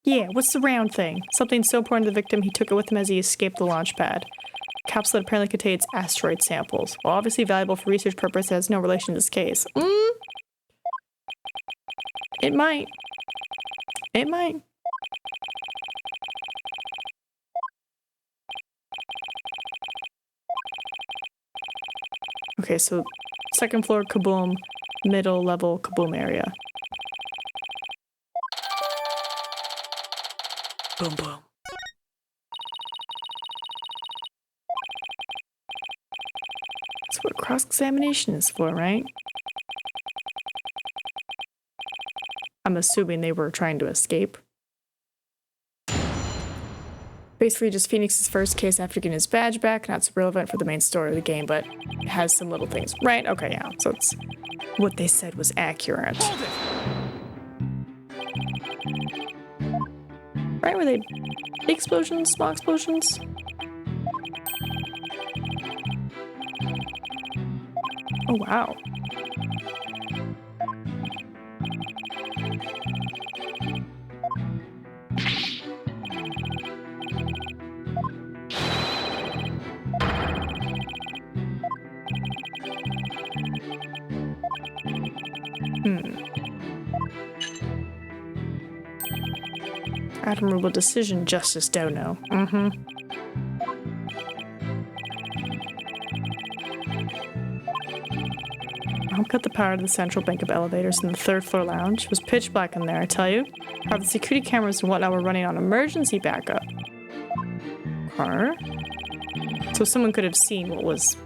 Yeah, what's the round thing? Something so important to the victim, he took it with him as he escaped the launch pad. Capsule that apparently contains asteroid samples. While obviously valuable for research purposes, it has no relation to this case. It might. It might. Okay, so second floor kaboom, middle level kaboom area. Boom, boom. That's what cross-examination is for, right? I'm assuming they were trying to escape. Basically just Phoenix's first case after getting his badge back, not super relevant for the main story of the game, but it has some little things. Right, okay, yeah, so it's what they said was accurate. Right, were they big explosions, small explosions? Oh, wow. Admirable decision, Justice Dono. I'll cut the power to the central bank of elevators in the third floor lounge. It was pitch black in there, I tell you. However, the security cameras and whatnot were running on emergency backup. Huh? So someone could have seen what was...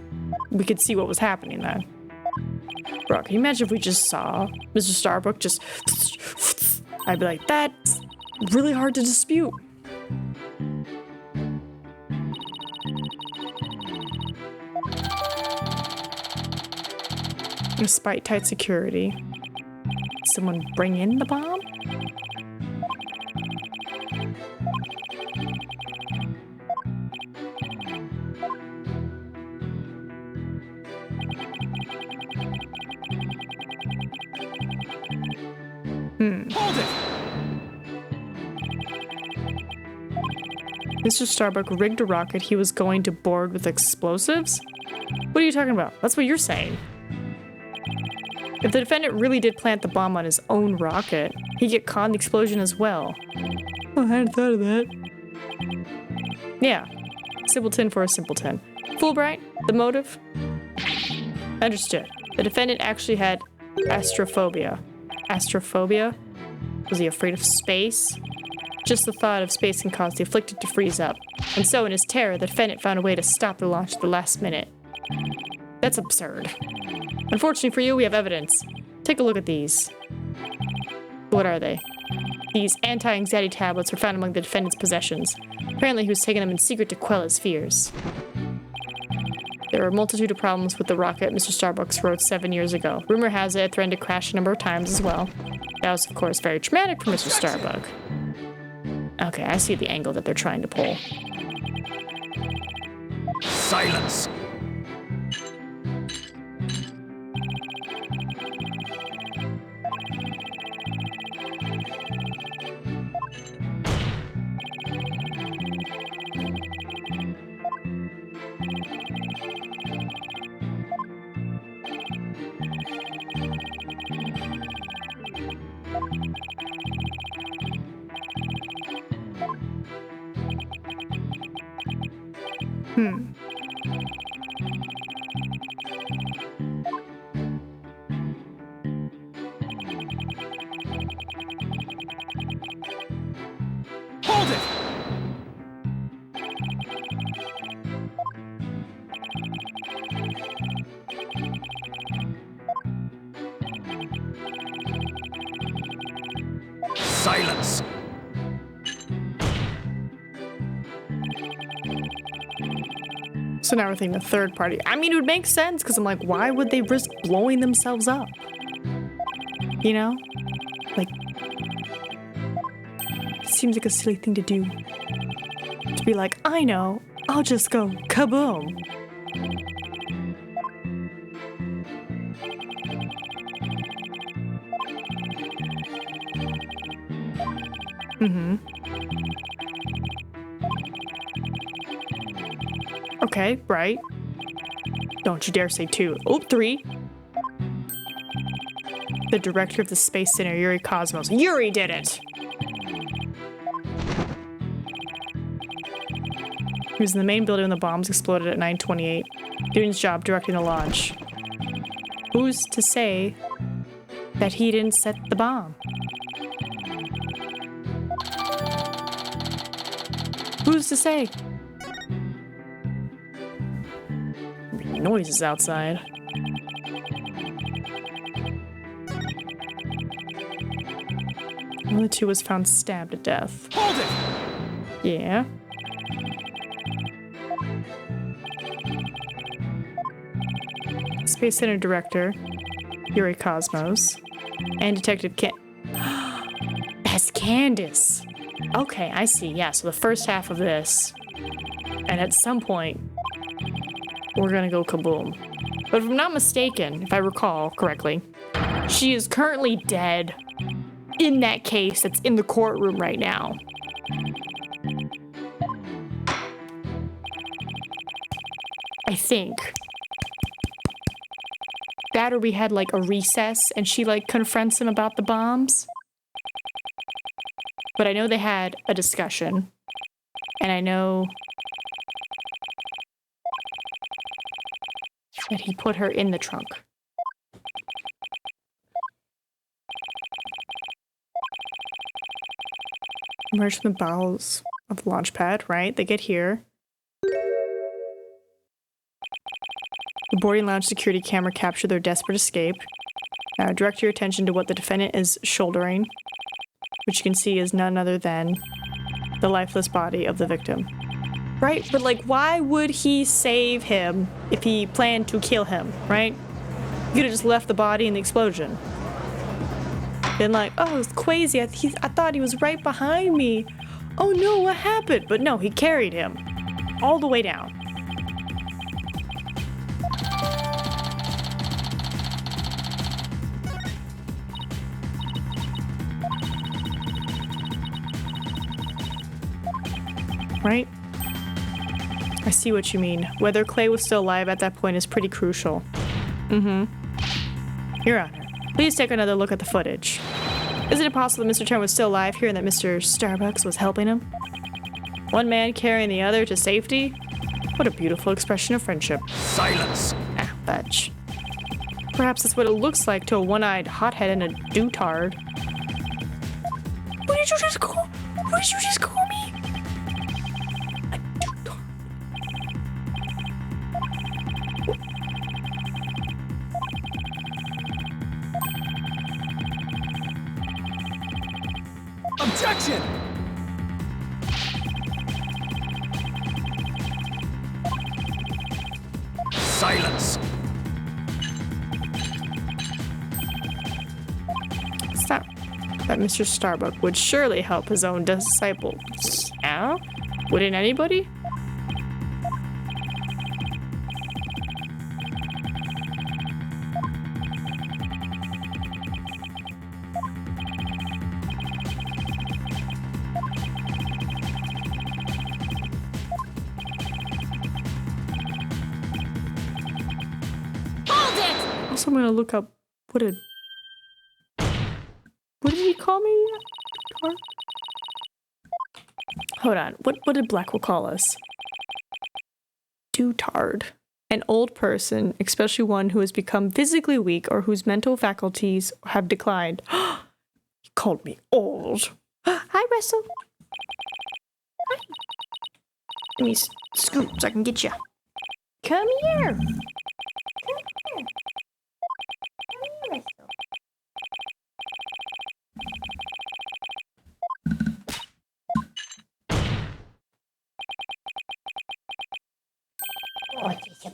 We could see what was happening then. Bro, can you imagine if we just saw Mr. Starbuck just... I'd be like, that's really hard to dispute. Despite tight security, someone bring in the bomb? Hold it! Mr. Starbuck rigged a rocket he was going to board with explosives? What are you talking about? That's what you're saying. If the defendant really did plant the bomb on his own rocket, he'd get caught in the explosion as well. Oh, I hadn't thought of that. Yeah. Simpleton for a simpleton. Fulbright? The motive? Understood. The defendant actually had astrophobia. Astrophobia? Was he afraid of space? Just the thought of space can cause the afflicted to freeze up. And so in his terror, the defendant found a way to stop the launch at the last minute. That's absurd. Unfortunately for you, we have evidence. Take a look at these. What are they? These anti-anxiety tablets were found among the defendant's possessions. Apparently he was taking them in secret to quell his fears. There were a multitude of problems with the rocket Mr. Starbucks wrote 7 years ago. Rumor has it it threatened to crash a number of times as well. That was, of course, very traumatic for Mr. Starbuck. Okay, I see the angle that they're trying to pull. Silence! So now we're thinking a third party. I mean, it would make sense because I'm like, why would they risk blowing themselves up? You know? Like, it seems like a silly thing to do. To be like, I know, I'll just go kaboom. Okay, right. Don't you dare say 2. Oh, 3. The director of the Space Center, Yuri Cosmos. Yuri did it! He was in the main building when the bombs exploded at 9:28, doing his job directing the launch. Who's to say that he didn't set the bomb? Who's to say? Noises outside. One of the 2 was found stabbed to death. Hold it! Yeah. Space Center Director, Yuri Cosmos, and Detective That's Candace. Okay, I see. Yeah, so the first half of this, and at some point, we're gonna go kaboom. But if I'm not mistaken, if I recall correctly, she is currently dead in that case that's in the courtroom right now. I think. That or we had like a recess and she like confronts him about the bombs. But I know they had a discussion. And I know that he put her in the trunk. Emerge from the bowels of the launch pad, right? They get here. The boarding lounge security camera captured their desperate escape. Now direct your attention to what the defendant is shouldering, which you can see is none other than the lifeless body of the victim. Right? But like, why would he save him if he planned to kill him, right? He could have just left the body in the explosion. Been like, oh, it's crazy. I thought he was right behind me. Oh no, what happened? But no, he carried him all the way down. Right? I see what you mean. Whether Clay was still alive at that point is pretty crucial. Your Honor, please take another look at the footage. Isn't it possible that Mr. Turner was still alive here and that Mr. Starbucks was helping him? One man carrying the other to safety? What a beautiful expression of friendship. Silence! Ah, fetch. Perhaps that's what it looks like to a one-eyed hothead and a dotard. What did you just call? What did you just call me? Objection! Silence! Stop. That Mr. Starbuck would surely help his own disciple. Yeah? Wouldn't anybody? Also, I'm gonna look up what did he call me? Hold on. What did Blackwell call us? Dotard. An old person, especially one who has become physically weak or whose mental faculties have declined. He called me old. Hi, Russell. Hi. Let me scoot so I can get you. Come here. Come here.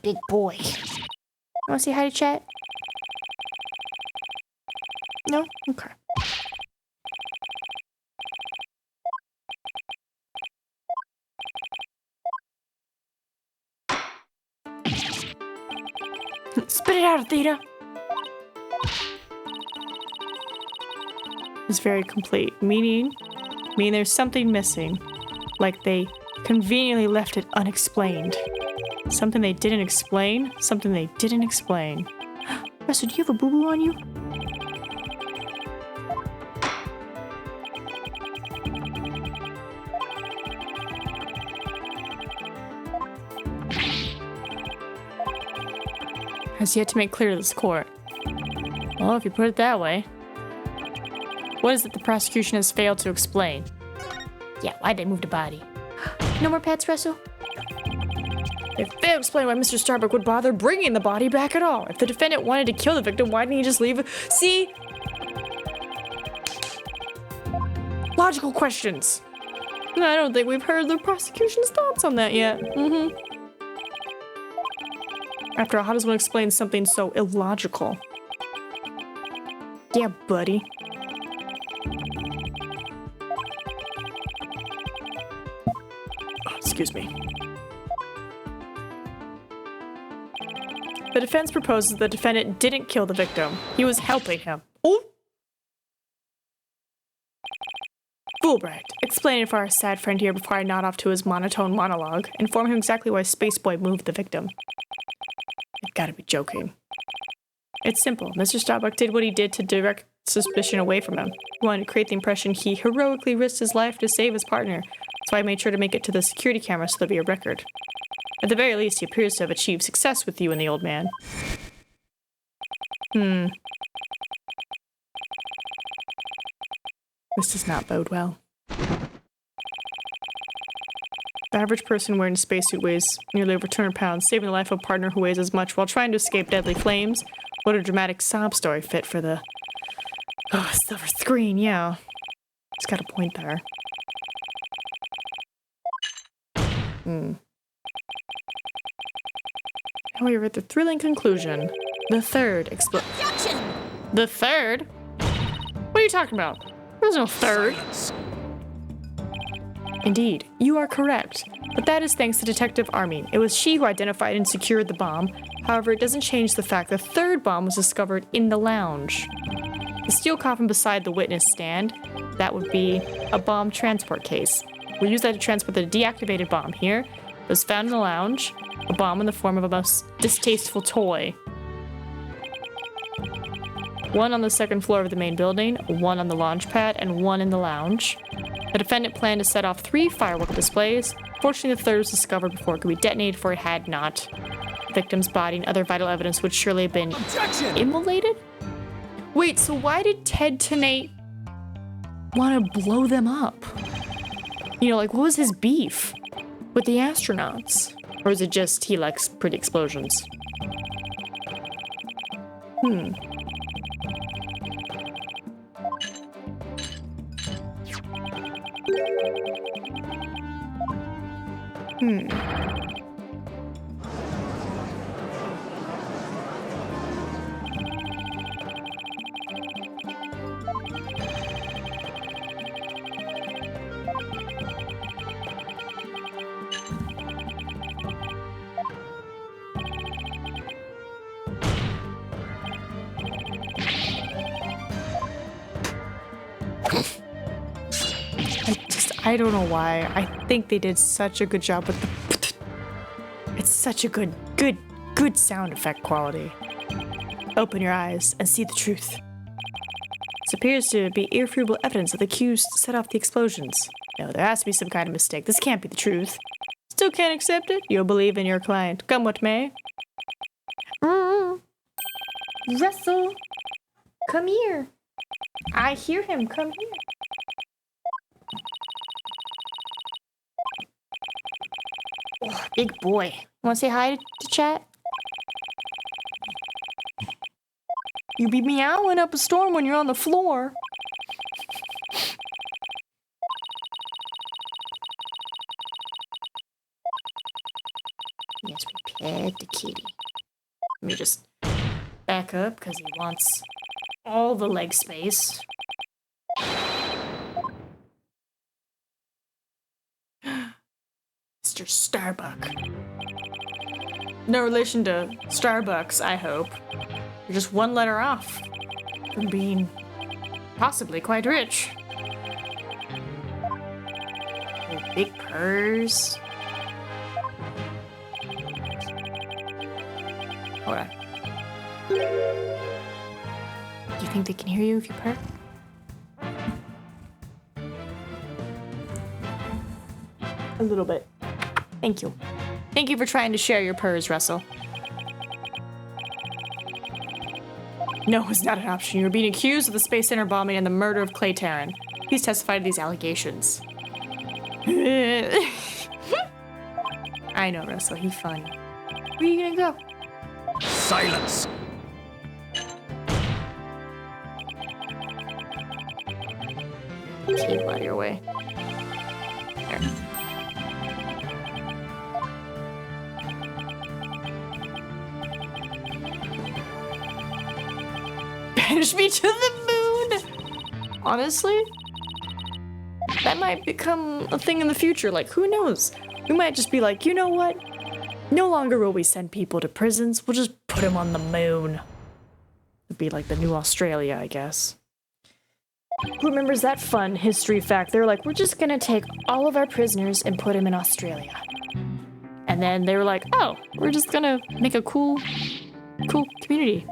big boy. Want to say hi to chat? No? Okay. Spit it out, Theta! It's very complete, meaning there's something missing. Like they conveniently left it unexplained. Something they didn't explain? Something they didn't explain. Russell, do you have a boo-boo on you? Has yet to make clear to this court. Well, if you put it that way. What is it the prosecution has failed to explain? Yeah, why'd they move the body? No more pets, Russell? They failed to explain why Mr. Starbuck would bother bringing the body back at all. If the defendant wanted to kill the victim, why didn't he just leave it? See? Logical questions. I don't think we've heard the prosecution's thoughts on that yet. After all, how does one explain something so illogical? Yeah, buddy. Excuse me. The defense proposes the defendant didn't kill the victim. He was helping him. Ooh. Fulbright, explain it for our sad friend here before I nod off to his monotone monologue. Inform him exactly why Spaceboy moved the victim. You've got to be joking. It's simple. Mr. Starbuck did what he did to direct suspicion away from him. He wanted to create the impression he heroically risked his life to save his partner. That's why I made sure to make it to the security camera so there'll be a record. At the very least, he appears to have achieved success with you and the old man. This does not bode well. The average person wearing a spacesuit weighs nearly over 200 pounds, saving the life of a partner who weighs as much while trying to escape deadly flames. What a dramatic sob story fit for the... Oh, silver screen, yeah. It's got a point there. However, the thrilling conclusion. The third Objection! The third? What are you talking about? There's no third. Silence. Indeed, you are correct. But that is thanks to Detective Army. It was she who identified and secured the bomb. However, it doesn't change the fact the third bomb was discovered in the lounge. The steel coffin beside the witness stand, that would be a bomb transport case. We'll use that to transport the deactivated bomb here. It was found in the lounge, a bomb in the form of a most distasteful toy. One on the second floor of the main building, one on the launch pad, and one in the lounge. The defendant planned to set off 3 firework displays. Fortunately, the third was discovered before it could be detonated, for it had not. The victim's body and other vital evidence would surely have been Objection! immolated? Wait, so why did Ted Tenate want to blow them up? You know, like, what was his beef with the astronauts? Or is it just he likes pretty explosions? I don't know why. I think they did such a good job with the... It's such a good sound effect quality. Open your eyes and see the truth. This appears to be irrefutable evidence that the accused set off the explosions. No, there has to be some kind of mistake. This can't be the truth. Still can't accept it? You'll believe in your client. Come what may. Russell, come here. I hear him. Come here. Oh, big boy. Want to say hi to chat? You be meowing up a storm when you're on the floor. Yes, we pet to kitty. Let me just back up because he wants all the leg space. Mr. Starbuck. No relation to Starbucks, I hope. You're just one letter off from being possibly quite rich. With big purrs. Hold on. Do you think they can hear you if you purr? A little bit. Thank you. Thank you for trying to share your purrs, Russell. No, it's not an option. You're being accused of the Space Center bombing and the murder of Clay Tarrant. Please testify to these allegations. I know, Russell. He's funny. Where are you gonna go? Silence! Keep out of your way. There. Banish me to the moon! Honestly? That might become a thing in the future. Like, who knows? We might just be like, you know what? No longer will we send people to prisons. We'll just put them on the moon. It'd be like the new Australia, I guess. Who remembers that fun history fact? They're like, we're just gonna take all of our prisoners and put them in Australia. And then they were like, oh, we're just gonna make a cool community.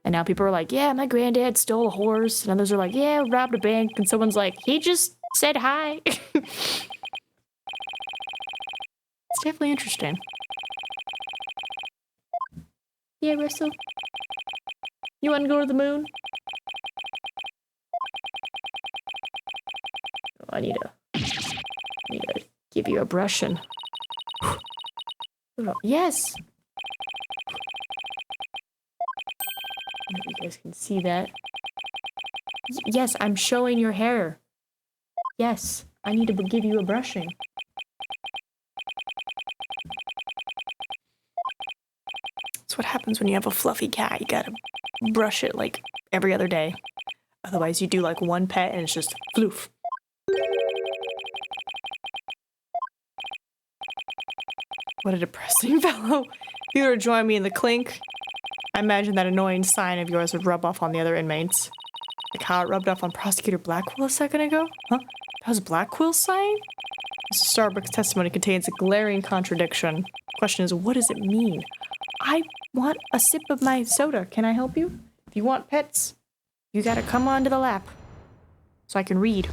And now people are like, yeah, my granddad stole a horse. And others are like, yeah, robbed a bank. And someone's like, he just said hi. It's definitely interesting. Yeah, Russell? You want to go to the moon? Oh, I need to give you a brushing. Oh, yes! I don't know if you guys can see that. Yes, I'm showing your hair. Yes, I need to give you a brushing. That's what happens when you have a fluffy cat. You gotta brush it like every other day. Otherwise you do like one pet and it's just floof. What a depressing fellow. If you were to join me in the clink, I imagine that annoying sign of yours would rub off on the other inmates. Like how it rubbed off on Prosecutor Blackwell a second ago? Huh? That was Blackwell's sign? Mr. Starbuck's testimony contains a glaring contradiction. The question is, what does it mean? I want a sip of my soda. Can I help you? If you want pets, you gotta come onto the lap so I can read.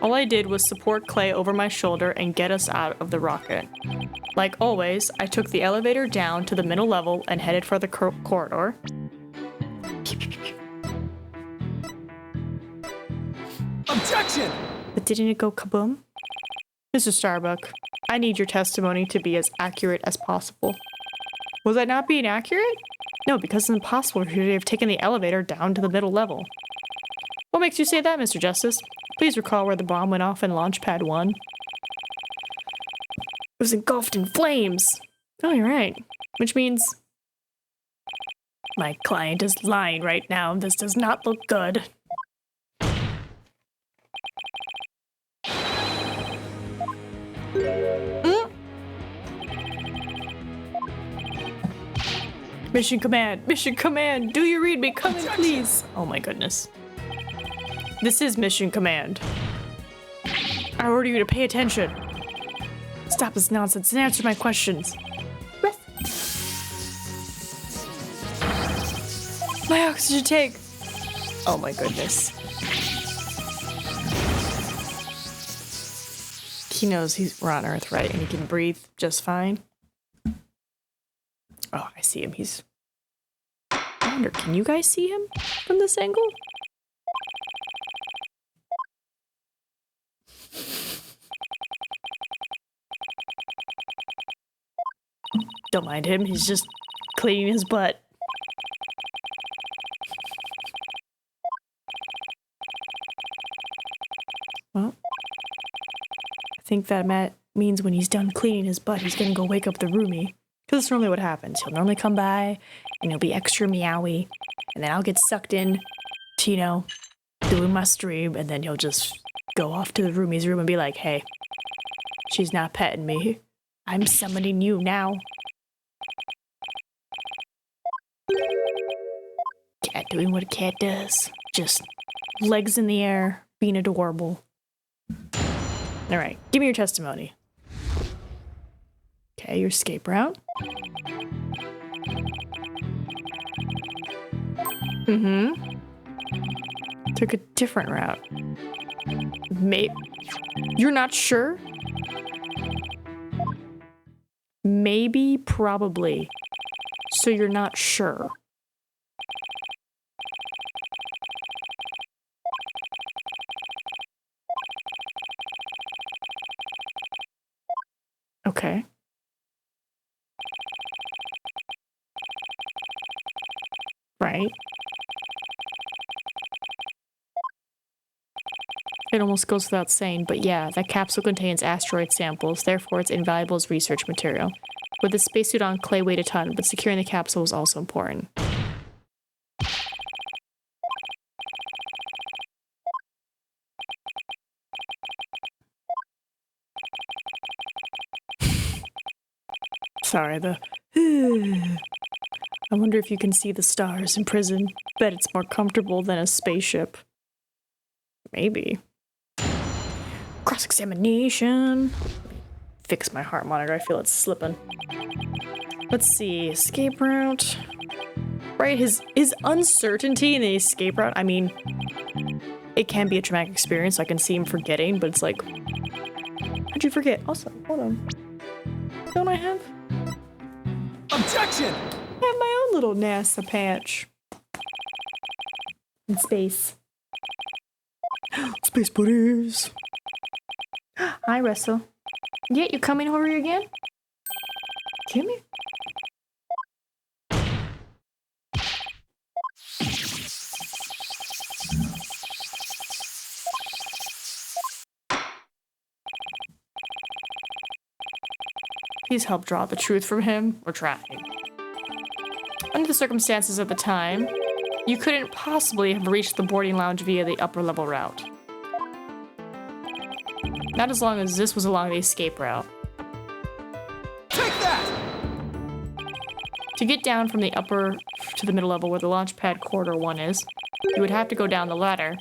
All I did was support Clay over my shoulder and get us out of the rocket. Like always, I took the elevator down to the middle level and headed for the corridor. Objection! But didn't it go kaboom? Mr. Starbuck, I need your testimony to be as accurate as possible. Was I not being accurate? No, because it's impossible for you to have taken the elevator down to the middle level. What makes you say that, Mr. Justice? Please recall where the bomb went off in Launchpad 1. It was engulfed in flames. Oh, you're right. Which means... my client is lying right now. This does not look good. Mission command! Mission command! Do you read me? Come in, please! Oh my goodness. This is mission command. I order you to pay attention. Stop this nonsense and answer my questions. My oxygen tank! Oh my goodness. He knows we're on Earth, right? And he can breathe just fine. Oh, I see him. I wonder, can you guys see him from this angle? Don't mind him. He's just cleaning his butt. Well, I think that means when he's done cleaning his butt, he's gonna go wake up the roomie. Because that's normally what happens. He'll normally come by, and he'll be extra meowy, and then I'll get sucked in to, you know, doing my stream, and then he'll just go off to the roomie's room and be like, hey, she's not petting me. I'm summoning you now. Cat doing what a cat does. Just legs in the air, being adorable. Alright, give me your testimony. Okay, your escape route. Took a different route. You're not sure? Maybe, probably. So you're not sure. Okay. Right. It almost goes without saying, but yeah, that capsule contains asteroid samples, therefore it's invaluable as research material. With the spacesuit on, Clay weighed a ton, but securing the capsule was also important. Sorry, I wonder if you can see the stars in prison. Bet it's more comfortable than a spaceship. Maybe. Cross-examination. Fix my heart monitor, I feel it's slipping. Let's see, escape route. Right, his uncertainty in the escape route, I mean, it can be a traumatic experience, so I can see him forgetting, but it's like, how'd you forget? Also, hold on. Don't I have? Objection! I have my own little NASA patch. In space. Space buddies. Hi, Russell. Yeah, you coming over here again? Come here. Please help draw the truth from him. We're trying. Under the circumstances at the time, you couldn't possibly have reached the boarding lounge via the upper level route. Not as long as this was along the escape route. Take that! To get down from the upper to the middle level where the launch pad corridor 1 is, you would have to go down the ladder.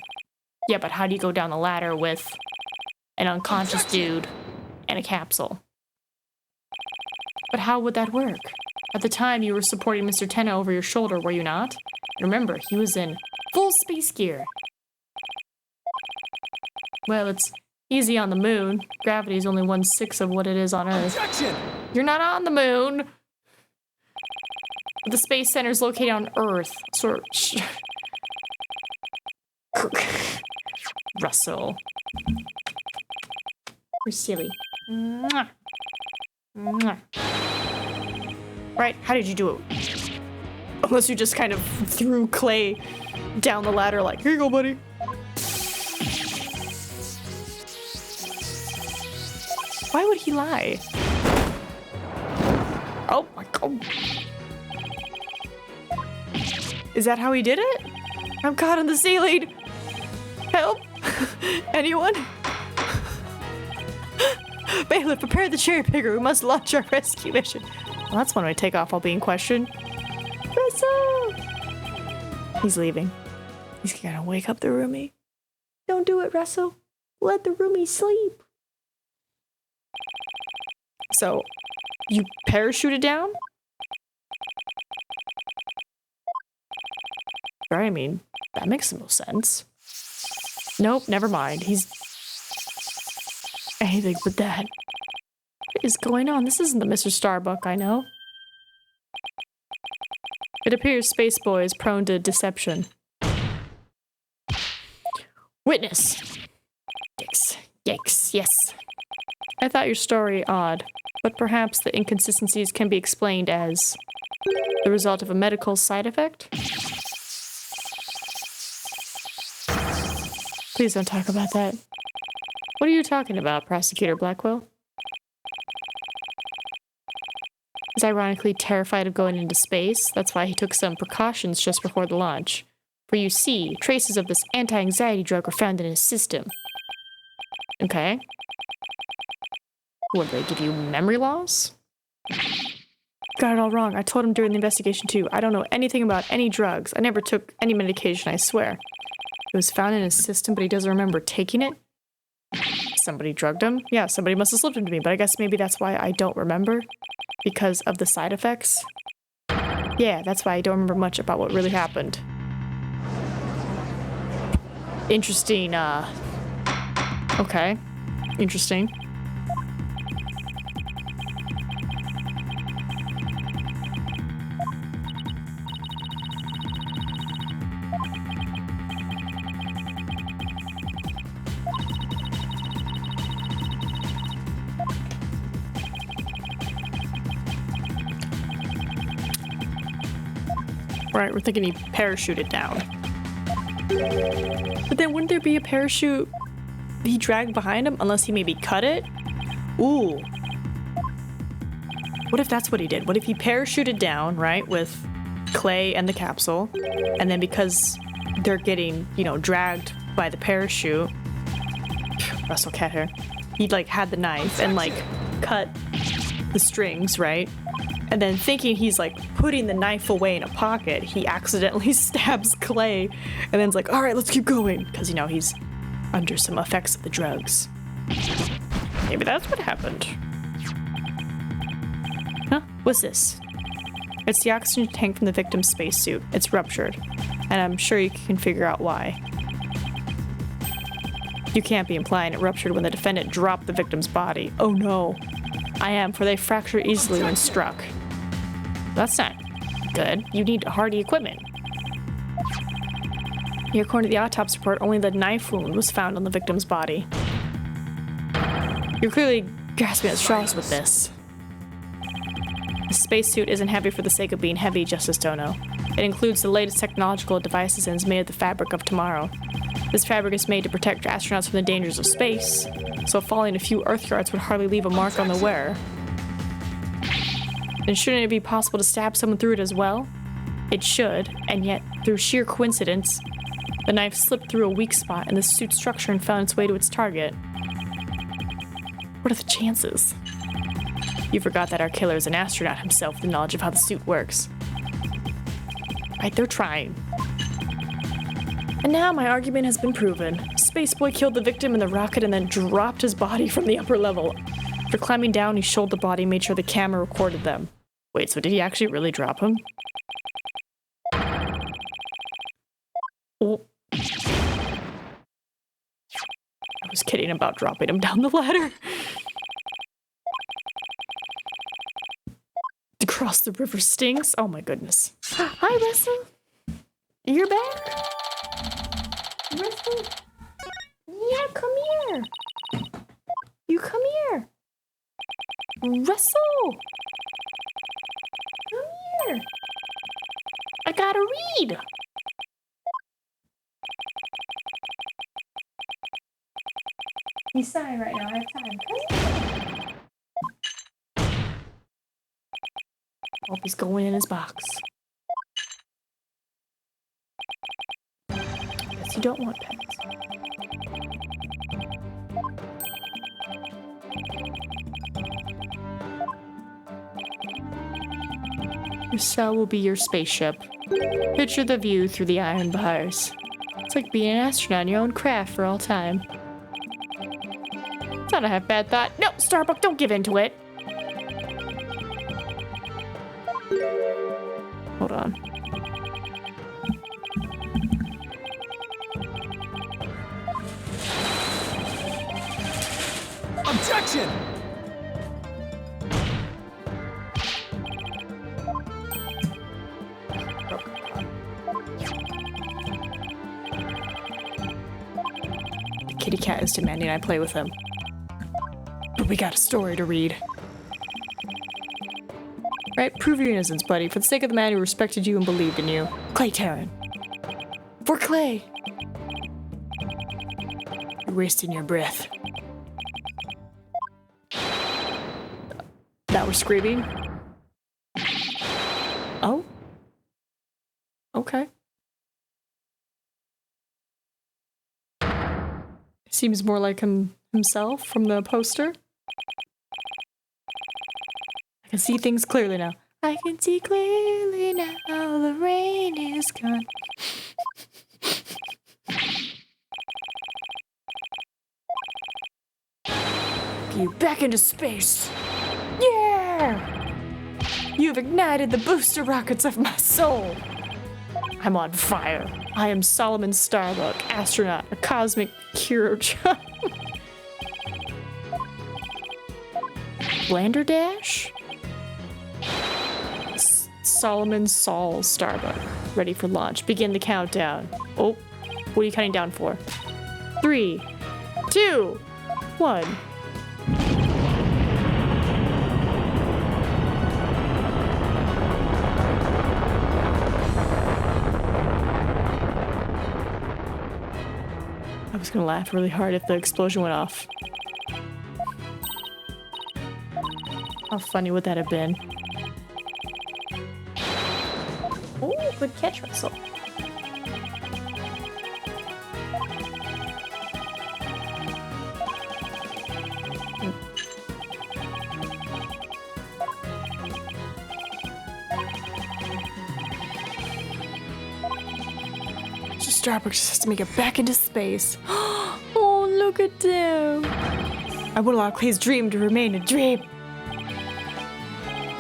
Yeah, but how do you go down the ladder with an unconscious dude and a capsule? But how would that work? At the time, you were supporting Mr. Tenna over your shoulder, were you not? Remember, he was in full space gear. Well, it's easy on the moon. Gravity is only 1/6 of what it is on Earth. Objection! You're not on the moon! The space center is located on Earth. Russell. You're silly. Mwah. Mwah. Right, how did you do it? Unless you just kind of threw Clay down the ladder like, here you go, buddy. Why would he lie? Oh my god. Is that how he did it? I'm caught on the ceiling. Help! Anyone? Bailiff, prepare the cherry picker. We must launch our rescue mission. Well, that's one way to take off while being questioned. Russell! He's leaving. He's gonna wake up the roomie. Don't do it, Russell. Let the roomie sleep. So, you parachuted down? Right, I mean, that makes no sense. Nope, never mind. He's anything but that. What is going on? This isn't the Mr. Starbuck I know. It appears Spaceboy is prone to deception. Witness! Yikes. Yikes, yes. I thought your story odd, but perhaps the inconsistencies can be explained as the result of a medical side effect? Please don't talk about that. What are you talking about, Prosecutor Blackwell? He's ironically terrified of going into space. That's why he took some precautions just before the launch. For you see, traces of this anti-anxiety drug were found in his system. Okay. What, did they give you memory loss? Got it all wrong. I told him during the investigation too. I don't know anything about any drugs. I never took any medication, I swear. It was found in his system, but he doesn't remember taking it. Somebody drugged him? Yeah, somebody must have slipped him to me, but I guess maybe that's why I don't remember. Because of the side effects. Yeah, that's why I don't remember much about what really happened. Interesting, okay. Interesting. Right, we're thinking he parachuted down. But then wouldn't there be a parachute he dragged behind him? Unless he maybe cut it? Ooh. What if that's what he did? What if he parachuted down, right, with Clay and the capsule, and then because they're getting, you know, dragged by the parachute, Russell cat hair, he like had the knife and like cut the strings, right? And then thinking he's like putting the knife away in a pocket, he accidentally stabs Clay and then's like, all right, let's keep going. Because, you know, he's under some effects of the drugs. Maybe that's what happened. Huh? What's this? It's the oxygen tank from the victim's spacesuit. It's ruptured. And I'm sure you can figure out why. You can't be implying it ruptured when the defendant dropped the victim's body. Oh no. I am, for they fracture easily when struck. That's not good. You need hardy equipment. Here, according to the autopsy report, only the knife wound was found on the victim's body. You're clearly grasping at straws with this. The spacesuit isn't heavy for the sake of being heavy, Justice Dono. It includes the latest technological devices and is made of the fabric of tomorrow. This fabric is made to protect astronauts from the dangers of space, so falling a few Earth yards would hardly leave a mark on the wearer. Then shouldn't it be possible to stab someone through it as well? It should, and yet, through sheer coincidence, the knife slipped through a weak spot in the suit's structure and found its way to its target. What are the chances? You forgot that our killer is an astronaut himself with the knowledge of how the suit works. Right, they're trying. And now my argument has been proven. Spaceboy killed the victim in the rocket and then dropped his body from the upper level. After climbing down, he shouldered the body and made sure the camera recorded them. Wait, so did he actually really drop him? Oh. I was kidding about dropping him down the ladder. To cross the river stinks? Oh my goodness. Hi, Russell. You're back? Russell? Yeah, come here. You come here. Russell! Come here. I gotta read. He's sighing right now. I have time. Come here. Hope he's going in his box. Yes, you don't want pets. Your cell will be your spaceship. Picture the view through the iron bars. It's like being an astronaut in your own craft for all time. It's not a half-bad thought. No, Starbuck, don't give in to it. Hold on. Objection! The kitty cat is demanding I play with him. But we got a story to read. Right? Prove your innocence, buddy, for the sake of the man who respected you and believed in you. Clay Terran. For Clay! You're wasting your breath. Now we're screaming. Okay. Seems more like himself from the poster. I can see things clearly now. I can see clearly now, the rain is gone. You back into space. Yeah! You've ignited the booster rockets of my soul. I'm on fire. I am Solomon Starbuck, astronaut, a cosmic hero child. Blanderdash? Solomon Saul Starbuck. Ready for launch. Begin the countdown. Oh, what are you counting down for? 3, 2, 1. I was gonna laugh really hard if the explosion went off. How funny would that have been? Oh, good catch, Russell. Starbuck just has to make it back into space. Oh, look at him. I won't allow Clay's dream to remain a dream.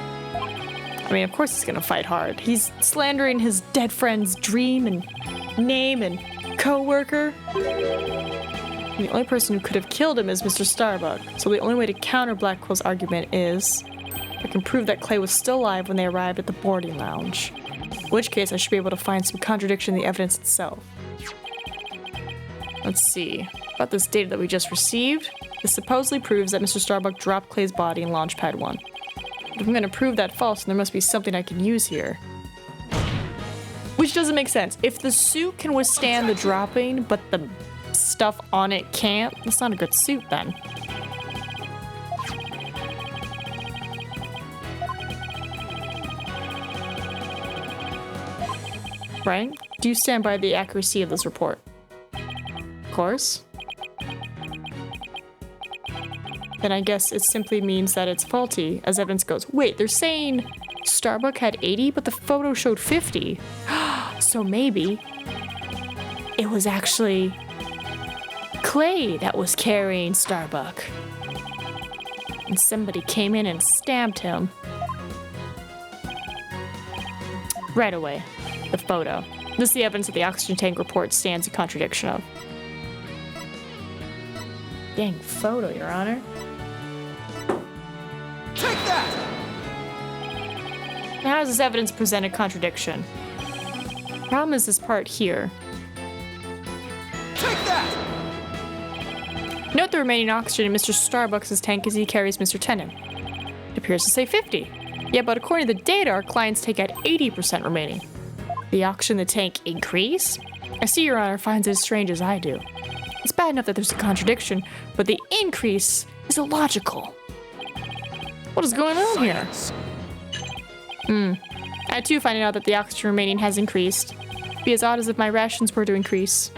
I mean, of course he's gonna fight hard. He's slandering his dead friend's dream and name and co-worker. And the only person who could have killed him is Mr. Starbuck. So the only way to counter Blackwell's argument is I can prove that Clay was still alive when they arrived at the boarding lounge. In which case, I should be able to find some contradiction in the evidence itself. Let's see. About this data that we just received, this supposedly proves that Mr. Starbuck dropped Clay's body in Launchpad 1. If I'm going to prove that false, then there must be something I can use here. Which doesn't make sense. If the suit can withstand the dropping, but the stuff on it can't, that's not a good suit then. Right? Do you stand by the accuracy of this report? Of course. Then I guess it simply means that it's faulty, as evidence goes. Wait, they're saying Starbuck had 80, but the photo showed 50. So maybe it was actually Clay that was carrying Starbuck. And somebody came in and stabbed him. Right away. The photo. This is the evidence that the oxygen tank report stands in contradiction of. Dang photo, Your Honor. Take that! Now, how does this evidence present a contradiction? Problem is this part here. Take that! Note the remaining oxygen in Mr. Starbucks' tank as he carries Mr. Tennant. It appears to say 50. Yeah, but according to the data, our client's tank had 80% remaining. The oxygen in the tank increase? I see Your Honor finds it as strange as I do. It's bad enough that there's a contradiction, but the increase is illogical. What is going on here? I too find out that the oxygen remaining has increased. It'd be as odd as if my rations were to increase.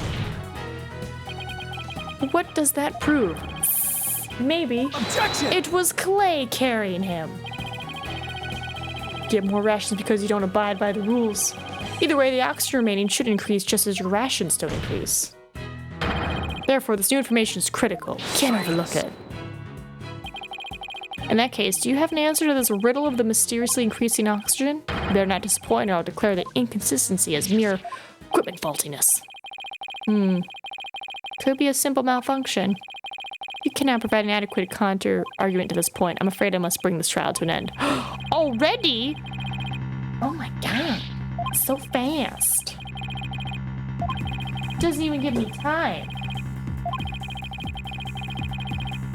But what does that prove? Maybe Objection! it was Clay carrying him. Get more rations because you don't abide by the rules. Either way, the oxygen remaining should increase just as your rations don't increase. Therefore, this new information is critical. Can't overlook it. In that case, do you have an answer to this riddle of the mysteriously increasing oxygen? They're not disappointed. I'll declare the inconsistency as mere equipment faultiness. Could be a simple malfunction. You cannot provide an adequate counter argument to this point. I'm afraid I must bring this trial to an end. Already? Oh my god. So fast. Doesn't even give me time.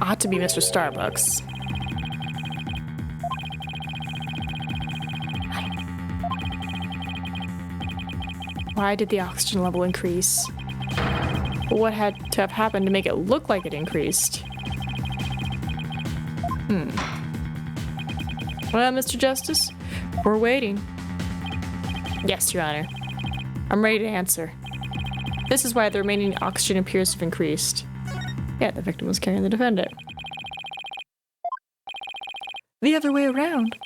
Ought to be Mr. Starbucks. Why did the oxygen level increase? What had to have happened to make it look like it increased? Well, Mr. Justice, we're waiting. Yes, Your Honor. I'm ready to answer. This is why the remaining oxygen appears to have increased. Yeah, the victim was carrying the defendant. The other way around.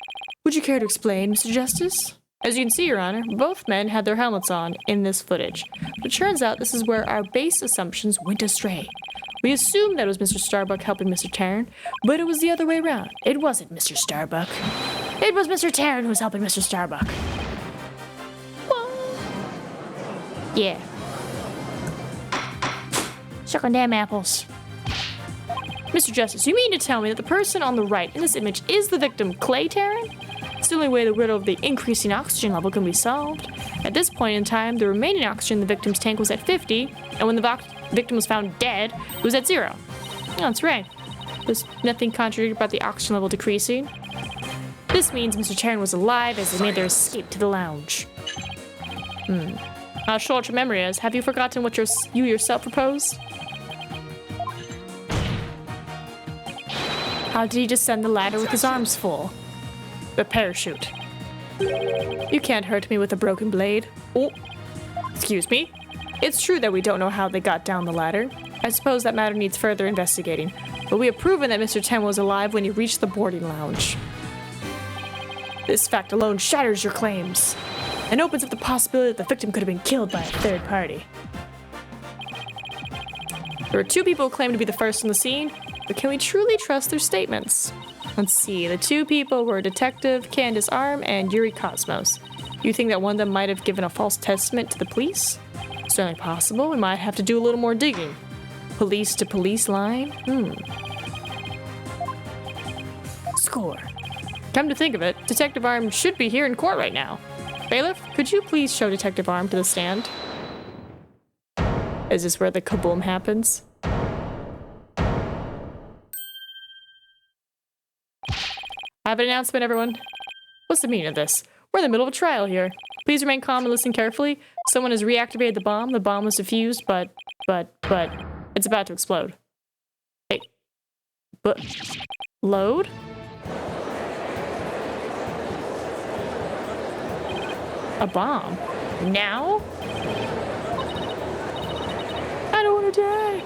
Would you care to explain, Mr. Justice? As you can see, Your Honor, both men had their helmets on in this footage. But it turns out this is where our base assumptions went astray. We assumed that it was Mr. Starbuck helping Mr. Tarrant, but it was the other way around. It wasn't Mr. Starbuck. It was Mr. Tarrant who was helping Mr. Starbuck. Yeah. Suck on damn apples. Mr. Justice, you mean to tell me that the person on the right in this image is the victim, Clay Tarrant? It's the only way the riddle of the increasing oxygen level can be solved. At this point in time, the remaining oxygen in the victim's tank was at 50, and when the victim was found dead, it was at 0. Oh, that's right. There's nothing contradictory about the oxygen level decreasing. This means Mr. Tarrant was alive as they made their escape to the lounge. How short your memory is. Have you forgotten what you yourself proposed? How did he descend the ladder with his arms full? The parachute. You can't hurt me with a broken blade. Oh, excuse me. It's true that we don't know how they got down the ladder. I suppose that matter needs further investigating. But we have proven that Mr. Tarrant was alive when he reached the boarding lounge. This fact alone shatters your claims and opens up the possibility that the victim could have been killed by a third party. There were 2 people who claimed to be the first on the scene, but can we truly trust their statements? Let's see, the 2 people were Detective Candace Arm and Yuri Cosmos. You think that one of them might have given a false testament to the police? Certainly possible. We might have to do a little more digging. Police to police line? Score. Come to think of it, Detective Arm should be here in court right now. Bailiff, could you please show Detective Arm to the stand? Is this where the kaboom happens? I have an announcement, everyone. What's the meaning of this? We're in the middle of a trial here. Please remain calm and listen carefully. Someone has reactivated the bomb. The bomb was defused, but it's about to explode. Hey, but load? A bomb? Now? I don't want to die.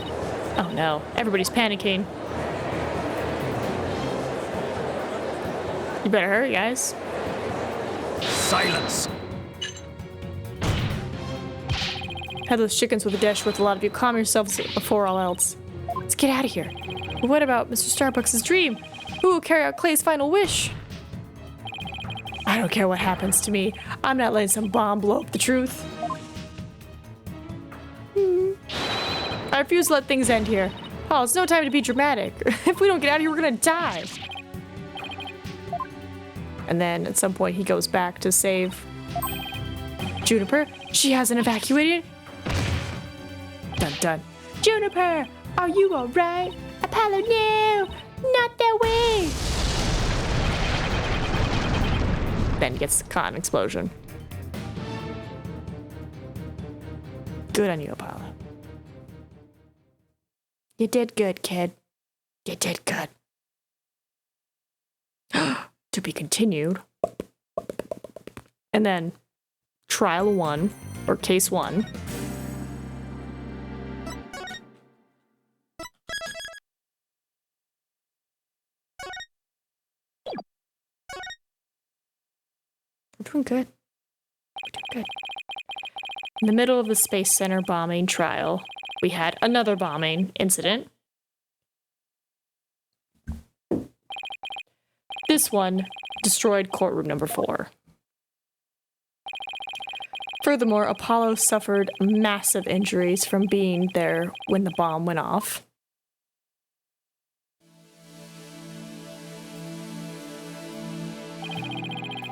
Oh no, everybody's panicking. You better hurry, guys. Silence! Headless chickens with a dash worth a lot of you. Calm yourselves before all else. Let's get out of here. But what about Mr. Starbucks' dream? Who will carry out Clay's final wish? I don't care what happens to me. I'm not letting some bomb blow up the truth. I refuse to let things end here. Oh, it's no time to be dramatic. If we don't get out of here, we're gonna die. And then at some point he goes back to save Juniper. She hasn't evacuated. Dun dun. Juniper, are you alright? Apollo, no! Not that way! Then gets caught in an explosion. Good on you, Apollo. You did good, kid. You did good. To be continued. And then trial 1, or case 1. We're doing good. We're doing good. In the middle of the Space Center bombing trial, we had another bombing incident. This one destroyed courtroom number 4. Furthermore, Apollo suffered massive injuries from being there when the bomb went off.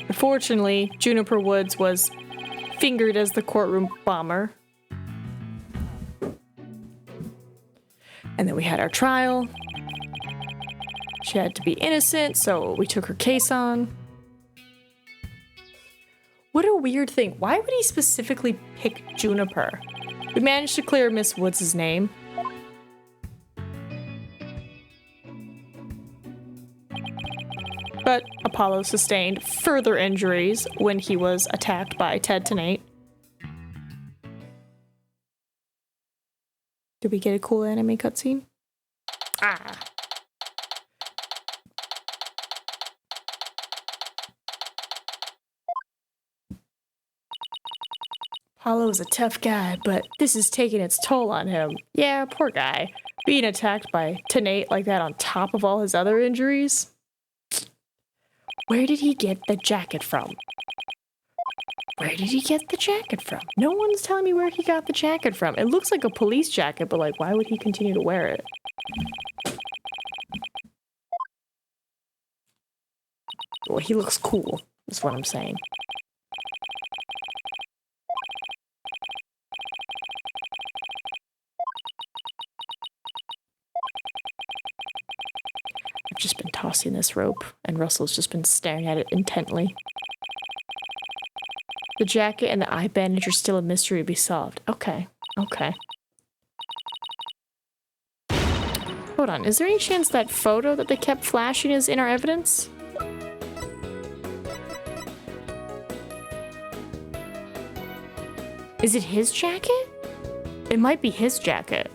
Unfortunately, Juniper Woods was fingered as the courtroom bomber. And then we had our trial. She had to be innocent, so we took her case on. What a weird thing. Why would he specifically pick Juniper? We managed to clear Miss Woods' name. But Apollo sustained further injuries when he was attacked by Ted Tenate. Did we get a cool anime cutscene? Ah. Apollo's a tough guy, but this is taking its toll on him. Yeah, poor guy. Being attacked by P.8 like that on top of all his other injuries. Where did he get the jacket from? Where did he get the jacket from? No one's telling me where he got the jacket from. It looks like a police jacket, but like, why would he continue to wear it? Well, he looks cool, is what I'm saying. I've just been tossing this rope, and Russell's just been staring at it intently. The jacket and the eye bandage are still a mystery to be solved. Okay, okay. Hold on, is there any chance that photo that they kept flashing is in our evidence? Is it his jacket? It might be his jacket.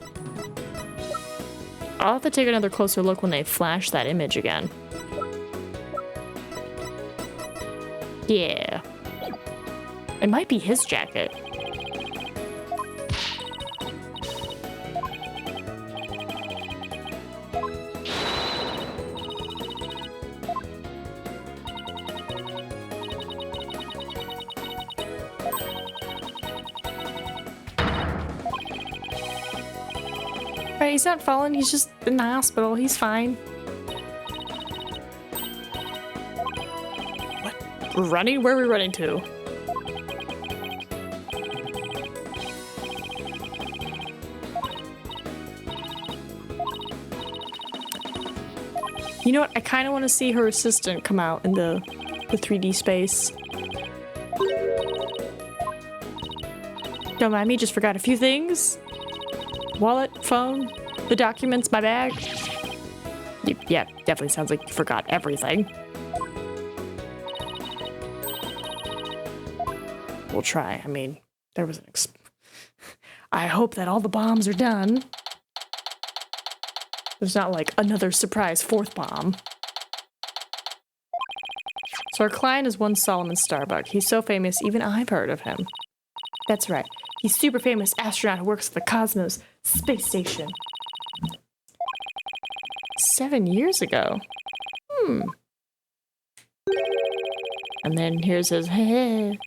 I'll have to take another closer look when they flash that image again. Yeah. It might be his jacket. Right, he's not falling, he's just in the hospital, he's fine. What? We're running? Where are we running to? You know what? I kind of want to see her assistant come out in the 3D space. Don't mind me, just forgot a few things. Wallet, phone, the documents, my bag. Yeah, definitely sounds like you forgot everything. We'll try. I mean, there was an I hope that all the bombs are done. There's not like another surprise fourth bomb. So our client is one Solomon Starbuck. He's so famous, even I've heard of him. That's right. He's super famous astronaut who works at the Cosmos space station. 7 years ago. And then here's his hey.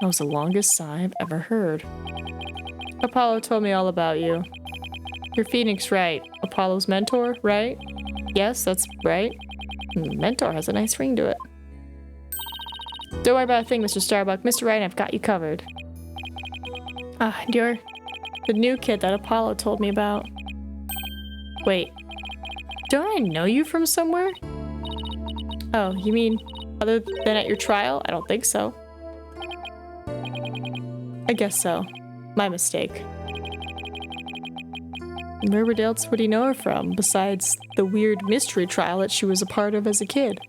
That was the longest sigh I've ever heard. Apollo told me all about you. You're Phoenix, right? Apollo's mentor, right? Yes, that's right. Mentor has a nice ring to it. Don't worry about a thing, Mr. Starbuck. Mr. Wright, I've got you covered. Ah, and you're the new kid that Apollo told me about. Wait, don't I know you from somewhere? Oh, you mean other than at your trial? I don't think so. I guess so. My mistake. Where else would he know her from, besides the weird mystery trial that she was a part of as a kid?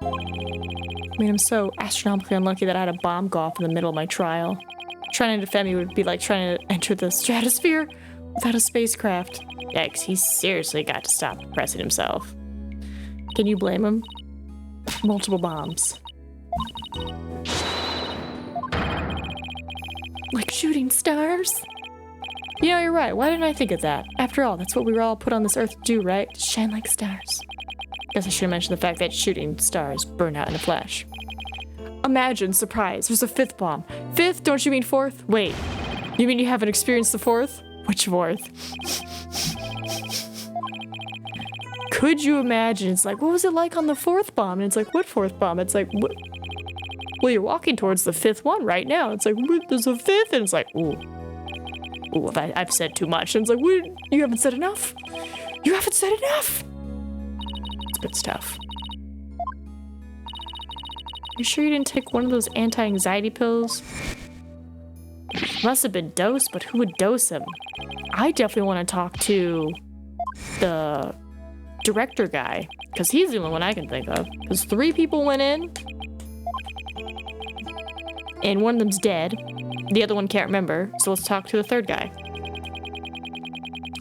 I mean, I'm so astronomically unlucky that I had a bomb go off in the middle of my trial. Trying to defend me would be like trying to enter the stratosphere without a spacecraft. Yikes, he's seriously got to stop pressing himself. Can you blame him? Multiple bombs. Like shooting stars? You know, you're right. Why didn't I think of that? After all, that's what we were all put on this earth to do, right? To shine like stars. Guess I should have mentioned the fact that shooting stars burn out in a flash. Imagine, surprise, there's a fifth bomb. Fifth? Don't you mean fourth? Wait, you mean you haven't experienced the fourth? Which fourth? Could you imagine? It's like, what was it like on the fourth bomb? And it's like, what fourth bomb? It's like, what? Well, you're walking towards the fifth one right now. It's like, what? There's a fifth? And it's like, ooh. Ooh, I've said too much. And it's like, what? You haven't said enough? You haven't said enough! It's good stuff. You sure you didn't take one of those anti-anxiety pills? Must have been dosed, but who would dose him? I definitely want to talk to the director guy, because he's the only one I can think of. Because 3 people went in, and one of them's dead. The other one can't remember, so let's talk to the third guy.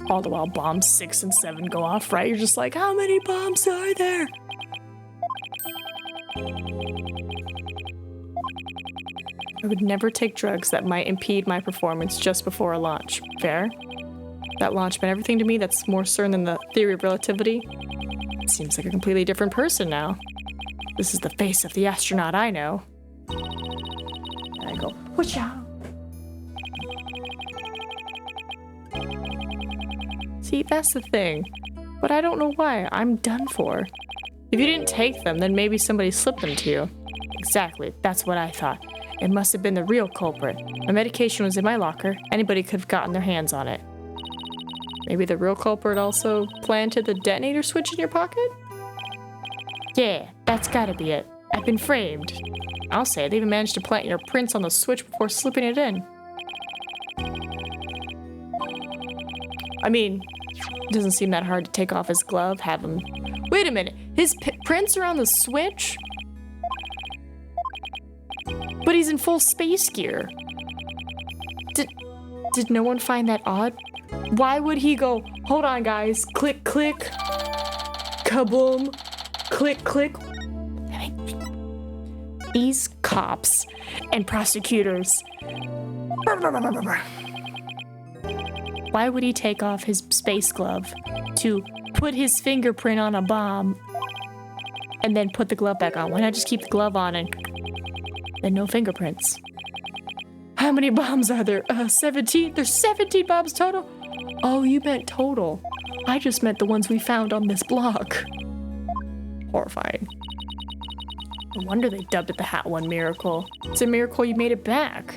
All the while bombs 6 and 7 go off, right? You're just like, how many bombs are there? I would never take drugs that might impede my performance just before a launch. Fair? That launch meant everything to me. That's more certain than the theory of relativity. It seems like a completely different person now. This is the face of the astronaut I know. And I go, watch out. See, that's the thing. But I don't know why. I'm done for. If you didn't take them, then maybe somebody slipped them to you. Exactly. That's what I thought. It must have been the real culprit. My medication was in my locker. Anybody could have gotten their hands on it. Maybe the real culprit also planted the detonator switch in your pocket? Yeah, that's gotta be it. I've been framed. I'll say they even managed to plant your prints on the switch before slipping it in. I mean, it doesn't seem that hard to take off his glove, have him... Wait a minute, his prints are on the switch? But he's in full space gear. Did no one find that odd? Why would he go, hold on guys, click, click, kaboom, click, click. These cops and prosecutors. Why would he take off his space glove to put his fingerprint on a bomb and then put the glove back on? Why not just keep the glove on and then no fingerprints? How many bombs are there? 17? There's 17 bombs total? Oh, you meant total. I just meant the ones we found on this block. Horrifying. No wonder they dubbed it the Hat One Miracle. It's a miracle you made it back.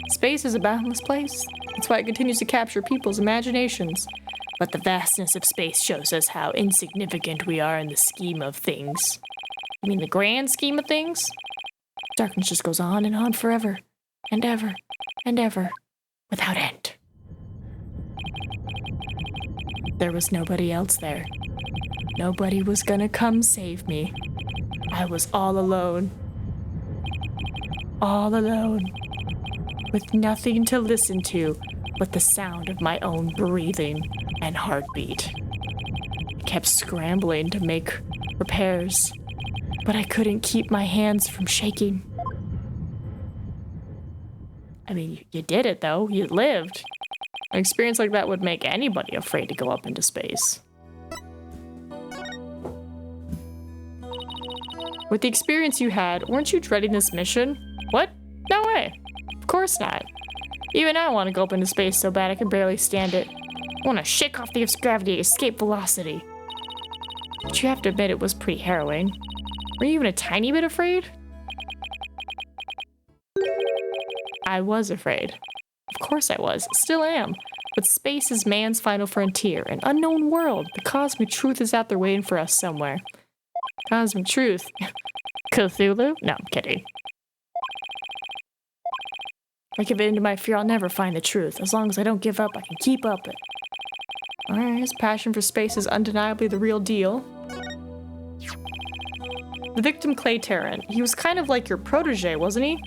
Space is a boundless place. That's why it continues to capture people's imaginations. But the vastness of space shows us how insignificant we are in the scheme of things. You mean the grand scheme of things? Darkness just goes on and on forever, and ever, and ever, without end. There was nobody else there. Nobody was gonna come save me. I was all alone. All alone. With nothing to listen to but the sound of my own breathing and heartbeat. I kept scrambling to make repairs, but I couldn't keep my hands from shaking. I mean, you did it though. You lived. An experience like that would make anybody afraid to go up into space. With the experience you had, weren't you dreading this mission? What? No way. Of course not. Even I want to go up into space so bad I can barely stand it. I want to shake off the Earth's gravity, escape velocity. But you have to admit it was pretty harrowing. Were you even a tiny bit afraid? I was afraid. Of course I was. Still am. But space is man's final frontier, an unknown world. The cosmic truth is out there waiting for us somewhere. Cosmic truth? Cthulhu? No, I'm kidding. If I give in to my fear, I'll never find the truth. As long as I don't give up, I can keep up it. Alright, his passion for space is undeniably the real deal. The victim, Clay Tarrant. He was kind of like your protege, wasn't he?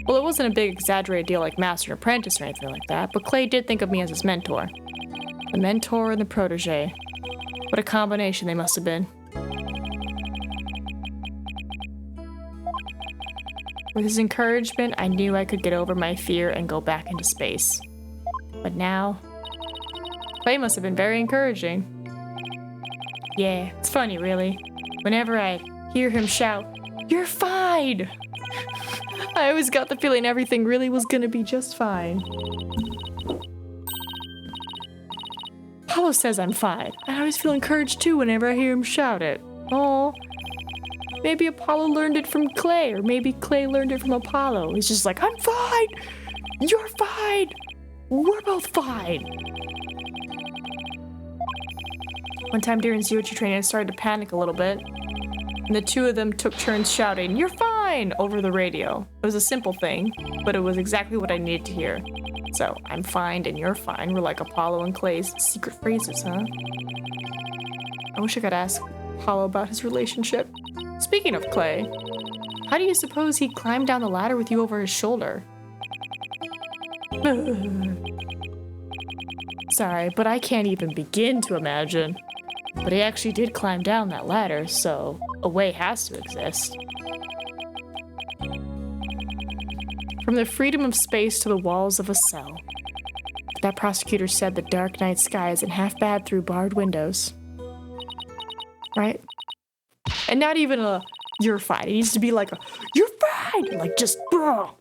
Well, it wasn't a big exaggerated deal like Master and Apprentice or anything like that, but Clay did think of me as his mentor. The mentor and the protege. What a combination they must have been. With his encouragement, I knew I could get over my fear and go back into space. But now, Clay must have been very encouraging. Yeah, it's funny, really. Whenever I hear him shout, "You're fine!" I always got the feeling everything really was gonna be just fine. Apollo says I'm fine. I always feel encouraged too whenever I hear him shout it. Oh. Maybe Apollo learned it from Clay, or maybe Clay learned it from Apollo. He's just like, I'm fine! You're fine! We're both fine! One time during Zero-G training, I started to panic a little bit. And the two of them took turns shouting, "You're fine!" over the radio. It was a simple thing, but it was exactly what I needed to hear. So, I'm fine and you're fine were like Apollo and Clay's secret phrases, huh? I wish I could ask Apollo about his relationship. Speaking of Clay, how do you suppose he climbed down the ladder with you over his shoulder? Sorry, but I can't even begin to imagine. But he actually did climb down that ladder, so a way has to exist. From the freedom of space to the walls of a cell. That prosecutor said the dark night sky isn't half bad through barred windows. Right? And not even a, you're fine. It needs to be like a, you're fine! Like just, bro.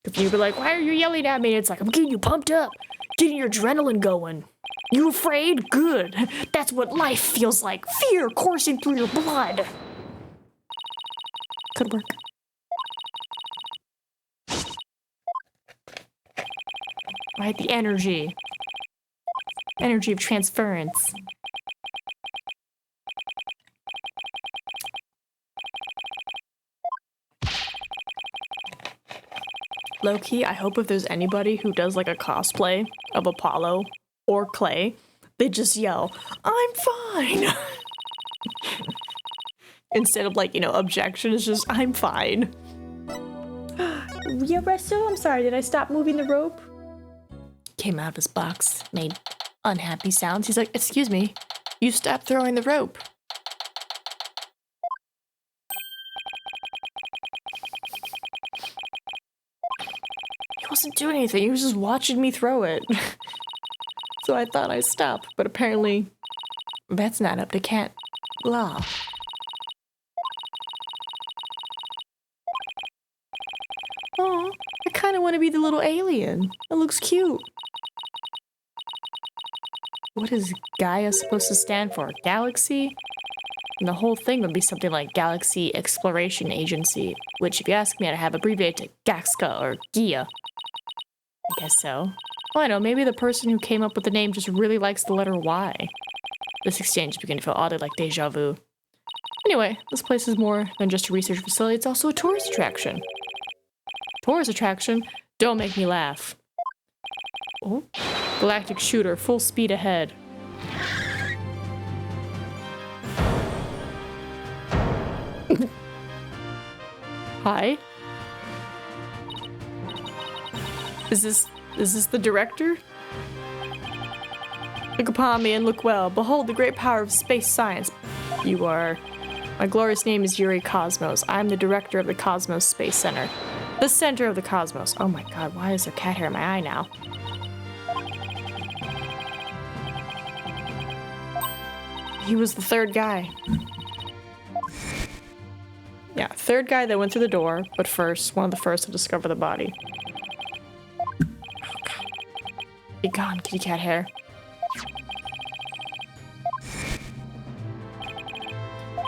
If you'd be like, why are you yelling at me? It's like, I'm getting you pumped up. Getting your adrenaline going. You afraid? Good. That's what life feels like. Fear coursing through your blood. Could work. Right, the energy. Energy of transference. Low-key, I hope if there's anybody who does like a cosplay of Apollo or Clay, they just yell, I'm fine! Instead of like, you know, objection, it's just, I'm fine. Yeah, Russell, I'm sorry, did I stop moving the rope? Came out of his box, made unhappy sounds. He's like, excuse me, you stopped throwing the rope. He wasn't doing anything, he was just watching me throw it. So I thought I'd stop, but apparently that's not up to cat law. Aw, I kind of want to be the little alien. It looks cute. What is Gaia supposed to stand for? Galaxy? And the whole thing would be something like Galaxy Exploration Agency, which if you ask me, I'd have abbreviated to GAXCA or GIA. I guess so. Oh, I know, maybe the person who came up with the name just really likes the letter Y. This exchange is beginning to feel oddly like deja vu. Anyway, this place is more than just a research facility, it's also a tourist attraction. Tourist attraction? Don't make me laugh. Oh, galactic shooter, full speed ahead. Hi? Is this the director? Look upon me and look well. Behold the great power of space science. You are... My glorious name is Yuri Cosmos. I am the director of the Cosmos Space Center. The center of the cosmos. Oh my god, why is there cat hair in my eye now? He was the third guy. Yeah, third guy that went through the door, but first, one of the first to discover the body. Oh god. Be gone, kitty cat hair.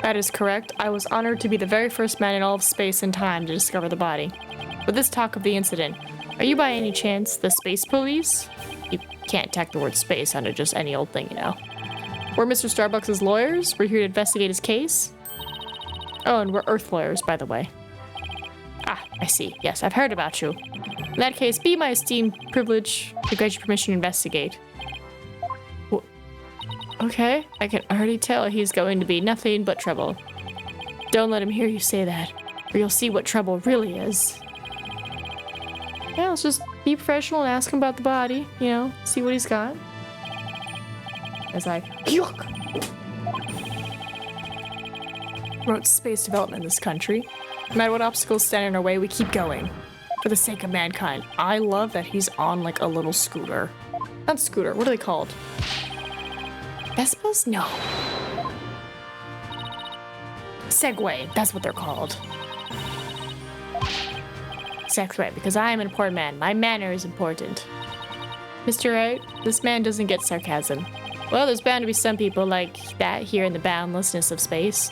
That is correct. I was honored to be the very first man in all of space and time to discover the body. But this talk of the incident, are you by any chance the space police? You can't tack the word space onto just any old thing, you know. We're Mr. Starbucks' lawyers. We're here to investigate his case. Oh, and we're Earth lawyers, by the way. Ah, I see. Yes, I've heard about you. In that case, be my esteemed privilege to grant you permission to investigate. Okay, I can already tell he's going to be nothing but trouble. Don't let him hear you say that, or you'll see what trouble really is. Yeah, let's just be professional and ask him about the body, you know, see what he's got. As I wrote space development in this country. No matter what obstacles stand in our way, we keep going. For the sake of mankind. I love that he's on like a little scooter. Not scooter, what are they called? Vespas? No. Segway, that's what they're called. Segway, because I am an important man. My manner is important. Mr. Wright, this man doesn't get sarcasm. Well, there's bound to be some people like that here in the boundlessness of space.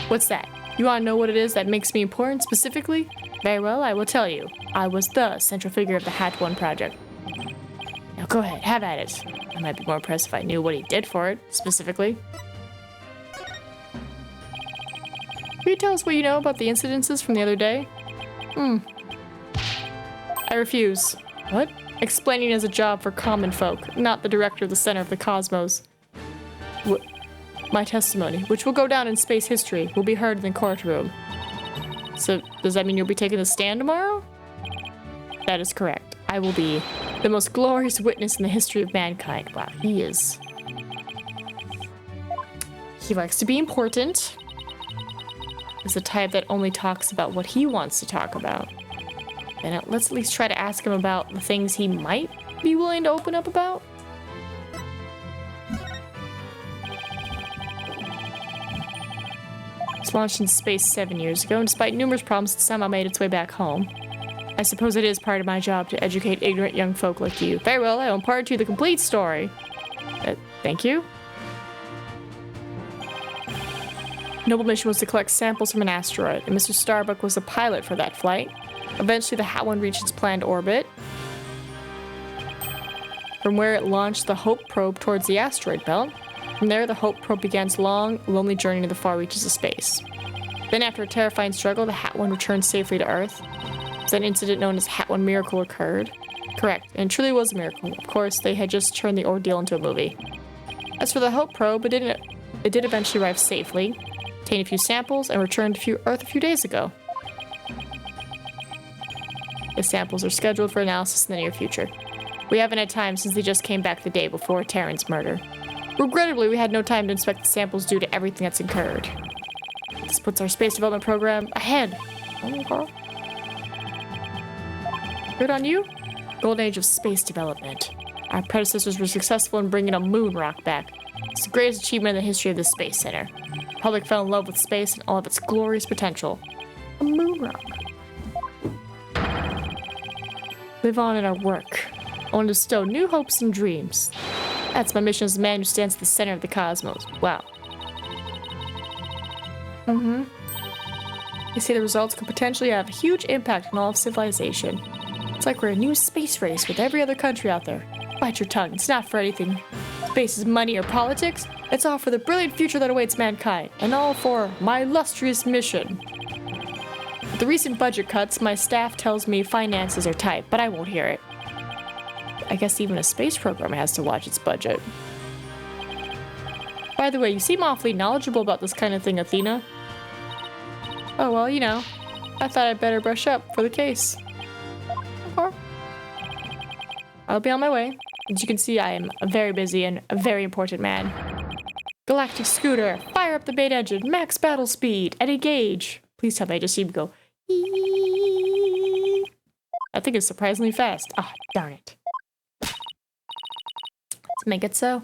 What's that? You want to know what it is that makes me important specifically? Very well, I will tell you. I was the central figure of the Hat 1 project. Now go ahead, have at it. I might be more impressed if I knew what he did for it, specifically. Will you tell us what you know about the incidences from the other day? I refuse. What? Explaining is a job for common folk, not the director of the Center of the Cosmos. My testimony, which will go down in space history, will be heard in the courtroom. So, does that mean you'll be taking the stand tomorrow? That is correct. I will be the most glorious witness in the history of mankind. Wow, he is. He likes to be important. He's the type that only talks about what he wants to talk about. And let's at least try to ask him about the things he might be willing to open up about. It was launched in space 7 years ago, and despite numerous problems, it somehow made its way back home. I suppose it is part of my job to educate ignorant young folk like you. Very well, I will impart to you the complete story. Thank you. Noble mission was to collect samples from an asteroid, and Mr. Starbuck was the pilot for that flight. Eventually, the Hat One reached its planned orbit, from where it launched the Hope probe towards the asteroid belt. From there, the Hope probe began its long, lonely journey to the far reaches of space. Then, after a terrifying struggle, the Hat One returned safely to Earth. So an incident known as Hat One Miracle occurred. Correct, and it truly was a miracle. Of course, they had just turned the ordeal into a movie. As for the Hope probe, it did eventually arrive safely, obtained a few samples, and returned to Earth a few days ago. The samples are scheduled for analysis in the near future. We haven't had time since they just came back the day before Terran's murder. Regrettably, we had no time to inspect the samples due to everything that's occurred. This puts our space development program ahead. Okay. Good on you. Golden age of space development. Our predecessors were successful in bringing a moon rock back. It's the greatest achievement in the history of the Space Center. The public fell in love with space and all of its glorious potential. A moon rock. Live on in our work. I want to bestow new hopes and dreams. That's my mission as the man who stands at the center of the cosmos. Wow. You see, the results could potentially have a huge impact on all of civilization. It's like we're a new space race with every other country out there. Bite your tongue. It's not for anything. Space is money or politics. It's all for the brilliant future that awaits mankind, and all for my illustrious mission. With the recent budget cuts, my staff tells me finances are tight, but I won't hear it. I guess even a space program has to watch its budget. By the way, you seem awfully knowledgeable about this kind of thing, Athena. Oh, well, you know, I thought I'd better brush up for the case. Okay. I'll be on my way. As you can see, I am a very busy and a very important man. Galactic Scooter, fire up the main engine, max battle speed, and engage. Please tell me I just see him go. Eee. I think it's surprisingly fast. Ah, oh, darn it. Let's make it so.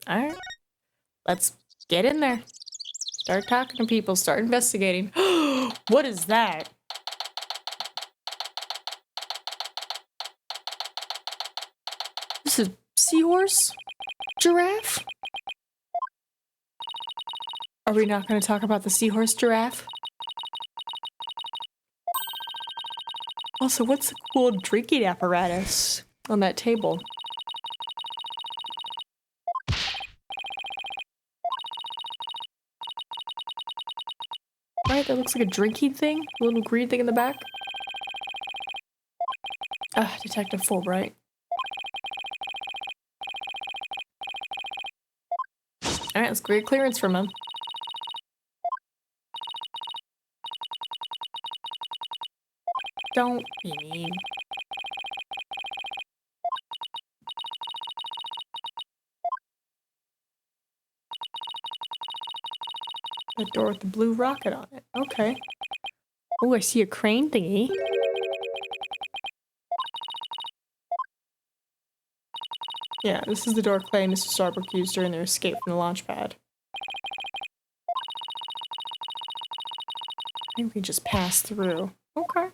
Alright. Let's get in there. Start talking to people, start investigating. What is that? This is seahorse? Giraffe? Are we not going to talk about the seahorse giraffe? Also, what's the cool drinking apparatus on that table? Right, that looks like a drinking thing. A little green thing in the back. Ah, Detective Fulbright. Alright, let's get clearance from him. Don't be mean. A door with the blue rocket on it. Okay. Oh, I see a crane thingy. Yeah, this is the door Clay and Mr. Starbuck used during their escape from the launch pad. Maybe we can just pass through. Okay.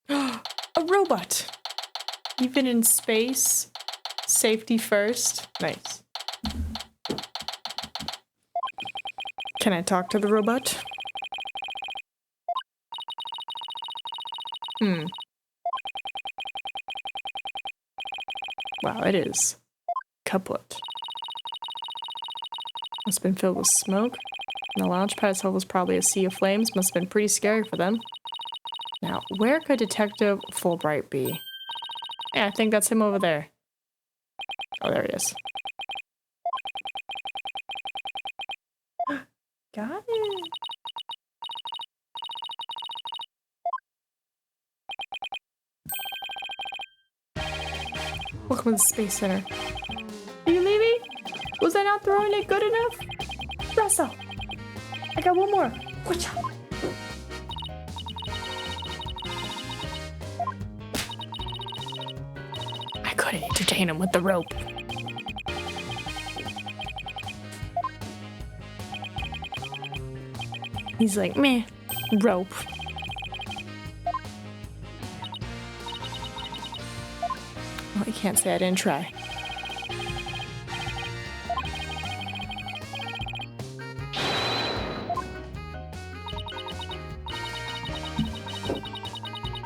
A robot! Even in space, safety first. Nice. Can I talk to the robot? Wow, it is kaput. Must have been filled with smoke. And the launch pad itself was probably a sea of flames. Must have been pretty scary for them. Now, where could Detective Fulbright be? Yeah, I think that's him over there. Oh, there he is. with the Space Center. Are you leaving? Was I not throwing it good enough? Russell, I got one more. Watch out. I couldn't entertain him with the rope. He's like, meh, rope. Well, I can't say I didn't try.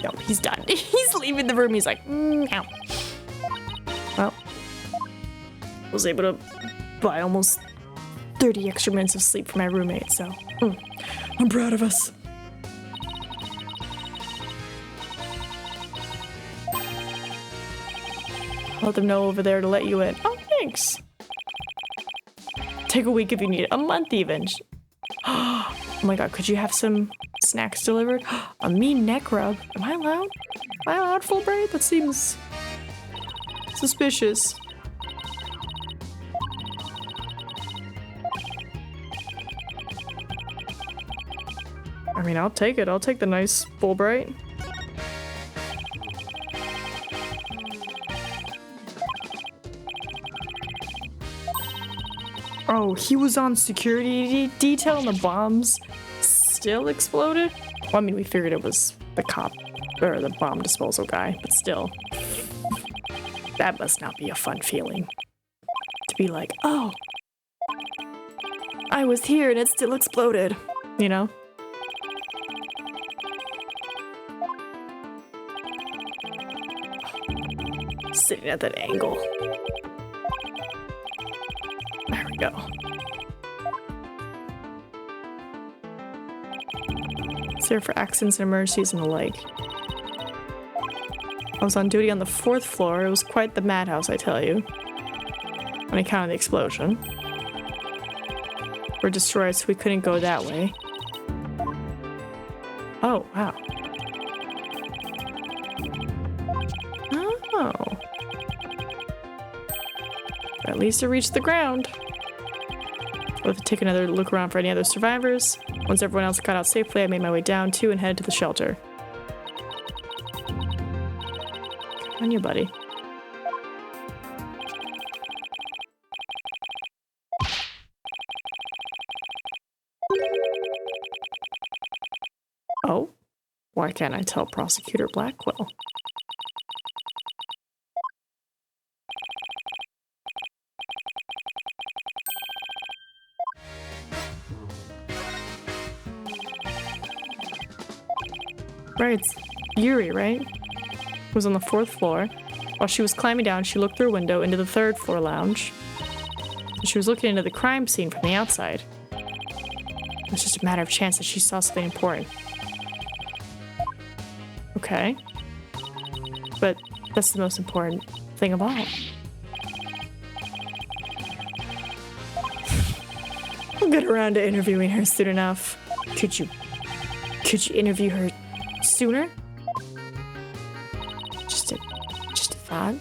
No, he's done. He's leaving the room. He's like, ow. Well, was able to buy almost 30 extra minutes of sleep for my roommate, so I'm proud of us. Let them know over there to let you in. Oh, thanks. Take a week if you need it. A month even. Oh my god, could you have some snacks delivered? A mean neck rub. Am I allowed? Am I allowed Fulbright? That seems suspicious. I mean, I'll take it. I'll take the nice Fulbright. Oh, he was on security detail and the bombs still exploded? Well, I mean, we figured it was the cop, or the bomb disposal guy, but still. That must not be a fun feeling. To be like, oh, I was here and it still exploded, you know? Sitting at that angle. There we go. It's there for accidents and emergencies and the like. I was on duty on the 4th floor. It was quite the madhouse, I tell you. On account of the explosion. We're destroyed, so we couldn't go that way. Oh, wow. Oh. At least it reached the ground. We'll have to take another look around for any other survivors. Once everyone else got out safely, I made my way down too and headed to the shelter. Come on, you buddy. Oh? Why can't I tell Prosecutor Blackwell? Right, it's Yuri, right? Was on the 4th floor. While she was climbing down, she looked through a window into the 3rd floor lounge. She was looking into the crime scene from the outside. It was just a matter of chance that she saw something important. Okay. But that's the most important thing of all. We'll get around to interviewing her soon enough. Could you interview her sooner? Just a thought.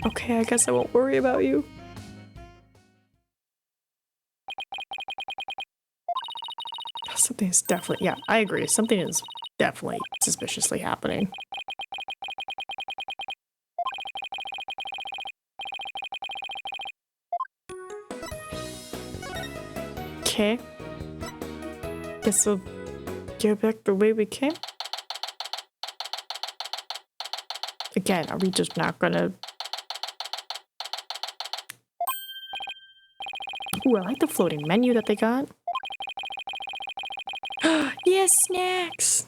Okay, I guess I won't worry about you. Something is definitely, yeah, I agree. Something is definitely suspiciously happening. Okay. Guess we'll go back the way we came. Again, are we just not gonna... Ooh, I like the floating menu that they got. Yes, snacks!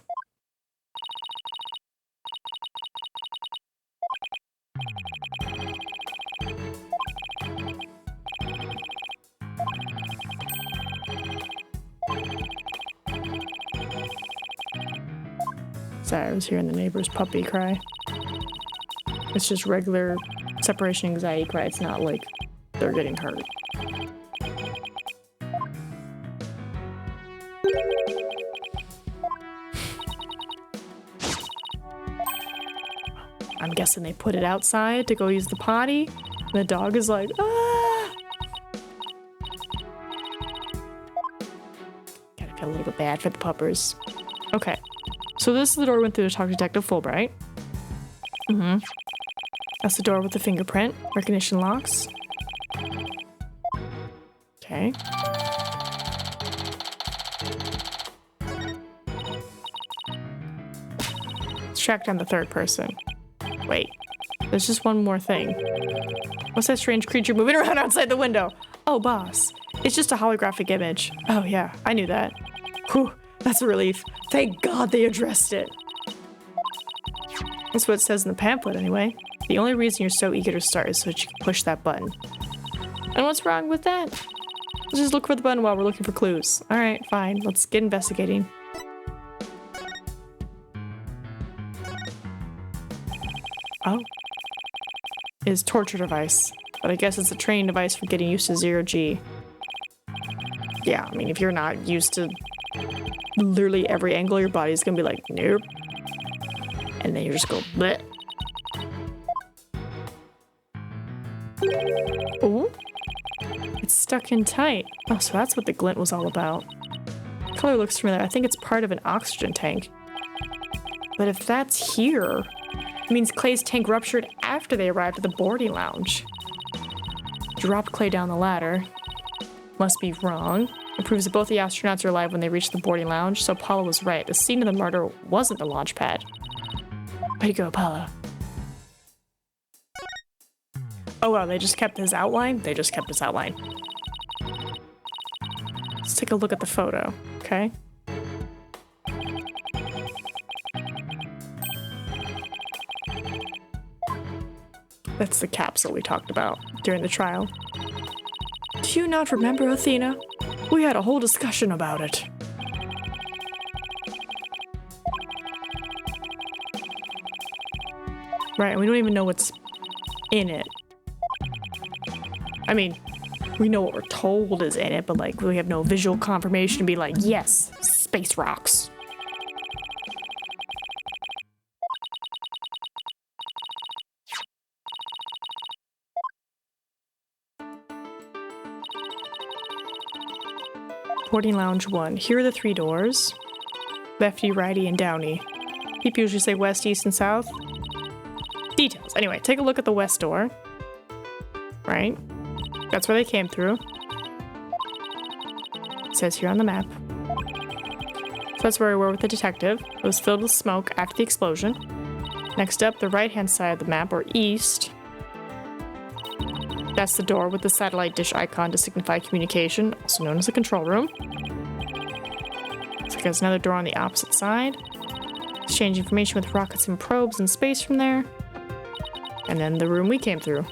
Sorry, I was hearing the neighbor's puppy cry. It's just regular separation anxiety cry. It's not like they're getting hurt. I'm guessing they put it outside to go use the potty. And the dog is like, ah! Gotta feel a little bit bad for the puppers. Okay. So this is the door we went through to talk to Detective Fulbright. That's the door with the fingerprint. Recognition locks. Okay. Let's track down the third person. Wait. There's just one more thing. What's that strange creature moving around outside the window? Oh, boss. It's just a holographic image. Oh, yeah. I knew that. Whew. That's a relief. Thank God they addressed it. That's what it says in the pamphlet, anyway. The only reason you're so eager to start is so that you can push that button. And what's wrong with that? Let's just look for the button while we're looking for clues. Alright, fine. Let's get investigating. Oh. Is torture device. But I guess it's a training device for getting used to zero-G. Yeah, I mean, if you're not used to literally every angle of your body is gonna be like, nope. And then you just go, bleh. Oh, it's stuck in tight. Oh, so that's what the glint was all about. Color looks familiar. I think it's part of an oxygen tank. But if that's here, it means Clay's tank ruptured after they arrived at the boarding lounge. Dropped Clay down the ladder. Must be wrong. It proves that both the astronauts are alive when they reach the boarding lounge, so Paula was right. The scene of the murder wasn't the launch pad. Way to go, Paula. Oh wow, they just kept his outline? They just kept his outline. Let's take a look at the photo, okay? That's the capsule we talked about during the trial. Do you not remember, Athena? We had a whole discussion about it. Right, and we don't even know what's in it. I mean, we know what we're told is in it, but like, we have no visual confirmation to be like, yes, space rocks. Boarding Lounge 1. Here are the 3 doors. Lefty, righty, and downy. People usually say west, east, and south. Details. Anyway, take a look at the west door. Right? That's where they came through. It says here on the map. So that's where we were with the detective. It was filled with smoke after the explosion. Next up, the right-hand side of the map, or east. That's the door with the satellite dish icon to signify communication, also known as the control room. So there's another door on the opposite side. Exchange information with rockets and probes in space from there. And then the room we came through.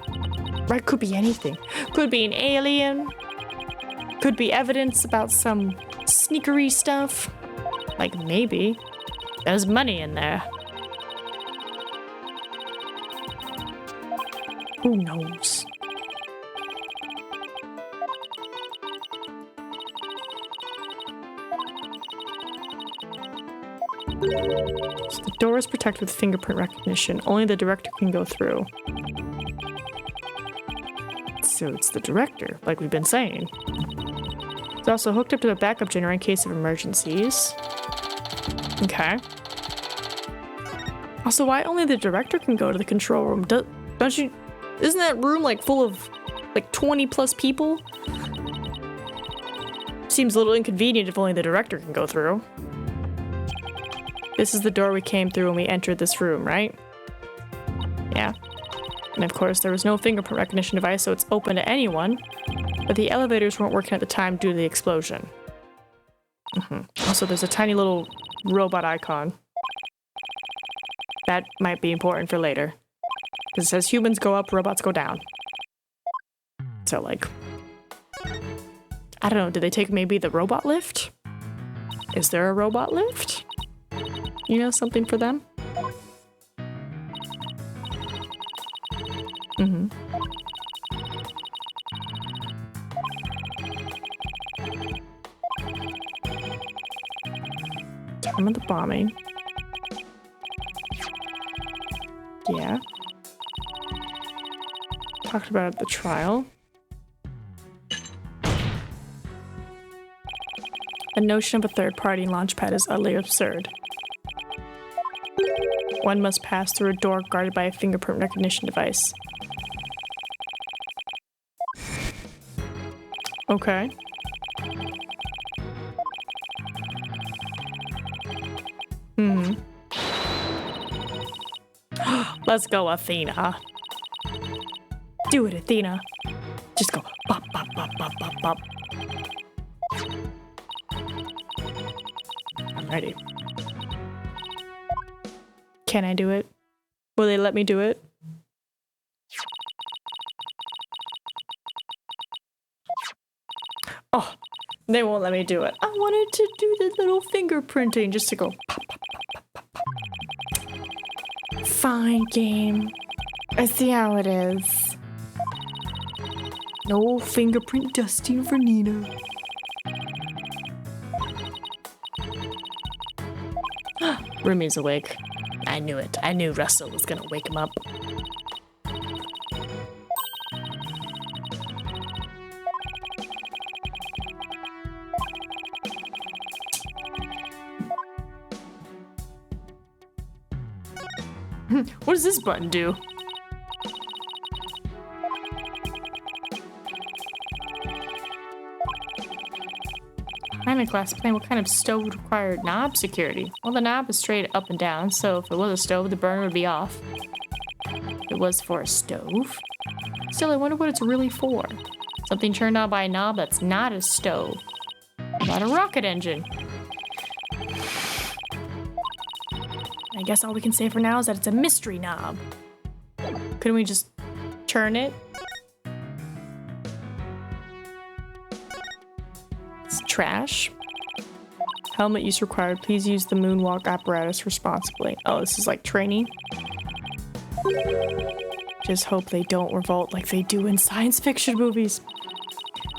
Right, could be anything. Could be an alien. Could be evidence about some sneakery stuff. Like maybe there's money in there. Who knows? So the door is protected with fingerprint recognition. Only the director can go through. So it's the director, like we've been saying. It's also hooked up to a backup generator in case of emergencies. Okay. Also, why only the director can go to the control room? Don't you... Isn't that room like full of like 20 plus people? Seems a little inconvenient if only the director can go through. This is the door we came through when we entered this room, right? Yeah. And of course, there was no fingerprint recognition device, so it's open to anyone. But the elevators weren't working at the time due to the explosion. Also, there's a tiny little robot icon. That might be important for later. Because it says humans go up, robots go down. So, like... I don't know, did they take maybe the robot lift? Is there a robot lift? You know, something for them? Time of the bombing. Yeah. Talked about it at the trial. The notion of a third-party launchpad is utterly absurd. One must pass through a door guarded by a fingerprint recognition device. Okay. Let's go, Athena. Do it, Athena. Just go bop, bop, bop, bop, bop, bop. I'm ready. Can I do it? Will they let me do it? Oh, they won't let me do it. I wanted to do the little fingerprinting just to go pop, pop, pop, pop, pop, pop. Fine, game. I see how it is. No fingerprint dusting for Nina. Rumi's awake. I knew it. I knew Russell was gonna wake him up. What does this button do? I'm in class playing what kind of stove would require knob security. Well, the knob is straight up and down, so if it was a stove, the burner would be off. It was for a stove. Still, I wonder what it's really for. Something turned on by a knob that's not a stove. Not a rocket engine. I guess all we can say for now is that it's a mystery knob. Couldn't we just turn it? It's trash. Helmet use required. Please use the moonwalk apparatus responsibly. Oh, this is like training. Just hope they don't revolt like they do in science fiction movies.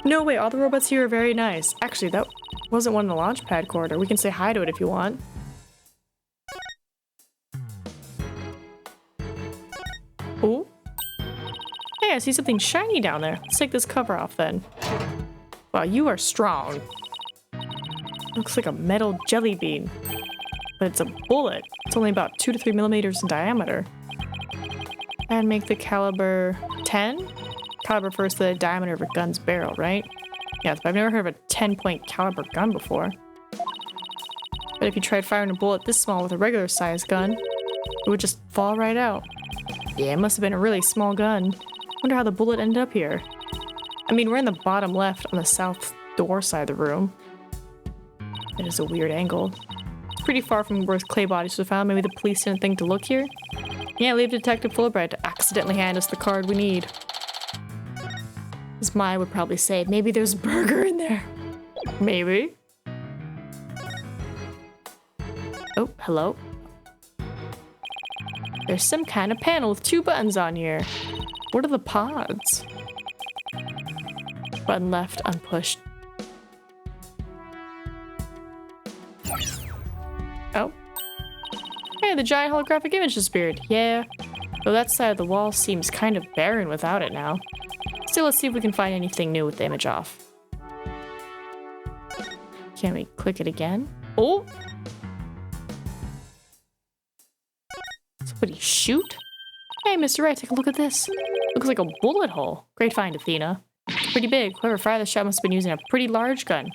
No way, all the robots here are very nice. Actually, that wasn't one in the launchpad corridor. We can say hi to it if you want. Oh. Hey, I see something shiny down there. Let's take this cover off then. Wow, you are strong. Looks like a metal jelly bean. But it's a bullet. It's only about 2 to 3 millimeters in diameter. And make the caliber 10? Caliber refers to the diameter of a gun's barrel, right? Yes, but I've never heard of a 10-point caliber gun before. But if you tried firing a bullet this small with a regular sized gun, it would just fall right out. Yeah, it must have been a really small gun. Wonder how the bullet ended up here. I mean, we're in the bottom left on the south door side of the room. It is a weird angle. It's pretty far from where clay bodies were found. Maybe the police didn't think to look here? Yeah, leave Detective Fulbright to accidentally hand us the card we need. As Maya would probably say, maybe there's a burger in there. Maybe. Oh, hello. There's some kind of panel with 2 buttons on here. What are the pods? Button left, unpushed. Oh. Hey, the giant holographic image disappeared. Yeah. Though that side of the wall seems kind of barren without it now. Still, let's see if we can find anything new with the image off. Can we click it again? Oh! Somebody shoot? Hey, Mr. Wright, take a look at this. Looks like a bullet hole. Great find, Athena. It's pretty big. Whoever fired the shot must have been using a pretty large gun.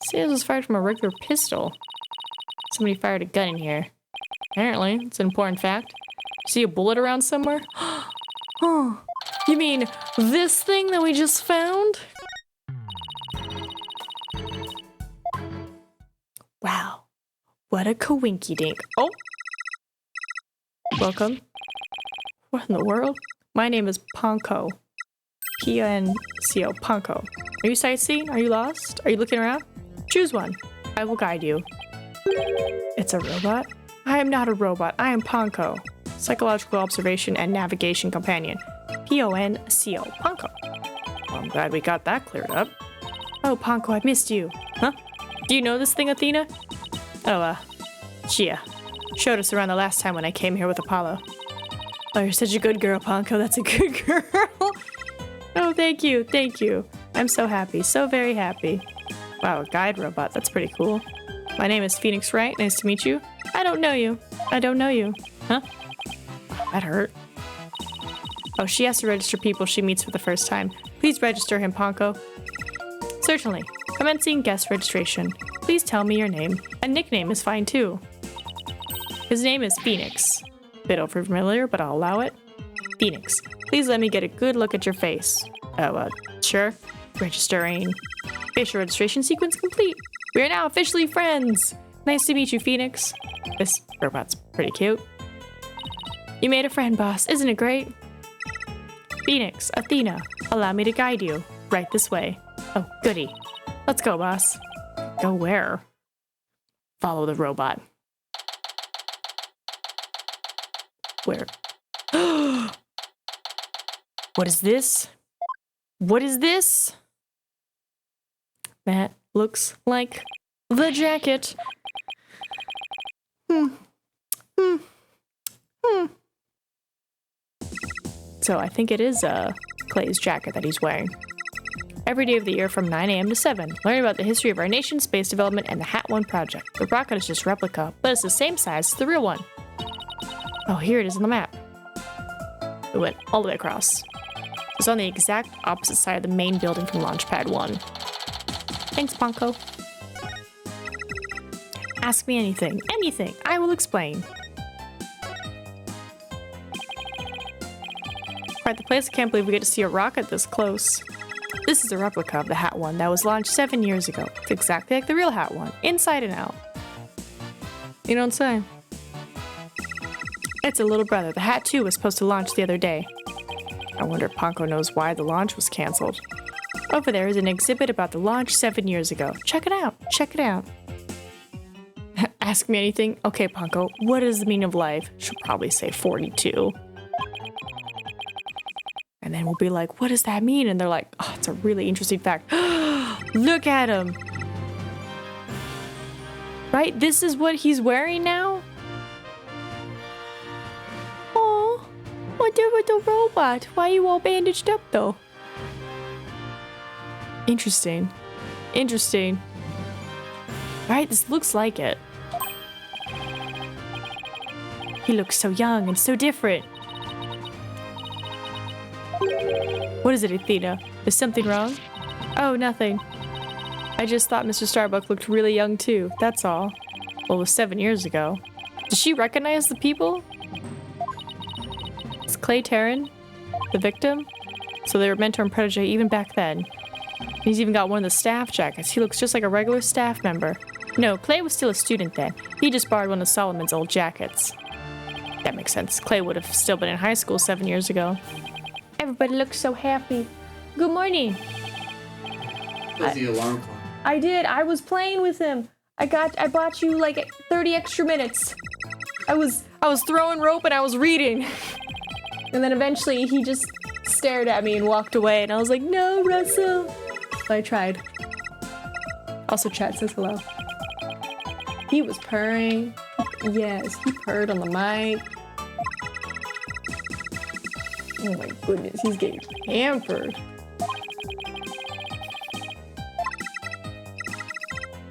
See, this was fired from a regular pistol. Somebody fired a gun in here. Apparently, it's an important fact. See a bullet around somewhere? Oh, you mean this thing that we just found? Wow, what a coinky-dink. Oh! Welcome. What in the world? My name is Ponko. P-N-C-O, Ponko. Are you sightseeing? Are you lost? Are you looking around? Choose one. I will guide you. It's a robot? I am not a robot. I am Ponko. Psychological observation and navigation companion. P-O-N-C-O, Ponko. Well, I'm glad we got that cleared up. Oh, Ponko, I missed you. Huh? Do you know this thing, Athena? Gia showed us around the last time when I came here with Apollo. Oh, you're such a good girl, Ponko. That's a good girl. Oh, thank you. Thank you. I'm so happy. So very happy. Wow, a guide robot. That's pretty cool. My name is Phoenix Wright. Nice to meet you. I don't know you. I don't know you. Huh? Oh, that hurt. Oh, she has to register people she meets for the first time. Please register him, Ponko. Certainly. Commencing guest registration. Please tell me your name. A nickname is fine too. His name is Phoenix. Bit overfamiliar, but I'll allow it. Phoenix, please let me get a good look at your face. Oh, sure. Registering. Facial registration sequence complete. We are now officially friends. Nice to meet you, Phoenix. This robot's pretty cute. You made a friend, boss. Isn't it great? Phoenix, Athena, allow me to guide you. Right this way. Oh, goody. Let's go, boss. Go where? Follow the robot. Where? What is this? What is this? That looks like the jacket. So I think it is Clay's jacket that he's wearing. Every day of the year from 9 a.m. to 7. Learn about the history of our nation's space development and the Hat 1 project. The rocket is just a replica, but it's the same size as the real one. Oh, here it is on the map. It went all the way across. It's on the exact opposite side of the main building from Launchpad 1. Thanks, Ponko. Ask me anything. Anything. I will explain. Quite the place. I can't believe we get to see a rocket this close. This is a replica of the Hat 1 that was launched 7 years ago. It's exactly like the real Hat 1, inside and out. You don't say. It's a little brother. The Hat 2 was supposed to launch the other day. I wonder if Ponko knows why the launch was canceled. Over there is an exhibit about the launch 7 years ago. Check it out. Check it out. Ask me anything? Okay, Ponko, what is the meaning of life? She'll probably say 42. And then we'll be like, what does that mean? And they're like, oh, it's a really interesting fact. Look at him. Right? This is what he's wearing now? Oh, what's up with the robot? Why are you all bandaged up, though? Interesting. Interesting. Right? This looks like it. He looks so young and so different. What is it, Athena? Is something wrong? Oh, nothing. I just thought Mr. Starbuck looked really young too, that's all. Well, it was 7 years ago. Does she recognize the people? Is Clay Terran the victim? So they were mentor and protege even back then. He's even got one of the staff jackets. He looks just like a regular staff member. No, Clay was still a student then. He just borrowed one of Solomon's old jackets. That makes sense. Clay would have still been in high school 7 years ago. Everybody looks so happy. Good morning. That's the alarm clock. I did. I was playing with him. I bought you like 30 extra minutes. I was throwing rope and I was reading. And then eventually he just stared at me and walked away and I was like, no, Russell. But I tried. Also, chat says hello. He was purring. Yes, he purred on the mic. Oh my goodness, he's getting pampered.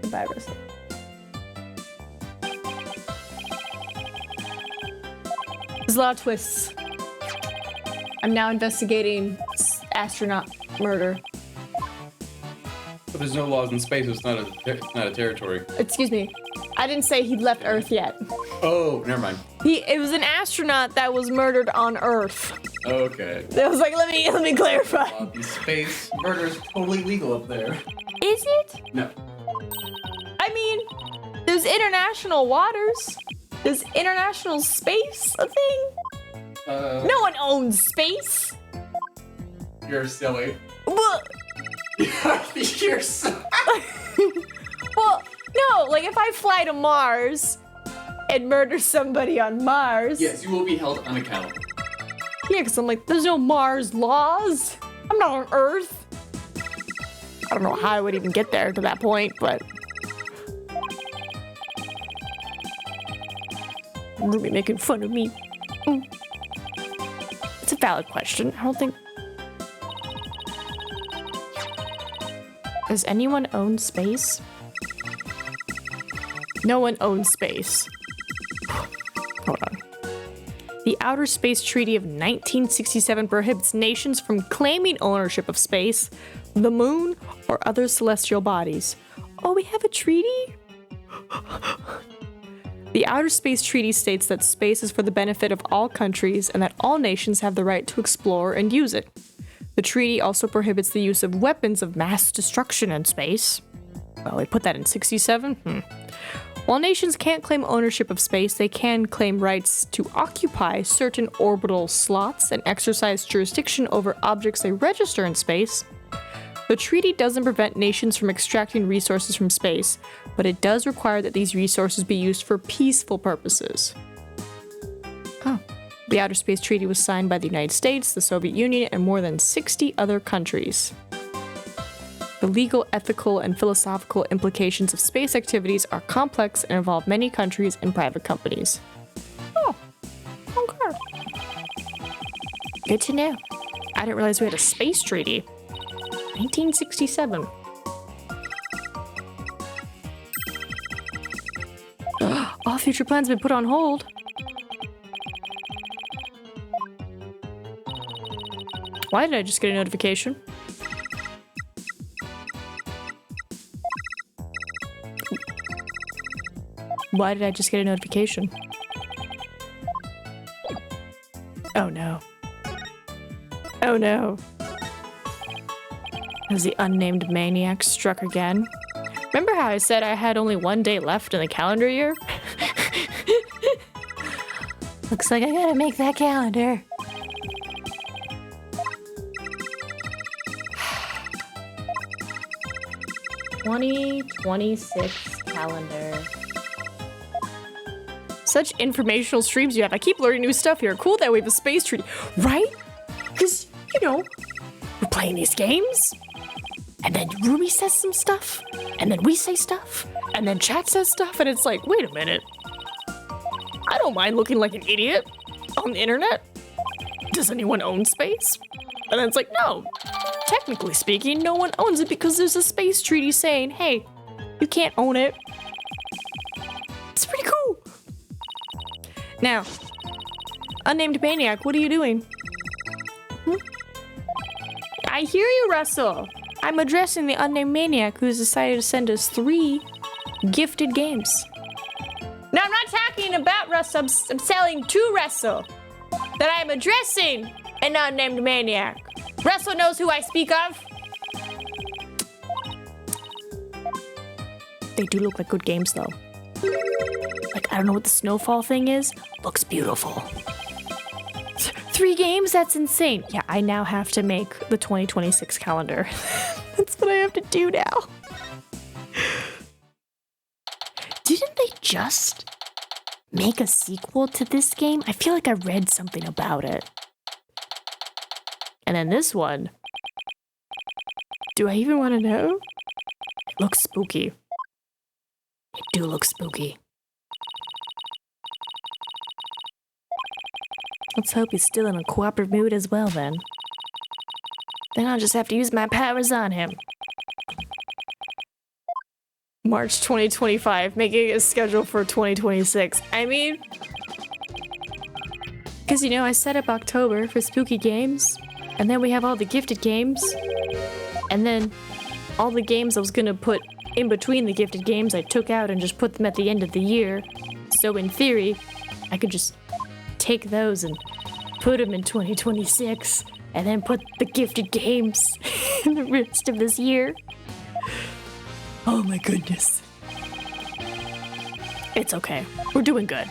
Goodbye, Russell. There's a lot of twists. I'm now investigating astronaut murder. But there's no laws in space, so it's not a territory. Excuse me. I didn't say he'd left Earth yet. Oh, never mind. It was an astronaut that was murdered on Earth. Okay. I was like, let me clarify. In space, murder is totally legal up there. Is it? No. I mean, there's international waters. Is international space a thing? No one owns space. You're silly. Well, You're so... well, no, like if I fly to Mars and murder somebody on Mars. Yes, you will be held unaccountable. Yeah, because I'm like, there's no Mars laws. I'm not on Earth. I don't know how I would even get there to that point, but... Ruby making fun of me. It's a valid question. I don't think... Does anyone own space? No one owns space. Hold on. The Outer Space Treaty of 1967 prohibits nations from claiming ownership of space, the moon, or other celestial bodies. Oh, we have a treaty? The Outer Space Treaty states that space is for the benefit of all countries and that all nations have the right to explore and use it. The treaty also prohibits the use of weapons of mass destruction in space. Well, we put that in 67? While nations can't claim ownership of space, they can claim rights to occupy certain orbital slots and exercise jurisdiction over objects they register in space. The treaty doesn't prevent nations from extracting resources from space, but it does require that these resources be used for peaceful purposes. Oh. The Outer Space Treaty was signed by the United States, the Soviet Union, and more than 60 other countries. The legal, ethical, and philosophical implications of space activities are complex and involve many countries and private companies. Oh, okay. Good to know. I didn't realize we had a space treaty. 1967. All future plans have been put on hold. Why did I just get a notification? Why did I just get a notification? Oh no. Oh no. Has the unnamed maniac struck again? Remember how I said I had only one day left in the calendar year? Looks like I gotta make that calendar. 2026 calendar. Such informational streams you have. I keep learning new stuff here. Cool that we have a space treaty, right? Because, you know, we're playing these games, and then Ruby says some stuff, and then we say stuff, and then chat says stuff, and it's like, wait a minute. I don't mind looking like an idiot on the internet. Does anyone own space? And then it's like, no. Technically speaking, no one owns it because there's a space treaty saying, hey, you can't own it. It's pretty cool. Now, unnamed maniac, what are you doing? I hear you, Russell. I'm addressing the unnamed maniac who's decided to send us 3 gifted games. No, I'm not talking about Russell. I'm selling to Russell that I'm addressing an unnamed maniac. Russell knows who I speak of. They do look like good games, though. Like, I don't know what the snowfall thing is. Looks beautiful. 3 games? That's insane. Yeah, I now have to make the 2026 calendar. That's what I have to do now. Didn't they just make a sequel to this game? I feel like I read something about it. And then this one. Do I even want to know? It looks spooky. It do look spooky. Let's hope he's still in a cooperative mood as well, then. Then I'll just have to use my powers on him. March 2025, making a schedule for 2026. I mean, because, you know, I set up October for spooky games, and then we have all the gifted games, and then all the games I was going to put in between the gifted games I took out and just put them at the end of the year. So in theory, I could just take those and put them in 2026, and then put the gifted games in the rest of this year. Oh my goodness. It's okay. We're doing good.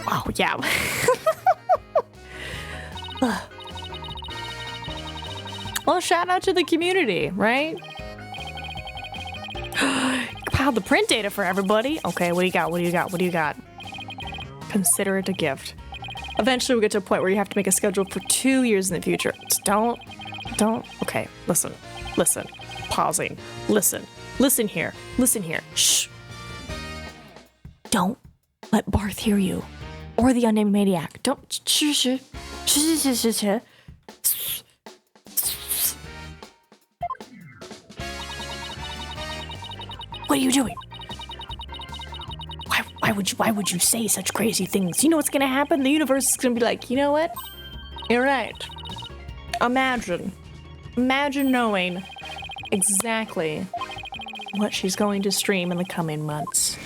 Oh, yeah. Well, shout out to the community, right? Compile the print data for everybody. Okay, what do you got? What do you got? What do you got? Consider it a gift. Eventually we'll get to a point where you have to make a schedule for 2 years in the future. Just don't. Okay, listen. Pausing. Listen here. Shh. Don't let Barth hear you. Or the unnamed maniac. Don't. What are you doing? Why would you say such crazy things? You know what's gonna happen? The universe is gonna be like, you know what? You're right. Imagine knowing exactly what she's going to stream in the coming months.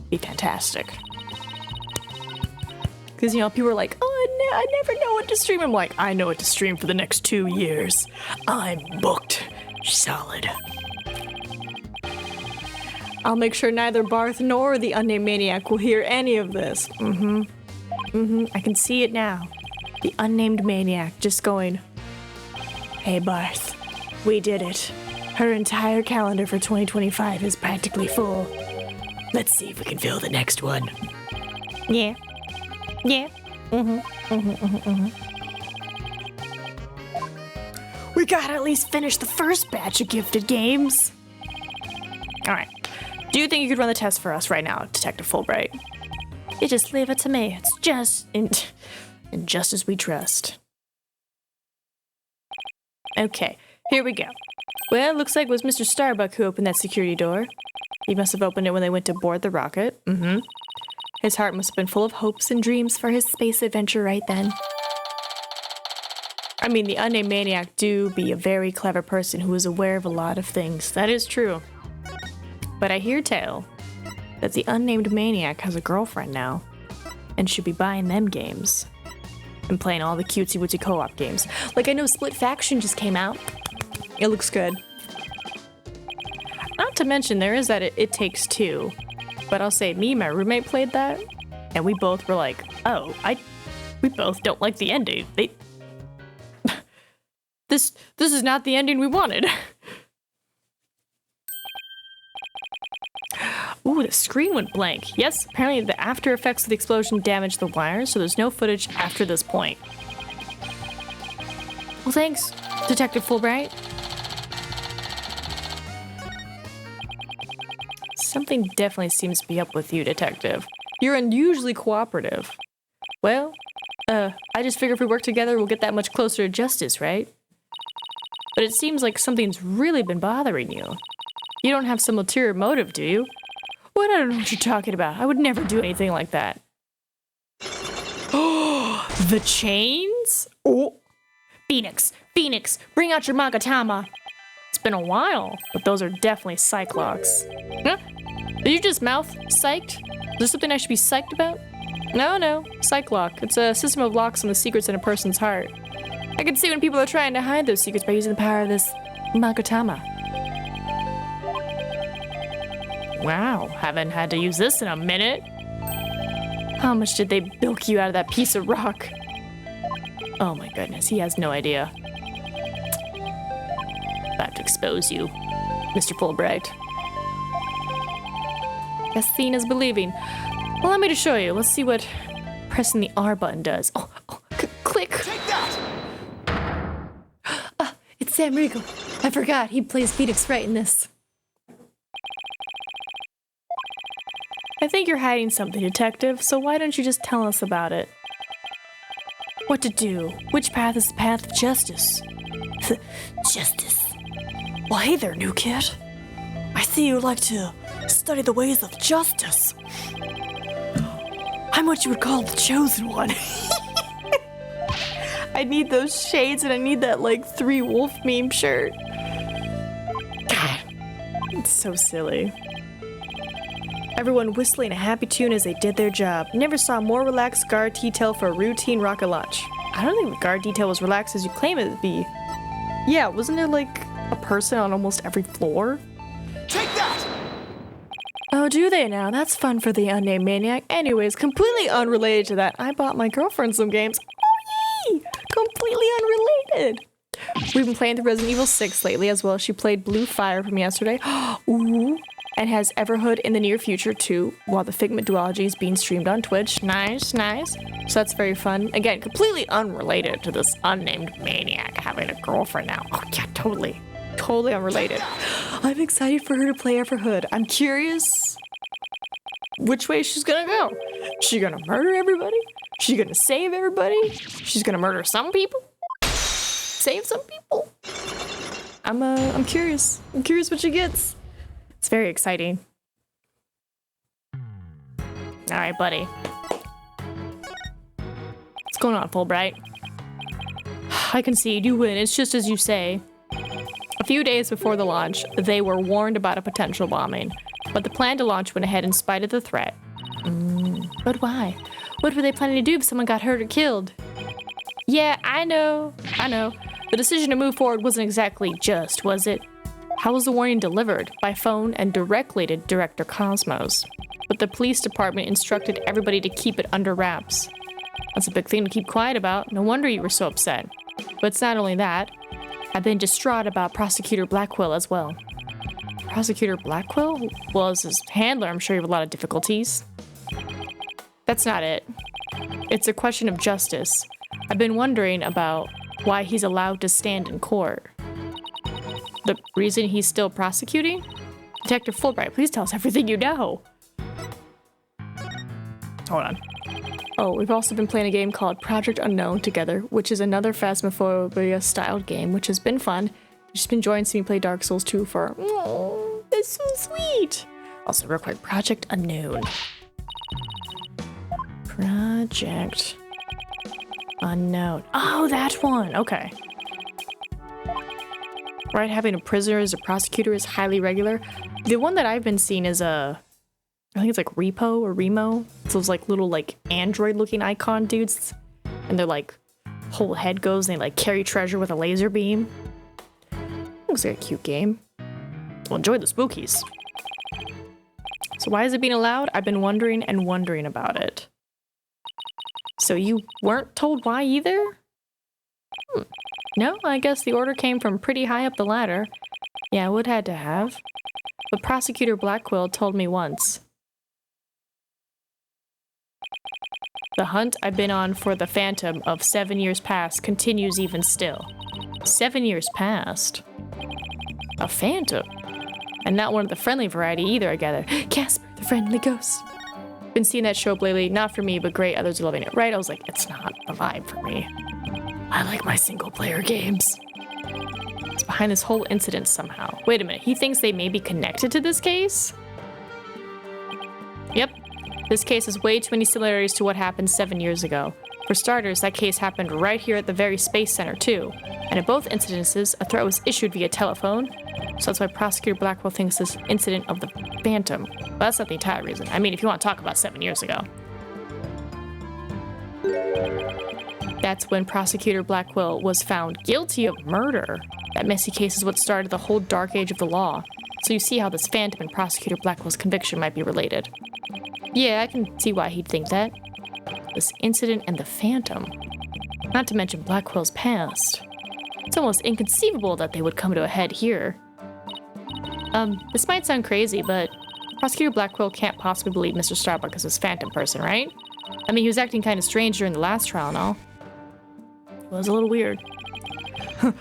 Be fantastic. Because, you know, people are like, oh, I never know what to stream. I'm like, I know what to stream for the next 2 years. I'm booked. Solid. I'll make sure neither Barth nor the unnamed maniac will hear any of this. I can see it now. The unnamed maniac just going, hey Barth, we did it. Her entire calendar for 2025 is practically full. Let's see if we can fill the next one. Yeah. We gotta at least finish the first batch of gifted games. Alright. Do you think you could run the test for us right now, Detective Fulbright? You just leave it to me. It's just and just as we trust. Okay, here we go. Well, it looks like it was Mr. Starbuck who opened that security door. He must have opened it when they went to board the rocket. His heart must have been full of hopes and dreams for his space adventure right then. I mean, the unnamed maniac do be a very clever person who is aware of a lot of things. That is true. But I hear tell that the unnamed maniac has a girlfriend now and should be buying them games and playing all the cutesy-wootsy co-op games. Like, I know Split Faction just came out. It looks good. Not to mention, there is that It Takes Two. But I'll say, me and my roommate played that, and we both were like, oh, we both don't like the ending. This is not the ending we wanted. Ooh, the screen went blank. Yes, apparently the after effects of the explosion damaged the wires, so there's no footage after this point. Well, thanks, Detective Fulbright. Something definitely seems to be up with you, Detective. You're unusually cooperative. Well, I just figure if we work together, we'll get that much closer to justice, right? But it seems like something's really been bothering you. You don't have some ulterior motive, do you? What? I don't know what you're talking about. I would never do anything like that. Oh, the chains? Oh. Phoenix, bring out your Magatama. It's been a while, but those are definitely Cyclocks. Huh? Did you just mouth psyched? Is there something I should be psyched about? No, Cyclock. It's a system of locks on the secrets in a person's heart. I can see when people are trying to hide those secrets by using the power of this Magatama. Wow, haven't had to use this in a minute. How much did they bilk you out of that piece of rock? Oh my goodness, he has no idea. About to expose you, Mr. Fulbright. Guess seeing is believing. Well, allow me to show you. Let's see what pressing the R button does. Oh, click. Take that! It's Sam Riegel. I forgot, he plays Phoenix Wright in this. I think you're hiding something, Detective, so why don't you just tell us about it? What to do? Which path is the path of justice? Justice. Well, hey there, new kid. I see you like to study the ways of justice. I'm what you would call the chosen one. I need those shades and I need that, like, 3 wolf meme shirt. God, it's so silly. Everyone whistling a happy tune as they did their job. Never saw more relaxed guard detail for a routine rocket launch. I don't think the guard detail was relaxed as you claim it to be. Yeah, wasn't there like a person on almost every floor? Take that! Oh, do they now? That's fun for the unnamed maniac. Anyways, completely unrelated to that, I bought my girlfriend some games. Oh, yay! Completely unrelated. We've been playing through Resident Evil 6 lately as well. She played Blue Fire from yesterday. Ooh. And has Everhood in the near future too, while the Figment duology is being streamed on Twitch. Nice. So that's very fun. Again, completely unrelated to this unnamed maniac having a girlfriend now. Oh yeah, totally unrelated. I'm excited for her to play Everhood. I'm curious which way she's gonna go. She gonna murder everybody? She gonna save everybody? She's gonna murder some people? Save some people? I'm curious. I'm curious what she gets. It's very exciting. All right, buddy. What's going on, Fulbright? I concede, you win. It's just as you say. A few days before the launch, they were warned about a potential bombing, but the plan to launch went ahead in spite of the threat. But why? What were they planning to do if someone got hurt or killed? Yeah, I know. The decision to move forward wasn't exactly just, was it? How was the warning delivered? By phone and directly to Director Cosmos. But the police department instructed everybody to keep it under wraps. That's a big thing to keep quiet about. No wonder you were so upset. But it's not only that. I've been distraught about Prosecutor Blackwell as well. Prosecutor Blackwell? Well, as his handler, I'm sure you have a lot of difficulties. That's not it. It's a question of justice. I've been wondering about why he's allowed to stand in court. The reason he's still prosecuting? Detective Fulbright, please tell us everything you know. Hold on. Oh, we've also been playing a game called Project Unknown together, which is another Phasmophobia-styled game, which has been fun. Just been enjoying seeing me play Dark Souls 2 for... Oh, it's so sweet! Also, real quick, Project Unknown. Project Unknown. Oh, that one! Okay. Right, having a prisoner as a prosecutor is highly regular. The one that I've been seeing is I think it's like Repo or Remo. It's those like little like android looking icon dudes. And their like whole head goes and they like carry treasure with a laser beam. Looks like a cute game. Well, enjoy the spookies. So why is it being allowed? I've been wondering and wondering about it. So you weren't told why either? No, I guess the order came from pretty high up the ladder. Yeah, it would had to have. But Prosecutor Blackwell told me once. The hunt I've been on for the Phantom of 7 years past continues even still. 7 years past? A Phantom? And not one of the friendly variety either, I gather. Casper, the friendly ghost. Been seeing that show up lately, not for me, but great, others are loving it. Right? I was like, it's not a vibe for me. I like my single-player games. It's behind this whole incident somehow. Wait a minute, he thinks they may be connected to this case? Yep. This case has way too many similarities to what happened 7 years ago. For starters, that case happened right here at the very Space Center, too. And in both incidences, a threat was issued via telephone. So that's why Prosecutor Blackwell thinks this incident of the Phantom. But that's not the entire reason. I mean, if you want to talk about 7 years ago. That's when Prosecutor Blackwell was found guilty of murder. That messy case is what started the whole dark age of the law. So you see how this Phantom and Prosecutor Blackwell's conviction might be related. Yeah, I can see why he'd think that. This incident and the Phantom. Not to mention Blackwell's past. It's almost inconceivable that they would come to a head here. This might sound crazy, but Prosecutor Blackwell can't possibly believe Mr. Starbuck is this Phantom person, right? I mean, he was acting kind of strange during the last trial and all. It was a little weird. The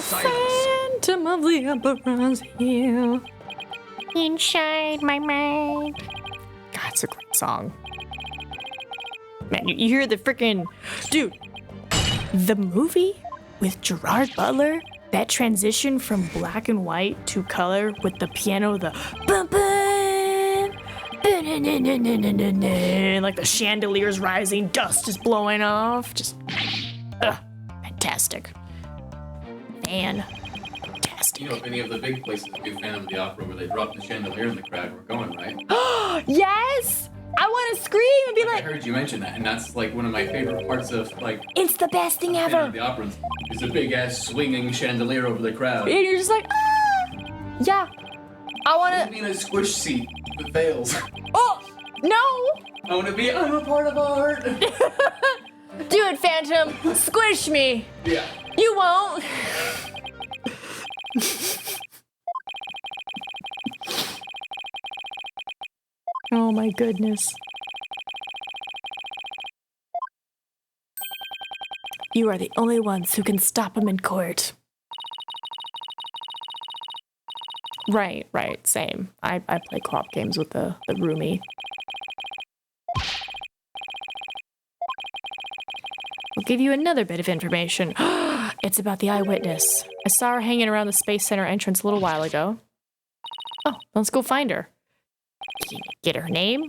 Phantom of the Emperor's Hill. Inside my mind. God, it's a great song. Man, you hear the freaking... Dude, the movie with Gerard Butler, that transition from black and white to color with the piano, the... like the chandeliers rising, dust is blowing off. Just... fantastic. Fantastic. You know, if any of the big places do Phantom of the Opera where they drop the chandelier in the crowd, we're going, right? Yes! I want to scream and be I like... heard you mention that, and that's like one of my favorite parts of like... It's the best thing Phantom ever! of the Opera is a big ass swinging chandelier over the crowd. And you're just like, ah! Yeah. I want I to... mean a squish seat that fails. Oh! No! I want to be, I'm a part of art! Do it, Phantom. Squish me. Yeah. You won't. Oh my goodness. You are the only ones who can stop him in court. Right, same. I play co-op games with the roomie. We'll give you another bit of information. It's about the eyewitness. I saw her hanging around the Space Center entrance a little while ago. Oh, let's go find her. Can you get her name?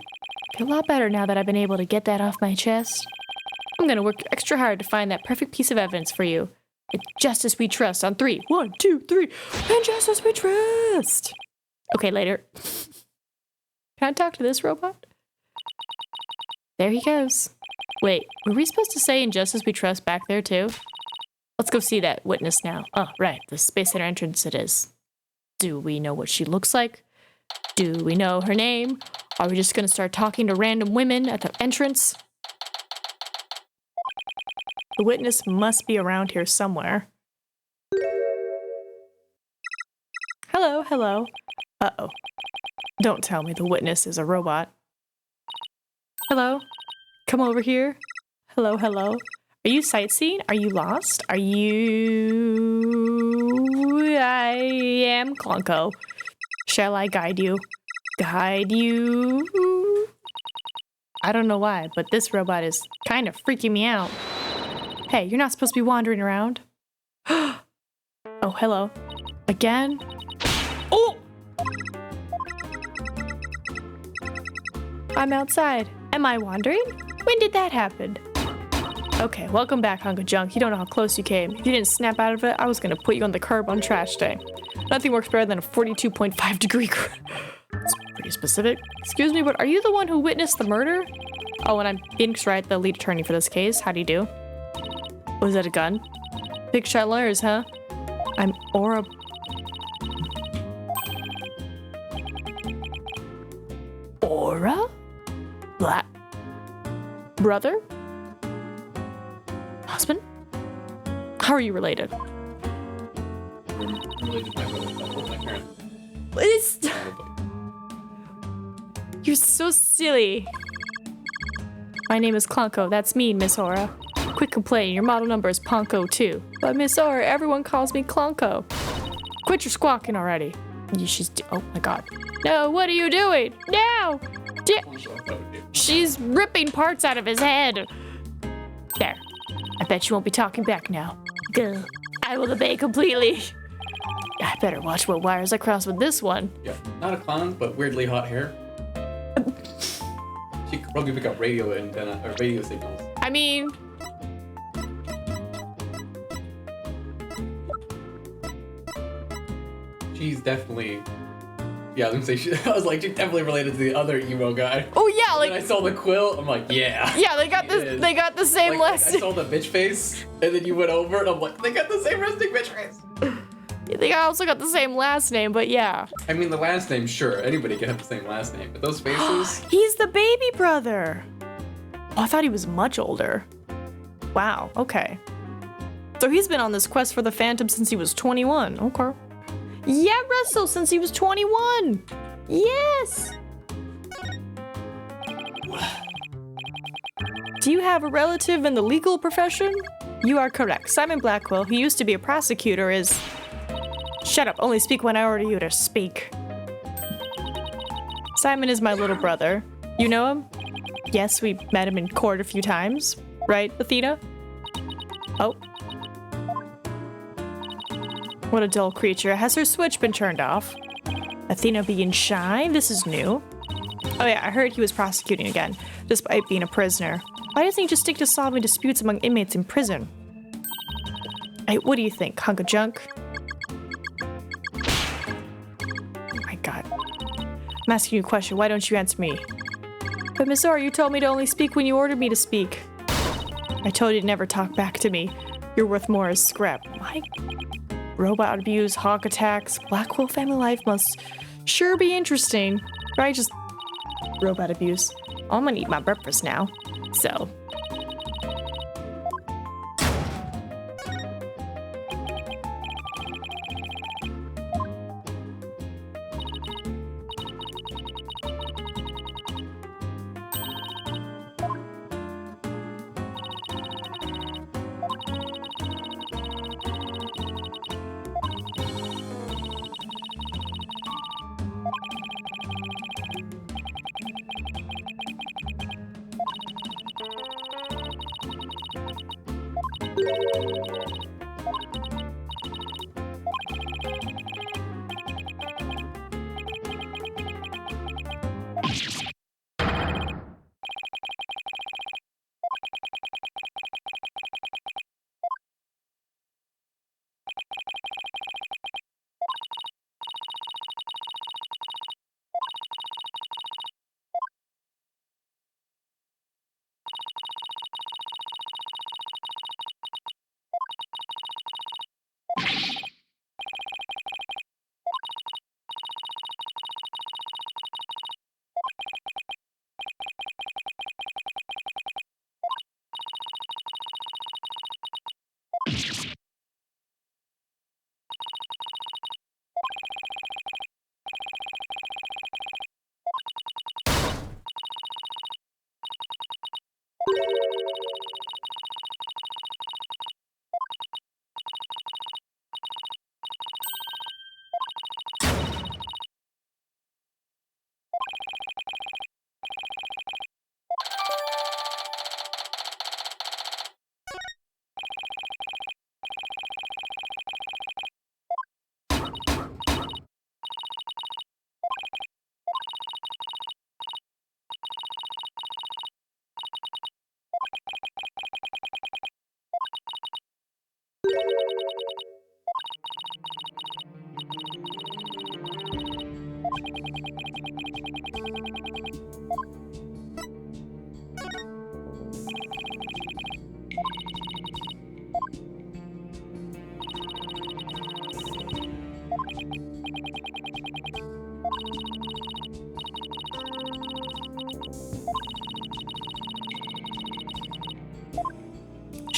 Feel a lot better now that I've been able to get that off my chest. I'm gonna work extra hard to find that perfect piece of evidence for you. It's Justice We Trust on 3. 1, 2, 3. And Justice We Trust! Okay, later. Can I talk to this robot? There he goes. Wait, were we supposed to say in Justice We Trust back there too? Let's go see that witness now. Oh, right, the Space Center entrance it is. Do we know what she looks like? Do we know her name? Are we just gonna start talking to random women at the entrance? The witness must be around here somewhere. Hello, hello. Uh-oh. Don't tell me the witness is a robot. Hello? Come over here. Hello, hello. Are you sightseeing? Are you lost? Are you... I am Clunko. Shall I guide you? Guide you? I don't know why, but this robot is kind of freaking me out. Hey, you're not supposed to be wandering around. Oh, hello. Again? Oh! I'm outside. Am I wandering? When did that happen? Okay, welcome back, hunk of junk. You don't know how close you came. If you didn't snap out of it, I was gonna put you on the curb on trash day. Nothing works better than a 42.5 degree That's pretty specific. Excuse me, but are you the one who witnessed the murder? Oh, and I'm Phoenix Wright, the lead attorney for this case. How do you do? Was that a gun? Big shot lawyers, huh? I'm Aura... Aura? Black... Brother? Husband? How are you related? I'm related to my brother, both my parents. It's... You're so silly. My name is Clunko. That's me, Miss Aura. Quit complaining. Your model number is Ponko too. But Miss Aura, everyone calls me Clunko. Quit your squawking already. Oh my god. No, what are you doing? No! She's ripping parts out of his head. There. I bet you won't be talking back now. Gah. I will obey completely. I better watch what wires I cross with this one. Yeah, not a clown, but weirdly hot hair. She could probably pick up radio antenna or radio signals. I mean... She's definitely... Yeah, I was gonna say, I was like, she's definitely related to the other emo guy. Oh yeah, like... When I saw the quill, I'm like, yeah. Yeah, they got the same last... I saw the bitch face, and then you went over, and I'm like, they got the same resting bitch face. They also got the same last name, but yeah. I mean, the last name, sure, anybody can have the same last name, but those faces... He's the baby brother! Oh, I thought he was much older. Wow, okay. So he's been on this quest for the Phantom since he was 21, okay. Yeah, Russell, since he was 21! Yes! Do you have a relative in the legal profession? You are correct. Simon Blackwell, who used to be a prosecutor, is... Shut up, only speak when I order you to speak. Simon is my little brother. You know him? Yes, we met him in court a few times. Right, Athena? Oh. What a dull creature. Has her switch been turned off? Athena being shy? This is new. Oh yeah, I heard he was prosecuting again, despite being a prisoner. Why doesn't he just stick to solving disputes among inmates in prison? Hey, what do you think, hunk of junk? Oh my god. I'm asking you a question, why don't you answer me? But Miss Aura, you told me to only speak when you ordered me to speak. I told you to never talk back to me. You're worth more as scrap. My... Robot abuse, hawk attacks, Blackwell family life must sure be interesting. Right, just robot abuse. I'm gonna eat my breakfast now, so.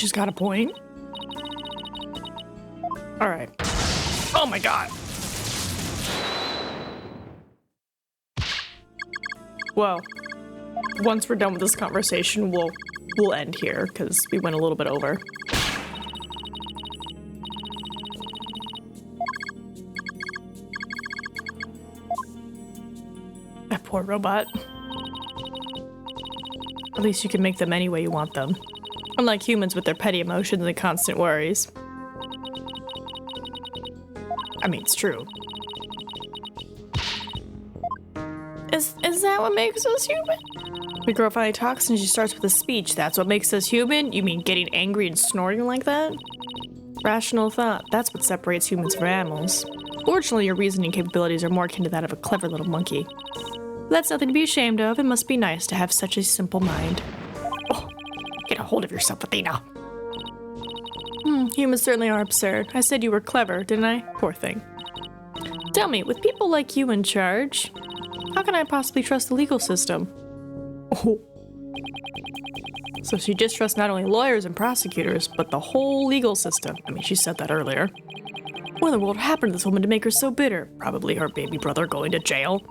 she's got a point. Alright. Oh my god! Well, once we're done with this conversation, we'll end here, because we went a little bit over. That poor robot. At least you can make them any way you want them. Unlike humans with their petty emotions and constant worries. I mean, it's true. Is that what makes us human? The girl finally talks and she starts with a speech. That's what makes us human? You mean getting angry and snorting like that? Rational thought. That's what separates humans from animals. Fortunately, your reasoning capabilities are more akin to that of a clever little monkey. That's nothing to be ashamed of. It must be nice to have such a simple mind. Oh, get a hold of yourself, Athena. Humans certainly are absurd. I said you were clever, didn't I? Poor thing. Tell me, with people like you in charge, how can I possibly trust the legal system? Oh. So she distrusts not only lawyers and prosecutors, but the whole legal system. I mean, she said that earlier. What in the world happened to this woman to make her so bitter? Probably her baby brother going to jail.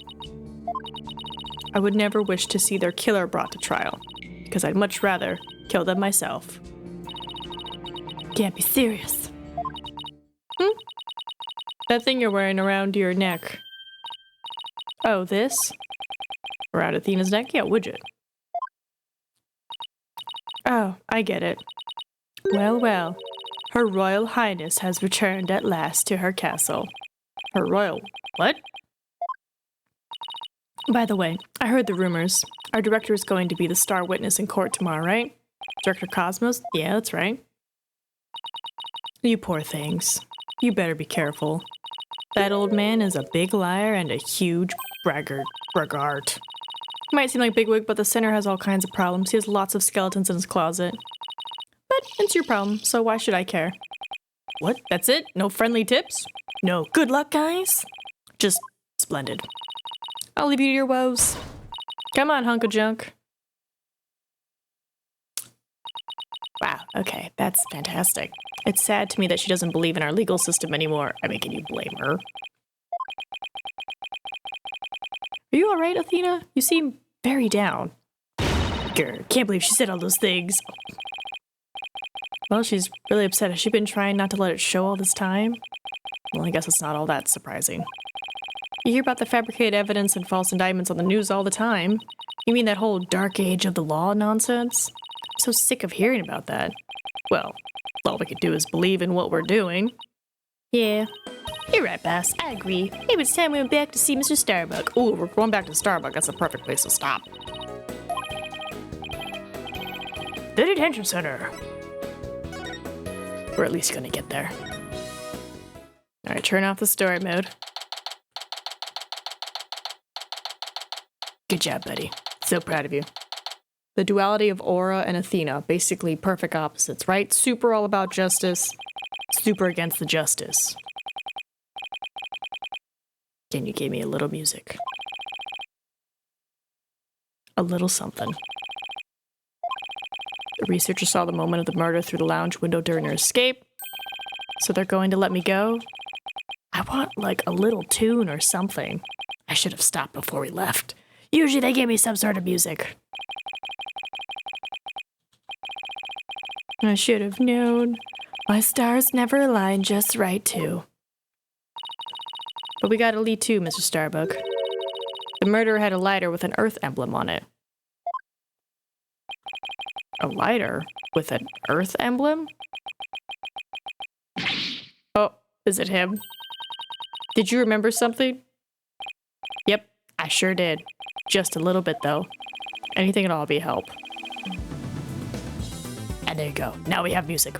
I would never wish to see their killer brought to trial, because I'd much rather kill them myself. Can't be serious. That thing you're wearing around your neck. Oh, this? Around Athena's neck? Yeah, would you? Oh, I get it. Well, well. Her Royal Highness has returned at last to her castle. Her royal... what? By the way, I heard the rumors. Our director is going to be the star witness in court tomorrow, right? Director Cosmos? Yeah, that's right. You poor things. You better be careful. That old man is a big liar and a huge braggart. He might seem like bigwig, but the sinner has all kinds of problems. He has lots of skeletons in his closet. But it's your problem, so why should I care? What? That's it? No friendly tips? No. Good luck, guys? Just splendid. I'll leave you to your woes. Come on, hunk of junk. Wow, okay, that's fantastic. It's sad to me that she doesn't believe in our legal system anymore. I mean, can you blame her? Are you alright, Athena? You seem very down. Grr, can't believe she said all those things. Well, she's really upset. Has she been trying not to let it show all this time? Well, I guess it's not all that surprising. You hear about the fabricated evidence and false indictments on the news all the time. You mean that whole dark age of the law nonsense? I'm so sick of hearing about that. Well, all we could do is believe in what we're doing. Yeah. You're right, boss. I agree. Maybe it's time we went back to see Mr. Starbuck. Ooh, we're going back to Starbuck. That's a perfect place to stop. The detention center. We're at least gonna get there. Alright, turn off the story mode. Good job, buddy. So proud of you. The duality of Aura and Athena, basically perfect opposites, right? Super all about justice, super against the justice. Can you give me a little music? A little something. The researcher saw the moment of the murder through the lounge window during her escape, so they're going to let me go? I want, like, a little tune or something. I should have stopped before we left. Usually they give me some sort of music. I should have known. My stars never align just right, too. But we got a lead too, Mr. Starbuck. The murderer had a lighter with an Earth emblem on it. A lighter with an Earth emblem? Oh, is it him? Did you remember something? Yep, I sure did. Just a little bit, though. Anything at all be help. And there you go. Now we have music.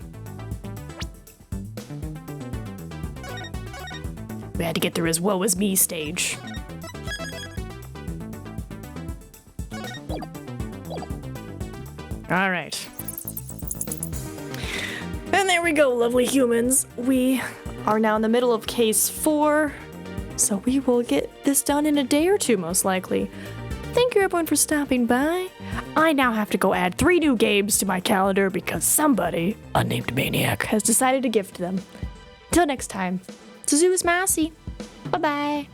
We had to get through his woe is me stage. All right. And there we go, lovely humans. We are now in the middle of case 4, so we will get this done in a day or two, most likely. Thank you everyone for stopping by. I now have to go add 3 new games to my calendar because somebody, unnamed maniac, has decided to gift them. Till next time, Suzu is Massey. Bye-bye.